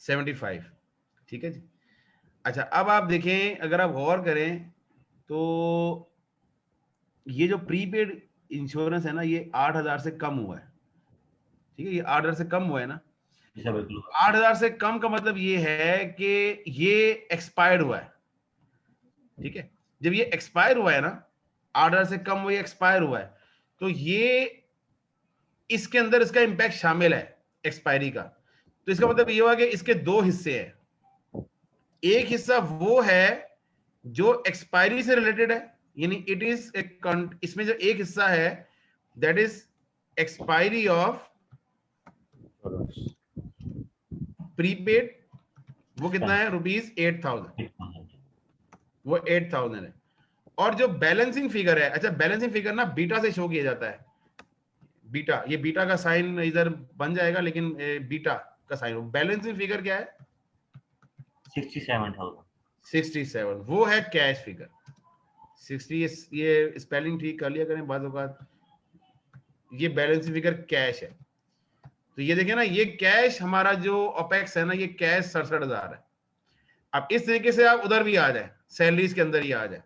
Speaker 1: 75, ठीक है जी। अच्छा अब आप देखें, अगर आप गौर करें तो ये जो प्रीपेड इंश्योरेंस है ना, ये 8,000 से कम हुआ है, ठीक है, ये 8,000 से कम हुआ है ना। 8,000 से कम का मतलब ये है कि ये एक्सपायर्ड हुआ है, ठीक है। जब ये एक्सपायर हुआ है ना, 8,000 से कम वो ये एक्सपायर हुआ है, तो ये इसके अंदर इसका इंपैक्ट शामिल है एक्सपायरी का। तो इसका मतलब ये हुआ कि इसके दो हिस्से हैं। एक हिस्सा वो है जो एक्सपायरी से रिलेटेड है, यानी इट इज इसमें जो एक हिस्सा है that is expiry of prepaid, वो कितना है ₹8,000, वो 8,000 है। और जो बैलेंसिंग फिगर है, अच्छा बैलेंसिंग फिगर ना बीटा से शो किया जाता है, बीटा, ये बीटा का साइन इधर बन जाएगा लेकिन बीटा का साइन, बैलेंसिंग फिगर क्या है
Speaker 7: 67,000,
Speaker 1: 67, वो है कैश फिगर 60 ये स्पेलिंग ठीक कर लिया करें बाद औकात। ये बैलेंस फिगर कैश है, तो ये देखिए ना, ये कैश हमारा जो ओपेक्स है ना, ये कैश 67,000 है। अब इस तरीके से आप उधर भी आ जाए, सैलरीज के अंदर ही आ जाए,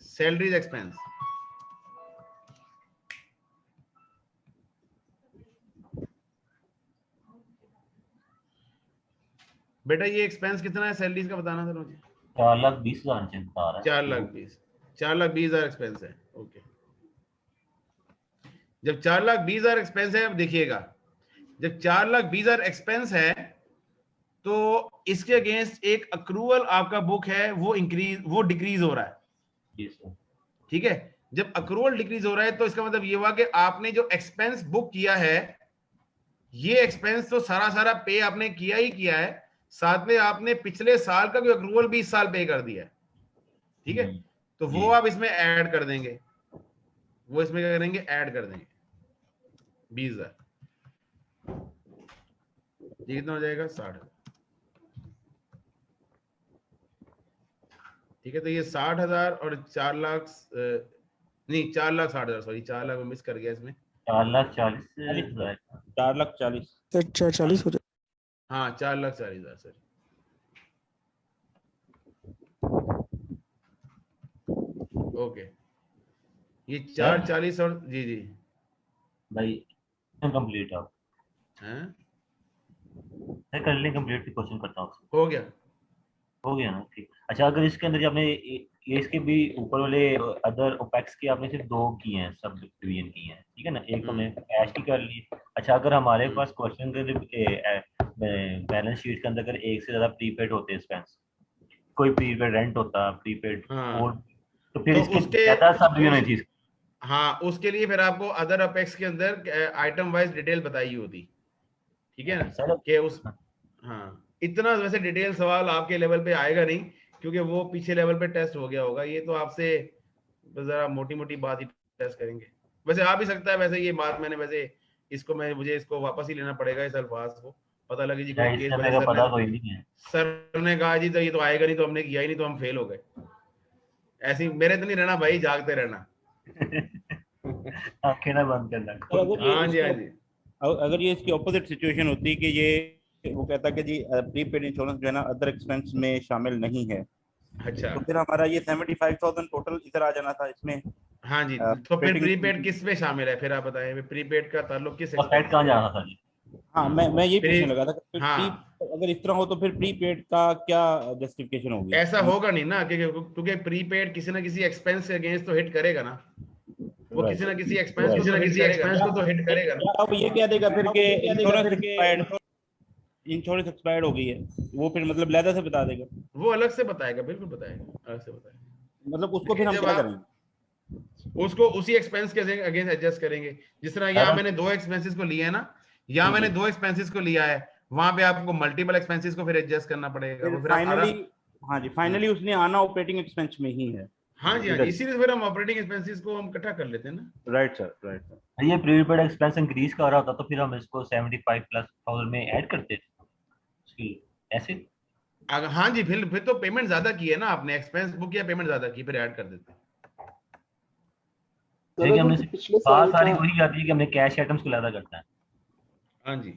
Speaker 1: सैलरीज एक्सपेंस। बेटा ये एक्सपेंस कितना है सैलरीज का, बताना सर मुझे।
Speaker 7: 4,20,000 बता रहा है।
Speaker 1: 4,20,000 एक्सपेंस है। ओके, जब 4,20,000 एक्सपेंस है, अब देखिएगा जब 4,20,000 एक्सपेंस है तो इसके अगेंस्ट एक अक्रूवल आपका बुक है, वो डिक्रीज हो रहा है। ठीक है, जब अक्रूवल डिक्रीज हो रहा है तो इसका मतलब ये हुआ कि आपने जो एक्सपेंस बुक किया है, ये एक्सपेंस तो सारा पे आपने किया ही किया है, साथ में आपने पिछले साल का भी अक्रूवल भी इस साल पे कर दिया है। ठीक है, तो वो आप इसमें ऐड कर देंगे, वो इसमें क्या करेंगे, ऐड कर देंगे 20,000। ये कितना हो जाएगा, 60। ठीक है, तो ये 60,000 और 4 लाख नहीं 4,60,000, सॉरी 4 लाख में मिस कर गया इसमें।
Speaker 7: 4,40,000
Speaker 10: 4,40,000
Speaker 8: सर 440 हो जाए।
Speaker 1: हाँ 4,40,000 सर। ओके, ये 4,40 और जी जी
Speaker 7: भाई कंप्लीट आप
Speaker 1: हैं,
Speaker 7: मैं कर लें कंप्लीट की क्वेश्चन करता हूँ।
Speaker 1: हो गया
Speaker 7: ना, ठीक। अच्छा, अगर इसके अंदर आपने ये इसके भी ऊपर वाले अदर ओपेक्स के आपने सिर्फ 2 किए हैं, सब डिवीजन किए हैं, ठीक है ना, एक तो हमने कैश की कर ली। अच्छा, अगर हमारे पास क्वेश्चन के बैलेंस शीट के अंदर अगर एक से ज्यादा प्रीपेड होते हैं एक्सपेंस, कोई प्रीपेड रेंट होता, प्रीपेड और, तो फिर इसके ज्यादा सब डिवीजन है चीज।
Speaker 1: हाँ, उसके लिए फिर आपको अदर ओपेक्स के अंदर आइटम वाइज डिटेल बताई होती। ठीक है ना, कि उस, हाँ इतना वैसे डिटेल सवाल आपके लेवल पे आएगा नहीं, क्योंकि वो पीछे लेवल पे टेस्ट हो गया होगा। ये तो आपसे जरा मोटी मोटी बात ही टेस्ट करेंगे। वैसे आ भी सकता है, वैसे ये बात मैंने वैसे मुझे इसको वापस ही लेना पड़ेगा इस अल्फाज को, पता लगे जी कोई केस बने, सर ने कहा जी तो ये तो आएगा नहीं, तो हमने किया ही नहीं, तो हम फेल हो गए। ऐसे मेरे तो नहीं रहना भाई, जागते रहना,
Speaker 7: आंखें ना बंद करना।
Speaker 1: हाँ जी हाँ जी।
Speaker 10: अगर ये इसकी ऑपोजिट सिचुएशन होती कि ये वो कहता कि जी प्रीपेड इंश्योरेंस जो है ना अदर एक्सपेंस में शामिल नहीं है,
Speaker 1: अच्छा,
Speaker 10: तो फिर हमारा ये 75,000 टोटल इधर आ जाना था इसमें।
Speaker 1: हाँ जी, तो फिर प्रीपेड किस में शामिल है, फिर आप बताएं प्रीपेड का ताल्लुक किस
Speaker 7: एक्सपेंस कहां जाना था जी?
Speaker 10: हाँ, मैं ये पूछने लगा था कि अगर इस तरह हो तो फिर प्रीपेड का क्या जस्टिफिकेशन होगी?
Speaker 1: ऐसा होगा नहीं ना, क्योंकि प्रीपेड किसी ना किसी एक्सपेंस के अगेंस्ट तो हिट करेगा ना, वो किसी ना किसी एक्सपेंस को तो हिट करेगा ना।
Speaker 10: अब ये क्या देगा फिर के इंश्योरेंस एक्सपायर्ड हो गई है, वो फिर मतलब लहदा से बता देगा?
Speaker 1: वो अलग से बताएगा, बिल्कुल बताएगा, अलग से बताएगा।
Speaker 10: मतलब उसको फिर हम क्या करेंगे?
Speaker 1: उसको उसी एक्सपेंस के अगेंस्ट एडजस्ट करेंगे। जिस तरह यहाँ मैंने 2 एक्सपेंसेस को लिया है ना, यहाँ मैंने 2 एक्सपेंसेस को लिया है, वहां पे आपको मल्टीपल एक्सपेंसेस को फिर एडजस्ट करना पड़ेगा।
Speaker 10: हाँ जी, फाइनली उसने आना ऑपरेटिंग एक्सपेंस में ही है।
Speaker 1: हाँ जी, हाँ, इसीलिए फिर हम ऑपरेटिंग एक्सपेंसेस को हम इकट्ठा कर लेते हैं ना।
Speaker 10: Right sir, right sir.
Speaker 7: ये प्रीपेड एक्सपेंस इंक्रीज कर रहा होता तो फिर हम इसको 75,000+ में ऐड करते थे ऐसे।
Speaker 1: हाँ जी, फिर तो पेमेंट ज्यादा की है ना आपने, एक्सपेंस बुक किया, पेमेंट ज्यादा की, फिर ऐड कर देते।
Speaker 7: देखिए हमने बात सारी वही जाती है कि हमने कैश आइटम्स को ज्यादा करता है।
Speaker 1: हाँ जी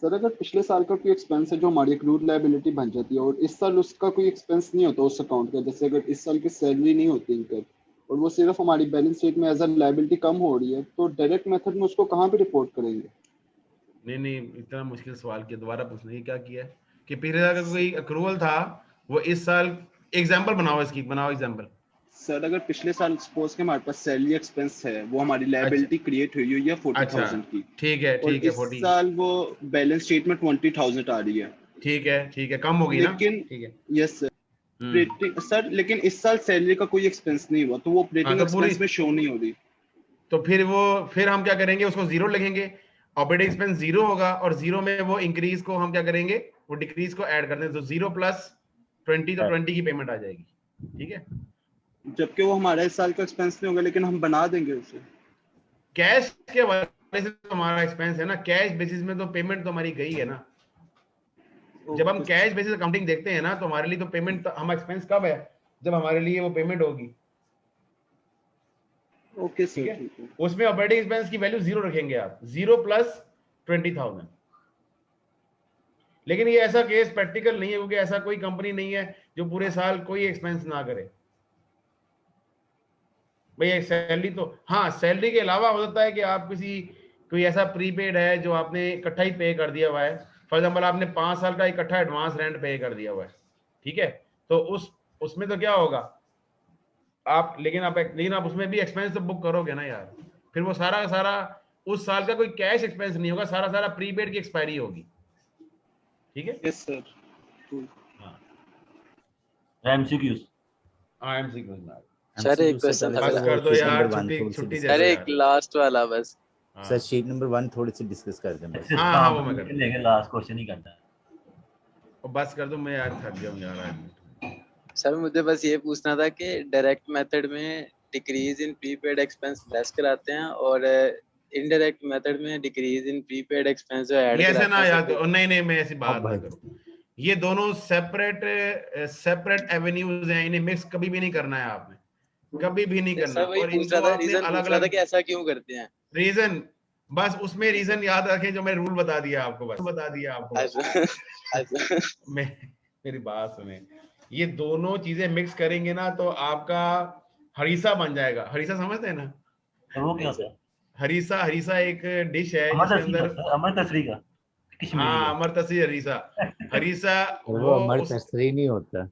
Speaker 2: सर, अगर पिछले साल का कोई एक्सपेंस है जो हमारी एक्रूड लायबिलिटी बन जाती है और इस साल उसका कोई एक्सपेंस नहीं होता उस अकाउंट का, जैसे अगर इस साल की सैलरी नहीं होती इनकम और वो सिर्फ हमारी बैलेंस शीट में एज अ लायबिलिटी कम हो रही है, तो डायरेक्ट मेथड में उसको कहाँ पे रिपोर्ट करेंगे?
Speaker 1: नहीं, इतना मुश्किल सवाल किया, दोबारा पूछना। ये क्या किया है कि पिछले साल का कोई अक्रूवल था, वो इस साल, एग्जांपल बनाओ इसकी, बनाओ एग्जांपल।
Speaker 2: सर, अगर पिछले साल सपोज के हमारे पास सैलरी एक्सपेंस है, वो हमारी लायबिलिटी क्रिएट हुई है 40,000 की,
Speaker 1: ठीक है,
Speaker 2: और इस साल वो बैलेंस शीट में 20,000 आ रही है,
Speaker 1: ठीक है, कम होगी ना, ठीक है,
Speaker 2: यस सर। सर लेकिन इस साल सैलरी का कोई एक्सपेंस नहीं हुआ, तो वो ऑपरेटिंग एक्सपेंस में शो नहीं हो रही,
Speaker 1: तो फिर हम क्या करेंगे, उसको जीरो लिखेंगे, ऑपरेटिंग एक्सपेंस जीरो होगा, और जीरो में वो इंक्रीज को हम क्या करेंगे, वो डिक्रीज को ऐड कर देंगे, तो 0 + 20, तो 20 की पेमेंट आ जाएगी। ठीक है,
Speaker 2: जबकि वो हमारा इस साल का एक्सपेंस नहीं होगा, लेकिन हम बना देंगे उसे
Speaker 1: कैश के हवाले से। तो हमारा एक्सपेंस है ना, कैश बेसिस में तो पेमेंट तो हमारी गई है ना। जब हम कैश बेसिस अकाउंटिंग देखते हैं ना, तो हमारे लिए तो पेमेंट, हम एक्सपेंस कब है, जब हमारे लिए वो पेमेंट होगी।
Speaker 2: ओके सर,
Speaker 1: ठीक है। उसमें ऑपरेटिंग एक्सपेंस की वैल्यू 0 रखेंगे आप, 0 प्लस 20,000। लेकिन ये ऐसा केस प्रैक्टिकल नहीं है, क्योंकि ऐसा कोई कंपनी नहीं है जो पूरे साल कोई एक्सपेंस ना करे। भाई सैलरी तो, हाँ सैलरी के अलावा हो सकता है कि आप कोई ऐसा प्रीपेड है जो आपने इकट्ठा ही पे कर दिया हुआ है। फॉर एग्जाम्पल आपने 5 साल का इकट्ठा एडवांस रेंट पे कर दिया हुआ है, ठीक है, तो उसमें तो क्या होगा आप, लेकिन आप उसमें भी एक्सपेंस तो बुक करोगे ना यार, फिर वो सारा का सारा उस साल का कोई कैश एक्सपेंस नहीं होगा, सारा सारा प्रीपेड की एक्सपायरी होगी। ठीक है।
Speaker 2: Yes sir.
Speaker 7: एमसीक्यूज।
Speaker 1: हाँ एमसीक्यूज में
Speaker 16: सर एक क्वेश्चन
Speaker 1: बस कर दो यार, छुट्टी
Speaker 16: सर एक लास्ट वाला बस।
Speaker 9: सर शीट नंबर 1 थोड़ी सी डिस्कस कर दें बस।
Speaker 1: हाँ वो मैं कर
Speaker 7: लेंगे, लास्ट क्वेश्चन ही करना है।
Speaker 1: बस कर दो, मैं यार थक गया हूं यार।
Speaker 16: सर मुझे बस ये पूछना था कि डायरेक्ट मेथड में decrease in prepaid expense less कराते हैं और इनडायरेक्ट मेथड में डिक्रीज इन प्रीपेड एक्सपेंस जो ऐड कराते हैं।
Speaker 1: ऐसे ना याद, नहीं मैं ऐसी बात ना करूं। ये दोनों सेपरेट एवेन्यूज हैं, इन्हें मिक्स कभी भी नहीं करना है आपने, कभी भी नहीं करना। और इनको अपने अलग अलग
Speaker 16: कैसा क्यों करते हैं
Speaker 1: रीजन, बस उसमें रीजन याद रखें जो मैं रूल बता दिया आपको, बस बता दिया आपको। मेरी बात सुने, ये दोनों चीजें मिक्स करेंगे ना तो आपका हरीसा बन जाएगा। हरीसा समझते हैं ना?
Speaker 7: वो क्या होता है?
Speaker 1: हरीसा एक डिश है जिसके अंदर
Speaker 7: अमर तसरी का।
Speaker 1: हाँ अमर तसरी हरीसा
Speaker 9: वो अमर तसरी नहीं होता,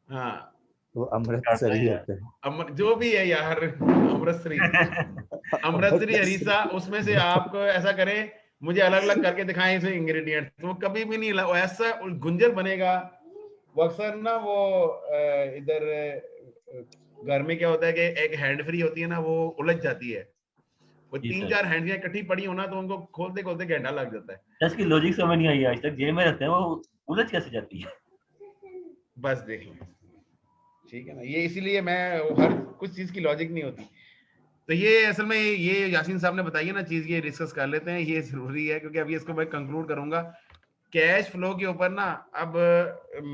Speaker 1: हाँ
Speaker 9: वो अमृतसरी होता है।
Speaker 1: अमर जो भी है यार, अमृतसरी हरीसा, उसमें से आपको ऐसा करें, मुझे अलग अलग करके दिखाएं इसे इंग्रेडिएंट, तो कभी भी नहीं ऐसा गुंजल बनेगा। वो अक्सर ना वो इधर घर में क्या होता है कि एक हैंड फ्री होती है ना, वो उलझ जाती है, वो 3-4 हैंडियां इकट्ठी पड़ी हो ना तो उनको खोलते खोलते घंटा लग जाता है।
Speaker 7: इसकी लॉजिक समझ नहीं आई आज तक, जेब में रहते हैं वो उलझ कैसे जाती है?
Speaker 1: बस देख लो, ठीक है ना, ये इसीलिए मैं हर कुछ चीज की लॉजिक नहीं होती। तो ये असल में ये यासीन साहब ने बताई है ना चीज, ये डिस्कस कर लेते हैं, ये जरूरी है क्योंकि अभी इसको मैं कंक्लूड करूंगा। कैश फ्लो के ऊपर ना अब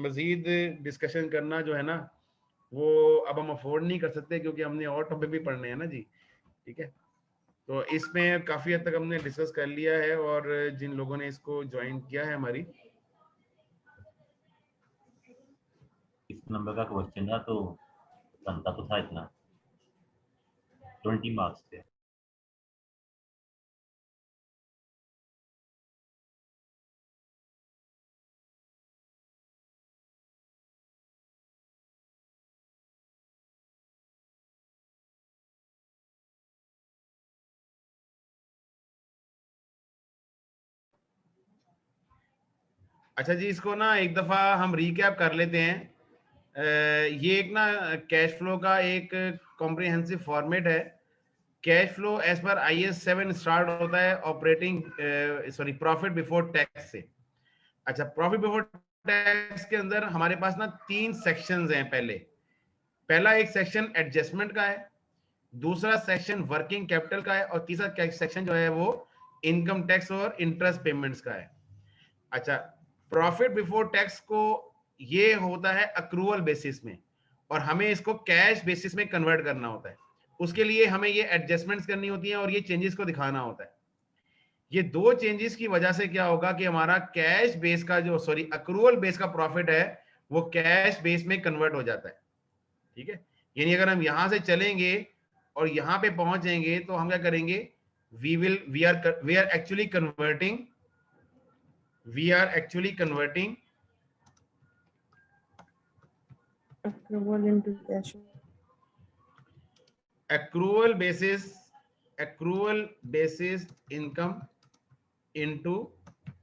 Speaker 1: मजीद डिस्कशन करना जो है ना, वो अब हम अफोर्ड नहीं कर सकते क्योंकि हमने और टॉपिक भी पढ़ने हैं ना जी। ठीक है, तो इसमें काफी हद तक हमने डिस्कस कर लिया है, और जिन लोगों ने इसको ज्वाइन किया है हमारी,
Speaker 7: इस नंबर का क्वेश्चन था तो बनता तो था इतना 20 मार्क्स थे।
Speaker 1: अच्छा जी, इसको ना एक दफा हम रिकैप कर लेते हैं। ये एक ना कैश फ्लो का एक कॉम्प्रिहेंसिव फॉर्मेट है। Cash flow as per IAS 7 start होता है ऑपरेटिंग प्रॉफिट बिफोर टैक्स से। अच्छा, प्रॉफिट बिफोर टैक्स के अंदर हमारे पास ना 3 सेक्शंस हैं। पहला एक सेक्शन एडजस्टमेंट का है, दूसरा सेक्शन वर्किंग कैपिटल का है, और तीसरा सेक्शन जो है वो इनकम टैक्स और इंटरेस्ट पेमेंट्स का है। अच्छा, प्रॉफिट बिफोर टैक्स को ये होता है अक्रूवल बेसिस में, और हमें इसको कैश बेसिस में कन्वर्ट करना होता है। उसके लिए हमें ये एडजस्टमेंट्स करनी होती हैं और ये चेंजेस को दिखाना होता है। ये 2 चेंजेस की वजह से क्या होगा कि हमारा कैश बेस का जो अक्रूवल बेस का प्रॉफिट है वो कैश बेस में कन्वर्ट हो जाता है। ठीक है, यानी अगर हम यहां से चलेंगे और यहां पे पहुंचेंगे तो हम क्या करेंगे, we are actually converting
Speaker 5: accrual into cash.
Speaker 1: accrual basis income into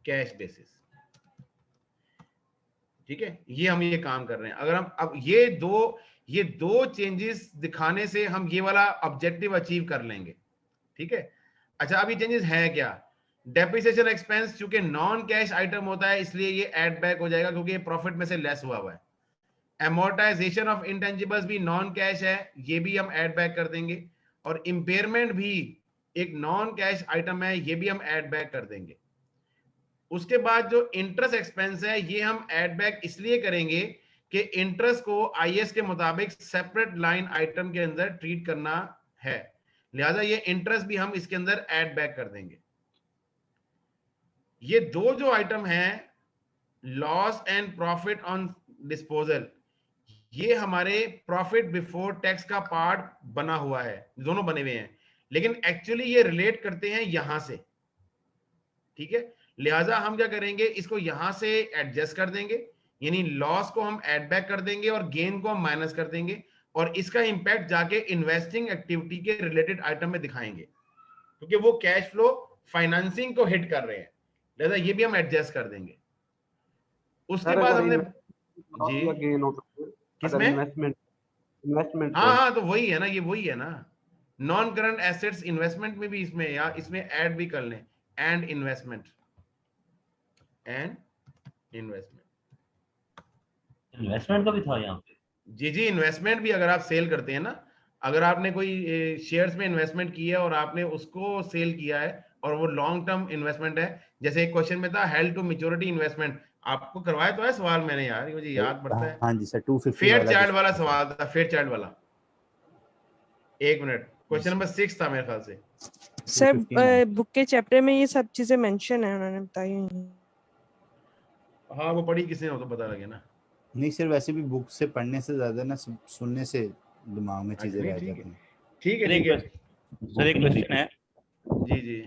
Speaker 1: cash basis। ठीक है, ये हम ये काम कर रहे हैं। अगर हम अब ये दो चेंजेस दिखाने से हम ये वाला ऑब्जेक्टिव अचीव कर लेंगे। ठीक है, अच्छा अब ये चेंजेस है क्या? डेप्रिसिएशन एक्सपेंस चूंकि नॉन कैश आइटम होता है इसलिए ये ऐड बैक हो जाएगा क्योंकि ये प्रॉफिट में से लेस हुआ है। एमोर्टाइजेशन ऑफ इंटेंजिबल्स भी नॉन कैश है, ये भी हम ऐड बैक कर देंगे। और इम्पेयरमेंट भी एक नॉन कैश आइटम है, ये भी हम ऐड बैक कर देंगे। उसके बाद जो इंटरेस्ट एक्सपेंस है ये हम ऐड बैक इसलिए करेंगे कि इंटरेस्ट को आईएस के मुताबिक सेपरेट लाइन आइटम के अंदर ट्रीट करना है, लिहाजा ये इंटरेस्ट भी हम इसके अंदर ऐड बैक कर देंगे। ये दो जो आइटम हैं, loss and profit on disposal, ये हमारे प्रॉफिट बिफोर टैक्स का पार्ट बना हुआ है, दोनों बने हुए हैं, लेकिन एक्चुअली ये रिलेट करते हैं यहां से, ठीक है। लिहाजा हम क्या करेंगे, इसको यहां से एडजस्ट कर देंगे, यानी लॉस को हम ऐड बैक कर देंगे और गेन को हम माइनस कर देंगे, और इसका इंपैक्ट जाके इन्वेस्टिंग एक्टिविटी के रिलेटेड आइटम में दिखाएंगे, क्योंकि वो कैश फ्लो फाइनेंसिंग को हिट कर रहे हैं, लिहाजा ये भी हम एडजस्ट कर देंगे। उसके बाद हमने जी किसमें
Speaker 17: इन्वेस्टमेंट
Speaker 1: हाँ तो वही है ना, ये वही है ना, नॉन करंट एसेट्स इन्वेस्टमेंट में भी इसमें, या इसमें ऐड भी कर लें, एंड इन्वेस्टमेंट
Speaker 7: का भी था यहाँ पे।
Speaker 1: जी इन्वेस्टमेंट भी, अगर आप सेल करते हैं ना, अगर आपने कोई शेयर्स में इन्वेस्टमेंट की है और आपने उसको सेल किया है और वो लॉन्ग टर्म इन्वेस्टमेंट है, जैसे एक क्वेश्चन में था हेल्ड टू मैच्योरिटी इन्वेस्टमेंट, आपको करवाया तो है सवाल मैंने यार, मुझे याद पड़ता है।
Speaker 9: हाँ जी सर, 250
Speaker 1: फेयर चाइल्ड वाला सवाल था, फेयर चाइल्ड वाला, एक मिनट, क्वेश्चन नंबर 6 था मेरे ख्याल से
Speaker 18: सर। बुक के चैप्टर में ये सब चीजें मेंशन है, उन्होंने बताई हुई।
Speaker 1: हाँ वो पढ़ी किसने हो तो पता लगे ना।
Speaker 9: नहीं सर, वैसे भी बुक से पढ़ने से ज्यादा ना सुनने से दिमाग में चीजें रह जाती हैं।
Speaker 1: ठीक है
Speaker 10: सर एक क्वेश्चन है।
Speaker 1: जी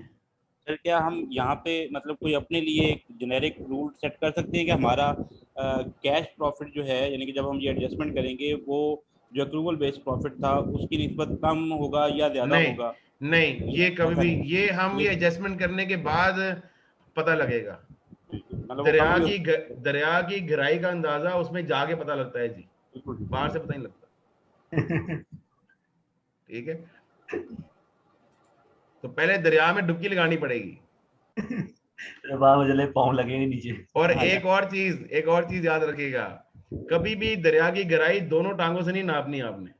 Speaker 10: सर, क्या हम यहाँ पे मतलब कोई अपने लिए एक जेनेरिक रूल सेट कर सकते हैं कि हमारा कैश प्रॉफिट जो है, यानी कि जब हम ये एडजस्टमेंट करेंगे वो जो एक्रूवल बेस्ड प्रॉफिट था उसकी निस्बत कम होगा या ज्यादा होगा?
Speaker 1: नहीं, ये कभी भी, ये हम ये एडजस्टमेंट करने के बाद पता लगेगा। दरिया की गहराई का अंदाजा उसमें जाके पता लगता है जी, बाहर से पता नहीं लगता। ठीक है, तो पहले दरिया में डुबकी लगानी पड़ेगी,
Speaker 7: पाँव लगेंगे नीचे।
Speaker 1: और एक और चीज याद रखिएगा, कभी भी दरिया की गहराई दोनों टांगों से नहीं नापनी आपने।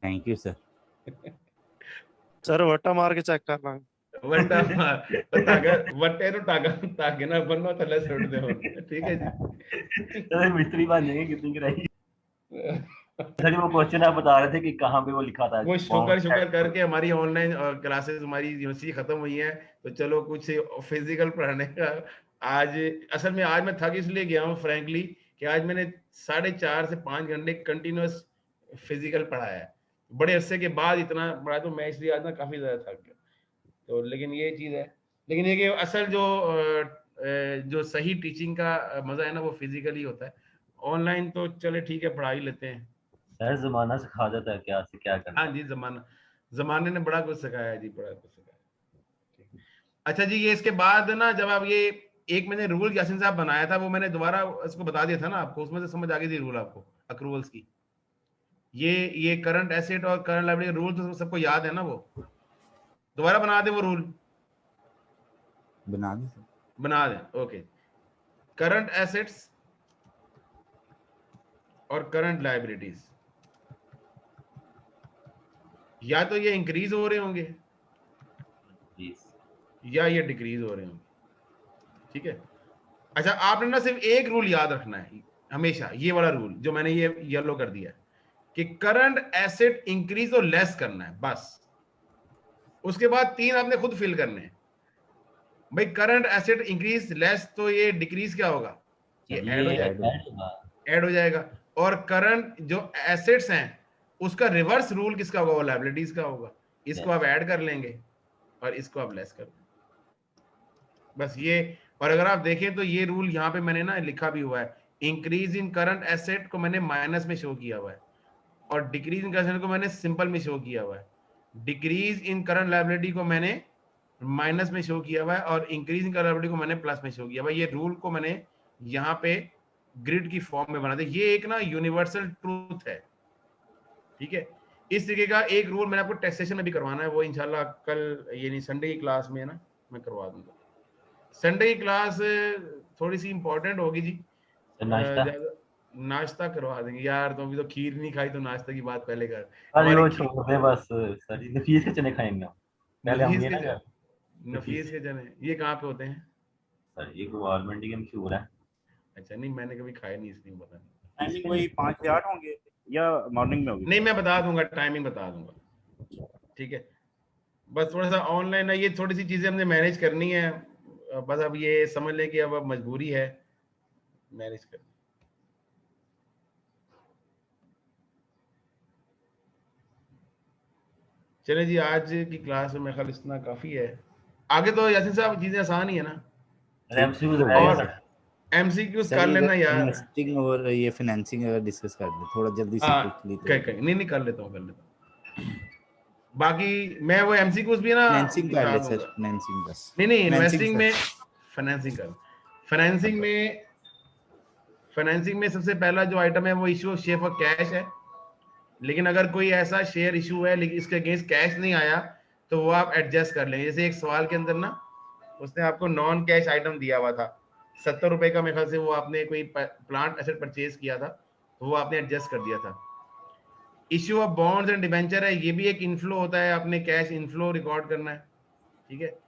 Speaker 9: Thank you sir.
Speaker 4: सर वट्टा मार के चेक करना,
Speaker 1: वट्टा वट्टे नु ताके ना बनना थल्ले सुट दे हो, ठीक है जी।
Speaker 7: सर मिस्त्री बन जाएंगे कितनी गिराई। सर वो क्वेश्चन आप बता रहे थे कि कहाँ पे वो लिखा था,
Speaker 1: वो शुक्र करके हमारी ऑनलाइन क्लासेस हमारी यूनिवर्सिटी खत्म हुई है, तो चलो कुछ फिजिकल पढ़ाने का। आज असल में आज मैं थक इसलिए गया हूँ फ्रैंकली कि आज मैंने 4.5 से 5 घंटे कंटिन्यूअस फिजिकल पढ़ाया है, बड़े अरसे के बाद इतना पढ़ा, तो मैं इसलिए आज ना काफी ज्यादा थक गया। तो लेकिन ये चीज है, लेकिन ये कि असल जो सही टीचिंग का मजा है ना वो फिजिकली होता है। ऑनलाइन तो चले ठीक है, पढ़ा ही लेते हैं।
Speaker 7: सर जमाना सिखा देता है क्या से क्या करना।
Speaker 1: हाँ जी, जमाने ने बड़ा कुछ सिखाया जी, बड़ा कुछ सिखाया। अच्छा जी, ये इसके बाद ना जब आप ये एक मैंने रूल यासीन साहब बनाया था, वो मैंने दोबारा इसको बता दिया था ना आपको, उसमें से समझ आ गई थी रूल आपको अक्रूवल्स की। ये करंट एसेट और करंट लायबिलिटी रूल तो सबको याद है ना, वो दोबारा बना दे वो रूल, बना दे। ओके, करंट एसेट्स और करंट लायबिलिटीज या तो ये इंक्रीज हो रहे होंगे या ये डिक्रीज हो रहे होंगे, ठीक है। अच्छा, आपने ना सिर्फ एक रूल याद रखना है हमेशा, ये वाला रूल जो मैंने ये येलो कर दिया है कि करंट एसेट इंक्रीज और लेस करना है, बस। उसके बाद 3 आपने खुद फिल करने हैं भाई। करंट एसेट इंक्रीज लेस, तो ये डिक्रीज क्या होगा, ये ऐड हो जाएगा। और करंट जो एसेट्स हैं उसका रिवर्स रूल किसका होगा, वो लायबिलिटीज का होगा। इसको आप ऐड कर लेंगे और इसको आप लेस कर देंगे, बस ये। और अगर आप देखें तो ये रूल यहाँ पे मैंने ना लिखा भी हुआ है, इंक्रीज इन करंट एसेट को मैंने माइनस में शो किया हुआ है और डिक्रीज इन करंट एसेट को मैंने सिंपल में शो किया हुआ है। डिक्रीज इन करंट लायबिलिटी को मैंने माइनस में शो किया हुआ है और इंक्रीज इन करंट लायबिलिटी को मैंने प्लस में शो किया हुआ है। ये रूल को मैंने यहाँ पे ग्रिड की फॉर्म में बना दिया। ये एक ना यूनिवर्सल ट्रूथ है, ठीक है। इस तरीके का एक रूल मैंने आपको टैक्सेशन में भी करवाना है, वो इंशाल्लाह कल ये नहीं संडे की क्लास में ना मैं करवा दूंगा। संडे की क्लास थोड़ी सी इंपॉर्टेंट होगी जी, नाश्ता करवा देंगे यार। तो अभी तो खीर नहीं खाई तो नाश्ता की बात पहले कर।
Speaker 7: अरे वो छोड़ दे बस, सर फीस के चने खाएंगे पहले हम ये ना।
Speaker 1: नफीस के चने ये कहाँ पे होते हैं?
Speaker 7: सर ये गोवाल मंडी के मशहूर है।
Speaker 1: अच्छा नहीं मैंने कभी खाए नहीं इसलिए पता नहीं।
Speaker 10: टाइमिंग वही 5 से 8 होंगे या मॉर्निंग में होगी?
Speaker 1: नहीं मैं बता दूंगा, टाइमिंग बता दूंगा, ठीक है। बस थोड़ा सा ऑनलाइन है, ये थोड़ी सी चीजें हमने मैनेज करनी है, बस अब ये समझ लें कि अब मजबूरी है मैनेज करनी। चले जी आज की क्लास में मेरे ख्याल इतना काफी है, आगे तो यासिन साहब चीजें आसान ही है ना। और एमसीक्यूज कर लेना यार।
Speaker 9: इन्वेस्टिंग और ये फाइनेंसिंग अगर डिस्कस कर दे थोड़ा जल्दी से क्विकली तो
Speaker 1: नहीं कर लेता हूँ। बाकी मैं वो एमसीक्यूज भी ना
Speaker 9: फाइनेंसिंग कर ले सर, फाइनेंसिंग बस।
Speaker 1: नहीं इन्वेस्टिंग में फाइनेंसिंग कर, फाइनेंसिंग में सबसे पहला जो आइटम है वो issue of share of cash है। लेकिन अगर कोई ऐसा शेयर इशू है लेकिन इसके अगेंस्ट कैश नहीं आया तो वो आप एडजस्ट कर लेंगे। जैसे एक सवाल के अंदर ना उसने आपको नॉन कैश आइटम दिया हुआ था 70 रुपए का, मेरे ख्याल से वो आपने कोई प्लांट एसेट परचेज किया था तो वो आपने एडजस्ट कर दिया था। Issue of bonds and debenture है, ये भी एक इनफ्लो होता है, आपने कैश इनफ्लो रिकॉर्ड करना है, ठीक है।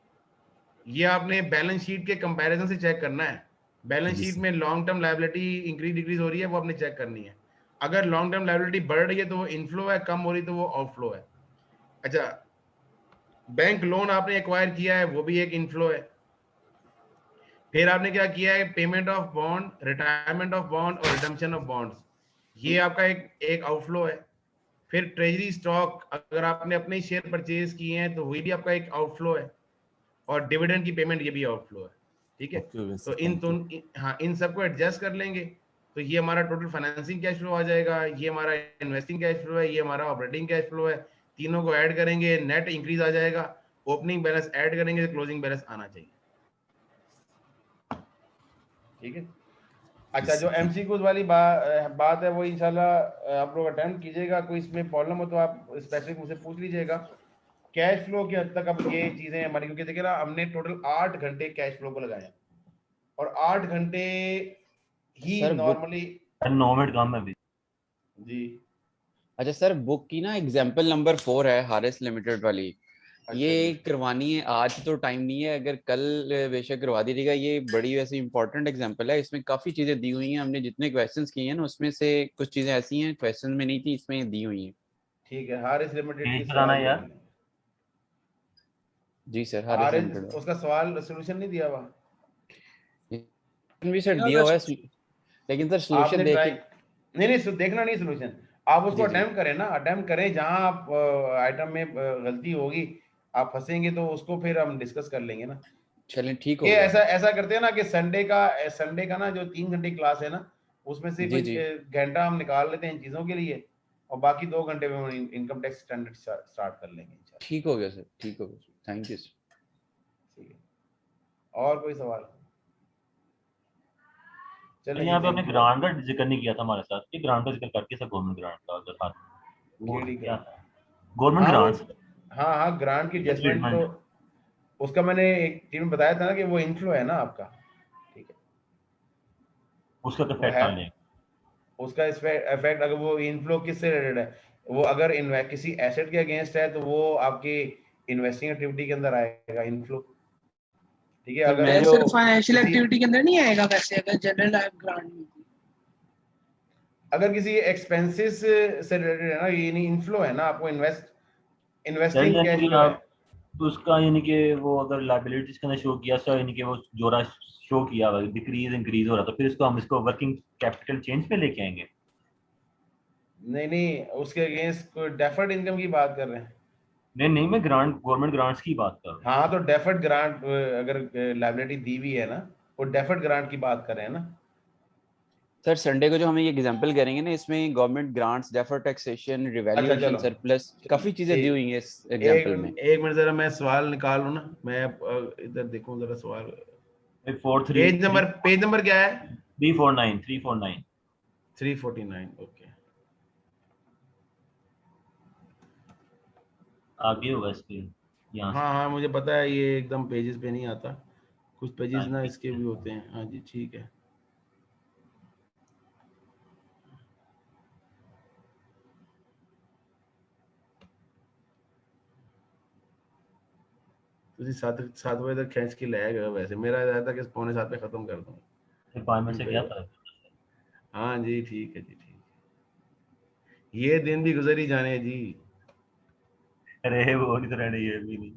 Speaker 1: ये आपने बैलेंस शीट के कंपैरिजन से चेक करना है। बैलेंस शीट में long term liability increase decrease हो रही है वो आपने चेक करनी है। अगर लॉन्ग टर्म लायबिलिटी बढ़ रही है तो वो इनफ्लो है, कम हो रही है तो वो आउटफ्लो है। अच्छा बैंक लोन आपने एक्वायर किया है वो भी एक इनफ्लो है। फिर आपने क्या किया है, payment of bond, retirement of bond और रिडम्पशन ऑफ बॉन्ड्स, ये आपका एक आउटफ्लो है। फिर ट्रेजरी स्टॉक अगर आपने अपने शेयर परचेज किए हैं तो वही भी आपका एक आउटफ्लो है। और डिविडेंड की पेमेंट ये भी आउटफ्लो है, ठीक है। तो इन सबको एडजस्ट कर लेंगे तो ये हमारा टोटल फाइनेंसिंग कैश फ्लो आ जाएगा, ये हमारा इन्वेस्टिंग कैश फ्लो है, ये हमारा ऑपरेटिंग कैश फ्लो है। तीनों को ऐड करेंगे नेट इंक्रीज आ जाएगा, ओपनिंग बैलेंस ऐड करेंगे तो क्लोजिंग बैलेंस आना चाहिए, ठीक है। अच्छा जो एमसीक्यूज वाली बात है वो इंशाल्लाह आप लोग अटेम्प्ट कीजिएगा, कोई इसमें प्रॉब्लम हो तो आप स्पेसिफिक मुझसे पूछ लीजिएगा। कैश फ्लो के हद तक अब ये चीजें हमारी, क्योंकि देखिए ना हमने टोटल 8 घंटे कैश फ्लो को लगाया और 8 घंटे ही नॉर्मली
Speaker 7: 9 मिनट काम है अभी
Speaker 1: जी।
Speaker 19: अच्छा सर बुक की ना एग्जाम्पल नंबर 4 है हारिस लिमिटेड वाली, ये करवानी है, आज तो टाइम नहीं है, अगर कल बेशक करवा दीजिएगा। ये बड़ी वैसे इंपॉर्टेंट एग्जांपल है, इसमें काफी चीजें दी हुई हैं, हमने जितने क्वेश्चंस किए हैं ना उसमें से कुछ चीजें ऐसी हैं क्वेश्चन में नहीं थी, इसमें दी हुई हैं।
Speaker 1: ठीक है हारिस लिमिटेड की
Speaker 7: सवाल यार
Speaker 19: जी सर हारिस लिमिटेड
Speaker 1: उसका सवाल सॉल्यूशन नहीं दिया हुआ
Speaker 19: भी सर दिया हुआ है, लेकिन सर सॉल्यूशन देख
Speaker 1: नहीं देखना नहीं सॉल्यूशन, आप उसको अटेम्प्ट करें ना, अटेम्प्ट करें, जहां आप आइटम में गलती होगी आप फंसेंगे तो उसको फिर हम डिस्कस कर लेंगे ना।
Speaker 19: चलें ठीक हो
Speaker 1: ये
Speaker 19: गया।
Speaker 1: ऐसा करते हैं ना कि संडे का ना जो 3 घंटे क्लास है ना उसमें से कोई घंटा हम निकाल लेते हैं इन चीजों के लिए और बाकी 2 घंटे में हम इनकम टैक्स स्टैंडर्ड स्टार्ट कर लेंगे।
Speaker 19: ठीक हो गया सर, ठीक हो गया, थैंक यू सर।
Speaker 1: ठीक है, और कोई सवाल?
Speaker 7: चलिए यहाँ पे आपने ग्रांट का जिक्र नहीं किया था हमारे साथ, कि ग्रांट का जिक्र करके सब गवर्नमेंट ग्रांट का अगर था गवर्नमेंट ग्रांट,
Speaker 1: हाँ ग्रांट की जजमेंट तो उसका मैंने एक टीम में बताया था ना कि वो इनफ्लो है ना आपका, ठीक है।
Speaker 7: उसका इफेक्ट क्या है?
Speaker 1: उसका इफेक्ट अगर वो इनफ्लो किससे रिलेटेड है, वो अगर किसी एसेट के अगेंस्ट है तो वो आपकी इन्वेस्टिंग एक्टिविटी के अंदर आएगा इनफ्लो, ठीक है। अगर
Speaker 11: सर फाइनेंशियल एक्टिविटी के अंदर नहीं आएगा वैसे, अगर जनरल ग्रांट में
Speaker 1: अगर किसी एक्सपेंसेस से रिलेटेड है ना, ये नहीं इनफ्लो है ना, आपको इन्वेस्टिंग कैश फ्लो है
Speaker 7: तो उसका यानी कि वो अगर लायबिलिटीज का शो किया सर, यानी कि वो जोरा शो किया हुआ डिक्रीज इंक्रीज हो रहा, तो फिर इसको हम इसको वर्किंग कैपिटल चेंज पे लेके आएंगे।
Speaker 1: नहीं उसके अगेंस्ट कोई डेफर्ड इनकम की बात कर रहे हैं।
Speaker 7: नहीं मैं गवर्नमेंट ग्रांट्स की बात कर रहा हूँ।
Speaker 1: हाँ तो डेफर्ड ग्रांट अगर लायबिलिटी दी हुई है ना, वो डेफर्ड ग्रांट की बात कर रहे हैं ना
Speaker 19: सर। संडे को जो हमें ये एग्जांपल करेंगे ना, इसमें government grants, deferred taxation, revaluation, surplus, काफी चीजें दी हुई हैं इस एग्जांपल में।
Speaker 1: एक मिनट जरा मैं सवाल निकालूं ना, मैं इधर देखूं जरा सवाल। पेज नंबर क्या है? 349 ओके
Speaker 7: आगे होगा इसके यहाँ।
Speaker 1: हाँ मुझे पता है, ये एकदम पेजेस पे नहीं आता, कुछ पेजेस ना इसके भी होते हैं। हाँ जी ठीक है। ਤੁਸੀਂ 7 वजे तक खींच के ले गए वैसे मेरा इरादा था कि 6:45 पे खत्म कर दूं
Speaker 7: 5 में से क्या था
Speaker 1: हाँ जी ठीक है जी ठीक ये दिन भी गुजर ही जाने जी
Speaker 7: अरे वो नहीं तो रहने ये भी नहीं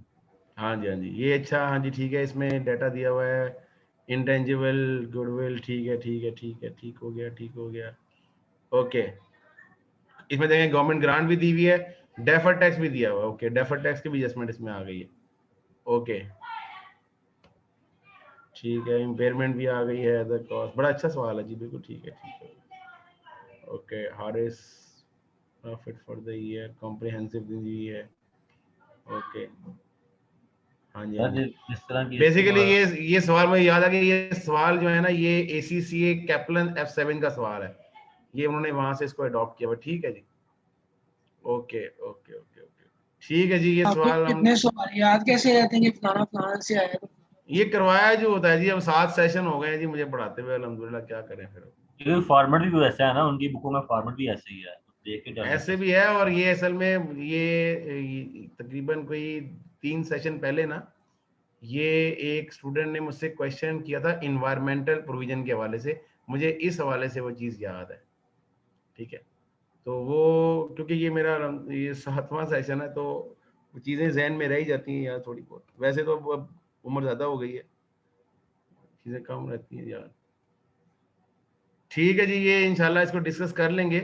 Speaker 1: हाँ जी ये अच्छा हाँ जी ठीक है इसमें डाटा दिया हुआ है इंटेंजिबल गुडविल ठीक हो गया ओके इसमें देखें गवर्नमेंट ग्रांट भी दी हुई है डेफर टैक्स भी दिया हुआ है ओके डेफर टैक्स की भी एडजस्टमेंट इसमें आ गई है ओके ठीक है इम्पेयरमेंट भी आ गई है अदर कॉस्ट बड़ा अच्छा सवाल है जी बिल्कुल ठीक है ओके हारिस profit for the year comprehensive दी है ओके हाँ जी
Speaker 7: जिस तरह की
Speaker 1: बेसिकली ये सवाल मुझे याद आ कि ये सवाल जो है ना ये ACCA कैप्लन F7 का सवाल है ये उन्होंने वहां से इसको अडॉप्ट किया हुआ ठीक है जी ओके ठीक है जी ये सवाल
Speaker 11: कितने सवाल याद कैसे रहते हैं कि फलाना फलाना से आया तो
Speaker 1: ये करवाया जो होता है जी अब 7 सेशन हो गए हैं जी मुझे पढ़ाते हुए अल्हम्दुलिल्लाह क्या करें फिर
Speaker 7: ये फॉर्मेट भी वैसा है ना उनकी बुकों में फॉर्मेट भी ऐसे ही है देख के
Speaker 1: ऐसे भी है और ये असल में ये तकरीबन कोई 3 सेशन पहले ना ये एक स्टूडेंट ने मुझसे क्वेश्चन किया था इन्वायरमेंटल प्रोविजन के हवाले से मुझे इस हवाले से वो चीज़ याद है ठीक है तो वो क्योंकि ये मेरा ये 7वां सेशन है तो चीज़ें जहन में रह ही जाती हैं यार थोड़ी बहुत वैसे तो अब उम्र ज़्यादा हो गई है चीज़ें कम रहती हैं यार ठीक है जी ये इंशाल्लाह इसको डिस्कस कर लेंगे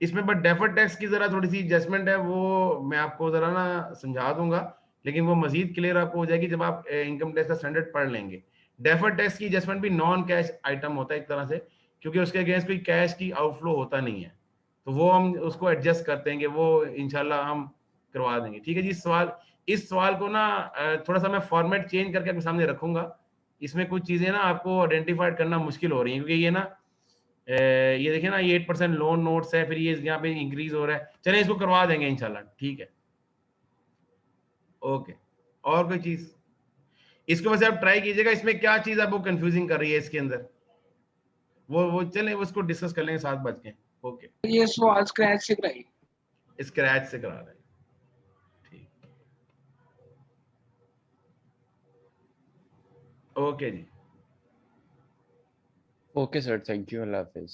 Speaker 1: इसमें बट डेफर्ड टैक्स की ज़रा थोड़ी सी एडजस्टमेंट है वो मैं आपको ज़रा ना समझा दूंगा लेकिन वो मजीद क्लियर आपको हो जाएगी जब आप इनकम टैक्स का स्टैंडर्ड पढ़ लेंगे डेफर्ड टैक्स की एडजस्टमेंट भी नॉन कैश आइटम होता है एक तरह से क्योंकि उसके अगेंस्ट कोई कैश की आउटफ्लो होता नहीं है तो वो हम उसको एडजस्ट करते हैं कि वो इंशाल्लाह हम करवा देंगे ठीक है जी इस सवाल को ना थोड़ा सा मैं फॉर्मेट चेंज करके आपके सामने रखूंगा इसमें कुछ चीज़ें ना आपको आइडेंटिफाइड करना मुश्किल हो रही हैं क्योंकि ये ना ये देखिए ना ये 8% लोन नोट्स है फिर ये यहाँ पे इंक्रीज हो रहा है चलें इसको करवा देंगे इंशाल्लाह ठीक है ओके और कोई चीज इसको वैसे आप ट्राई कीजिएगा इसमें क्या चीज आपको कंफ्यूजिंग कर रही है इसके अंदर वो चलें उसको डिस्कस कर लेंगे 7 बज के ओके
Speaker 11: ये सवाल स्क्रैच से कराइए
Speaker 1: स्क्रैच से करा रहे ठीक ओके जी
Speaker 19: ओके सर थैंक यू अल्लाह हाफिज